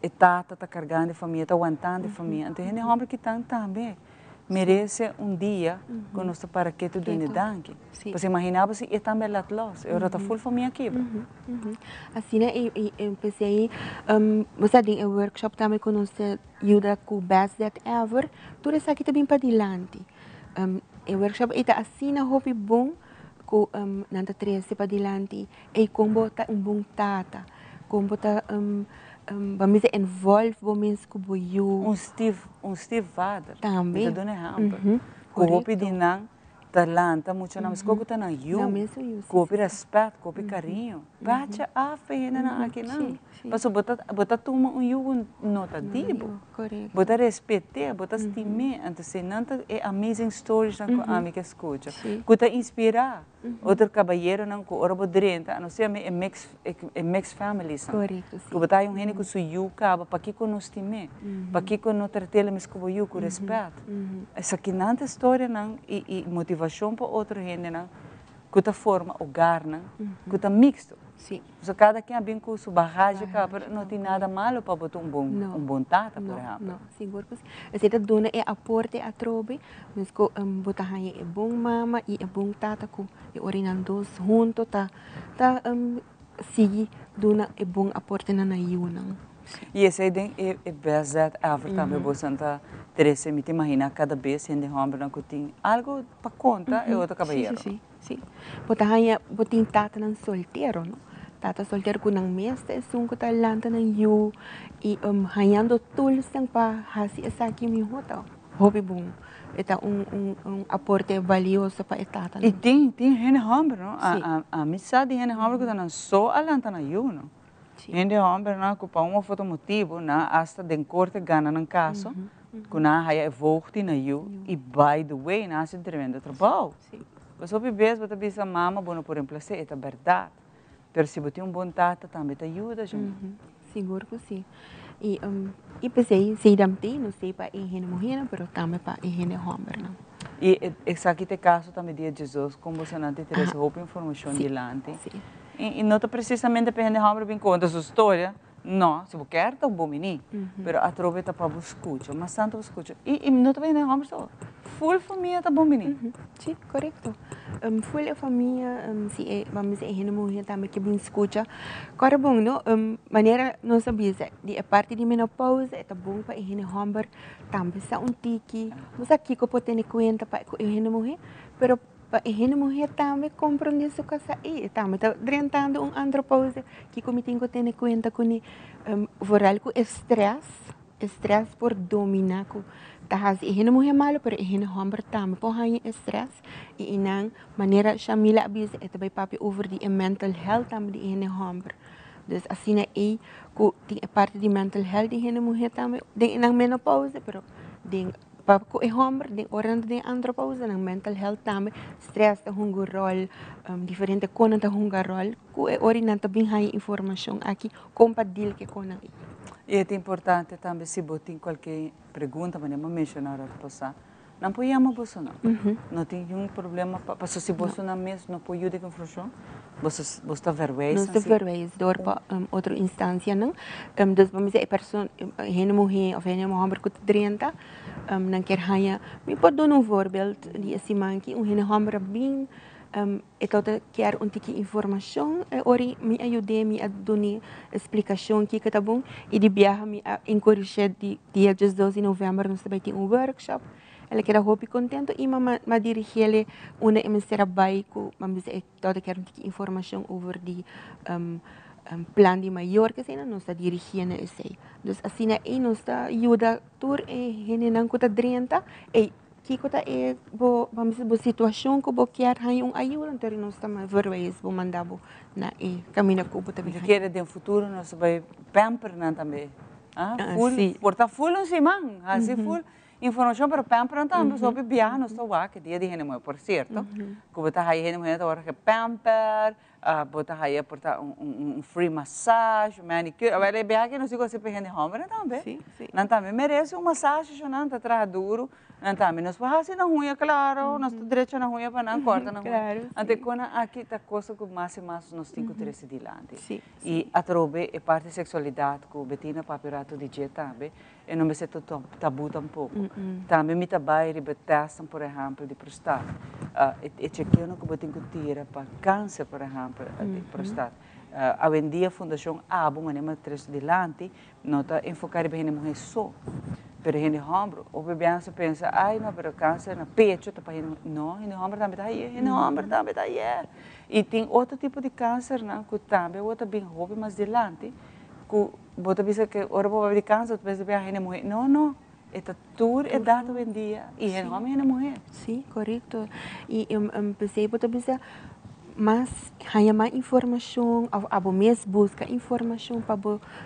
E tata está carregando a família, está aguentando a família. Então, a homem que está também merece dia com nosso paraquedo de unidade. Você imaginava se eu também lá los, eu está full família aqui. Assim, eu pensei, você tem um workshop também com nós ajuda com Best That Ever, tudo isso aqui também para adiante. O workshop é assim, na hobby bom, com nanta treze para adiante, e como tá bom tata, como tá vamos dizer, envolve momentos que eu Steve Vader. Também. Então, não é Copi de não, talanta, muito não, mas como tá na copi respeito, copi carinho. Bate a feina na aqui não. Mas bota toma nota dibo. Bota respeite, bota estime, então se não é amazing stories na que a amiga escuta. Kuta inspirar. Outro cabalheiro não que ora bodrenta, a não ser é mix family são. Correto. Que botar gente que suiu caba para que nos time, para que não tratele mas como eu com respeito. Essa que não é história não e motivação para outra gente não. Que forma o gar não, que mixto. Sim. So, cada quem tem com sua bagagem, não tem nada malo para botar bom tata, por exemplo. Não, seguro que sim. Essa dona é aporte a trobe, mas que botar aí é bom mama e é bom tata com e orinando junto tá seguir dona é bom aporte na não. E esse aí é baseado em também você tá Teresa me imagina cada vez sendo homem não tem algo para conta é outro cabalheiro. Sim. Botar aí botin tata não solteiro, não? Tata solteiro com nang mesta sung ko talanta nang you e hayando tools nang pa hasi essa aqui mi hotel. Hobby bom. Eta aporte valioso para etata. E tem gente homem, não? A amizade de gente homem que não só alanta na you, não? Gente homem não que para uma foto motivo, na hasta den corte gana nang caso, que na haya evolve na you e by the way na se tremendo trabalho. Você vê você bisa mama bono por exemplo, é a verdade. Pero se você tem bom tata, também te ajuda, gente. Seguro que sim. E pensei, se damte, não sei para higiene mulher, mas também para higiene homem, não. E esse aqui tem caso também de Jesus, como você não tem essa roupa informação delante. E não precisamente para higiene homem bem conta sua história. Não, se você quer, tá bom menino. Pero a trove tá para escutar, mas tanto escuta. E não também higiene homem só. Full família tá bom menino. Sim, correto. Full família, se vamos dizer, higiene mulher também que bem escuta. Agora bom, não? Maneira não sabia, de a parte de menopausa é bom para higiene homem, também sa tiki. Mas aqui que pode ter conta para higiene mulher, pero para higiene mulher também compreende isso que aí, também tá drentando andropausa que como tem que ter conta com voral com estresse por dominar com tahas higiene mulher malo, pero higiene homem também por hanya estresse e inang maneira chamila abis é também papi over the mental health também de higiene homem. Dus assim é que a parte de mental health de higiene mulher também de inang menopausa, pero de para o homem de orando de andropausa nang mental health também stress tem rol diferente coisa tem rol que orienta bem a informação aqui compartilhar que com aí. E é importante também se você tem qualquer pergunta, mas não mencionar a passar. Não podemos você não. Não tem nenhum problema para se você não mesmo não pode ajudar com informação. Você está vergonha. Não está vergonha, door para outra instância não. Dus vamos dizer a pessoa, higiene mulher ou higiene homem que drenta, não quer hanya. Me pode dar voorbeeld die assim manque, higiene homem bem então quer tiki informação, ori me ajude me a dar explicação que tá bom e de viagem me encorajar dia 12 de novembro nós também tem workshop. Ela queda hopi contento e ma dirigir uma emissora baico, mas toda quer informação over die plan die maior que sena nos está dirigindo esse. Dus assim aí nos está ajuda tur e henenang kuta drenta e kiko ta e vamos bo situação que bo quer hay ajuda então nos está mais verwes bo mandabo na e caminho que bo também. Quer de futuro nós vai pamper nan também. Full porta full um simang, assim full informação para pamper também só para viajar nós está lá que dia de henemo por certo. Que bo ta hay henemo ta hora que pamper botar aí portar free massage, manicure. Agora é bem que nós ficamos sempre gente homem também. Sim. Não também merece massagem, não tá traz duro. Não também nós fazemos assim na unha, claro, nós direito na unha para não corta na unha. Claro. Até quando aqui tá coisa que mais e mais nós temos que ter esse dilante. E a trobe é parte da sexualidade que o Betina papirato de dia também. E não me sei tudo tabu tampouco. Também me trabalho de testam, por exemplo, de prostate. E chequeio que botem que tira para câncer, por exemplo, de prostate. Hoje em dia a Fundação ABO, mas três dilante, não está enfocada bem na mulher só. Pero gente homem, o bebê pensa, ai, mas para câncer na peito, tá para não, gente homem também tá aí, gente homem também tá aí. E tem outro tipo de câncer, não, que também outra bem hobby, mas dilante, que bota bisa que ora para de câncer, tu pensa bem a gente mulher, não. Esta tour é dado hoje em dia e gente homem é mulher. Sim, correto. E pensei bota bisa mas hanya mais informação, abo mes busca informação para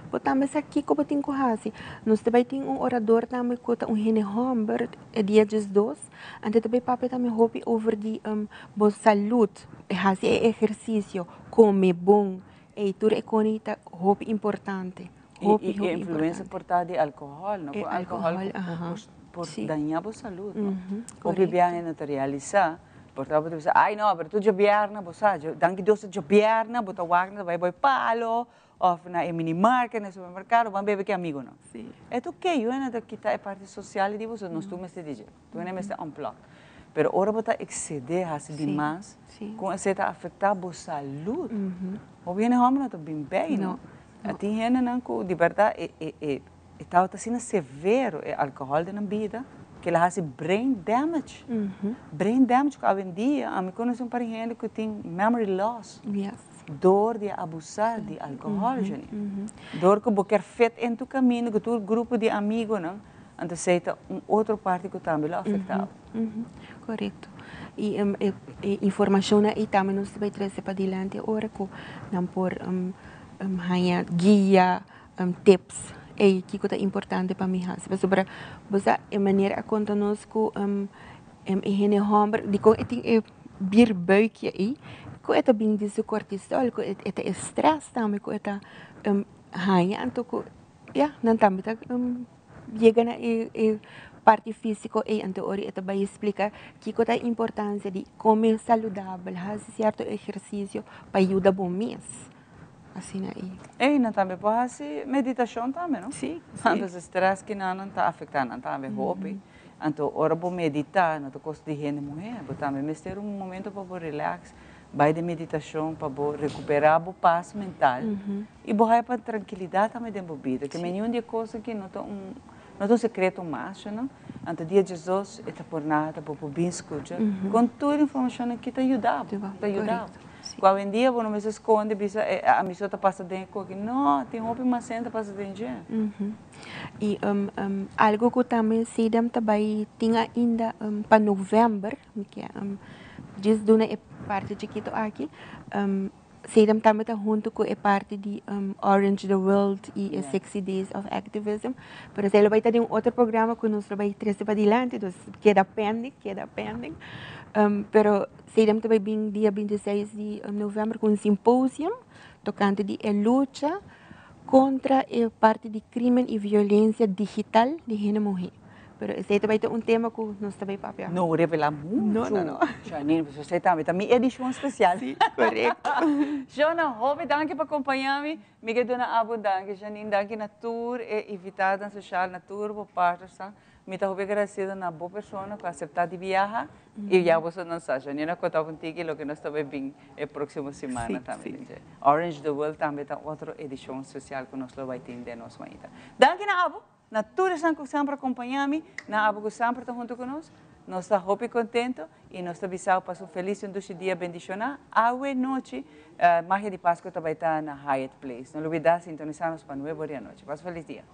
botar mas aqui como tem que fazer. Nós também tem orador também que hene homem é dia dos dois, ante também papai também hobby over de bo saúde, fazer exercício, comer bom, e tudo é conita hobby importante. E influência por de álcool, não? Álcool por danhar a saúde. O bebê é naturalizar. Portanto, você ai não, mas tu já bierna, você, danke doce já bierna, bota wagner, vai palo, ou na minimarket, no supermercado, vamos beber que amigo não. Sim. É tu que eu ainda que tá é parte social e você não estou me dizer, tu ainda me está unplug. Pero ora bota exceder assim demais, com essa tá afetar a saúde. O bem é homem não tá bem bem, não. Tem gente não que de verdade está assim severo é álcool na vida. Que ela faz brain damage. Brain damage, que hoje em dia, a mim conheço um parente que tem memory loss. Dor de abusar de álcool, dor que você feito em tu caminho, que tu grupo de amigos, não? Então, seita outra parte que também é afetado. Correto. E informação aí também nós vai trazer para diante, ora que não por guia, tips. E que é importante para mim, sobre a maneira a conta nós que hene homem, de que tem bir buikje aí, que é bem de cortisol, que é estresse também, que é hanha, então que não também tá chega na parte física e então ori é vai explicar que é a importância de comer saudável, fazer certo exercício para ajudar bom mês. Assim aí. E não também pode fazer meditação também, não? Sim. Então, o estresse que não está afetando, não também hobby. Então, hora para meditar, não custa de gente mulher, mas também mas ter um momento para relax, vai de meditação para recuperar a paz mental e vai para tranquilidade também de vida, que nenhuma de coisa que não é um secreto mais, não? Então, dia de Jesus, é por nada, para bem escutar, com toda a informação que te ajudava, Hoje em dia, quando você esconde, a missão está passando dentro aqui. Não, tem roupa mais senta passa dentro. E algo que também se também tinha ainda para novembro, que diz que é parte de que aqui, se também está junto com a parte de Orange the World e 60 Days of Activism. Pero se ele vai ter outro programa que nós vai trazer para adiante, então queda pending. Pero seremos também bem dia 26 de novembro com um simpósio tocante de luta contra a parte de crime e violência digital de gente mulher. Pero esse também é um tema que nós também papel. Não revela muito. Não. Janine, você também edição especial. Sim, correto. Jona, Robe, danke por acompanhar-me. Miguel Dona Abu, danke. Janine, danke na tour e invitada social na tour por parte, tá? Me está agradecida na boa pessoa que aceitar de viajar e já você não sabe. Janine, eu conto contigo o que nós estamos bem a próxima semana também. Orange the World também está outra edição social que nós vamos ter de nós. Danke na Abu. na todos que sempre acompanham-me, na abo que sempre estão junto conosco. Nós estamos muito contentes e nós estamos avisando para um feliz e um dia bendicionado. Hoje noite, Magia de Páscoa também está na Hyatt Place. Não olvidar sintonizar-nos para 9 da noite. Passe feliz dia.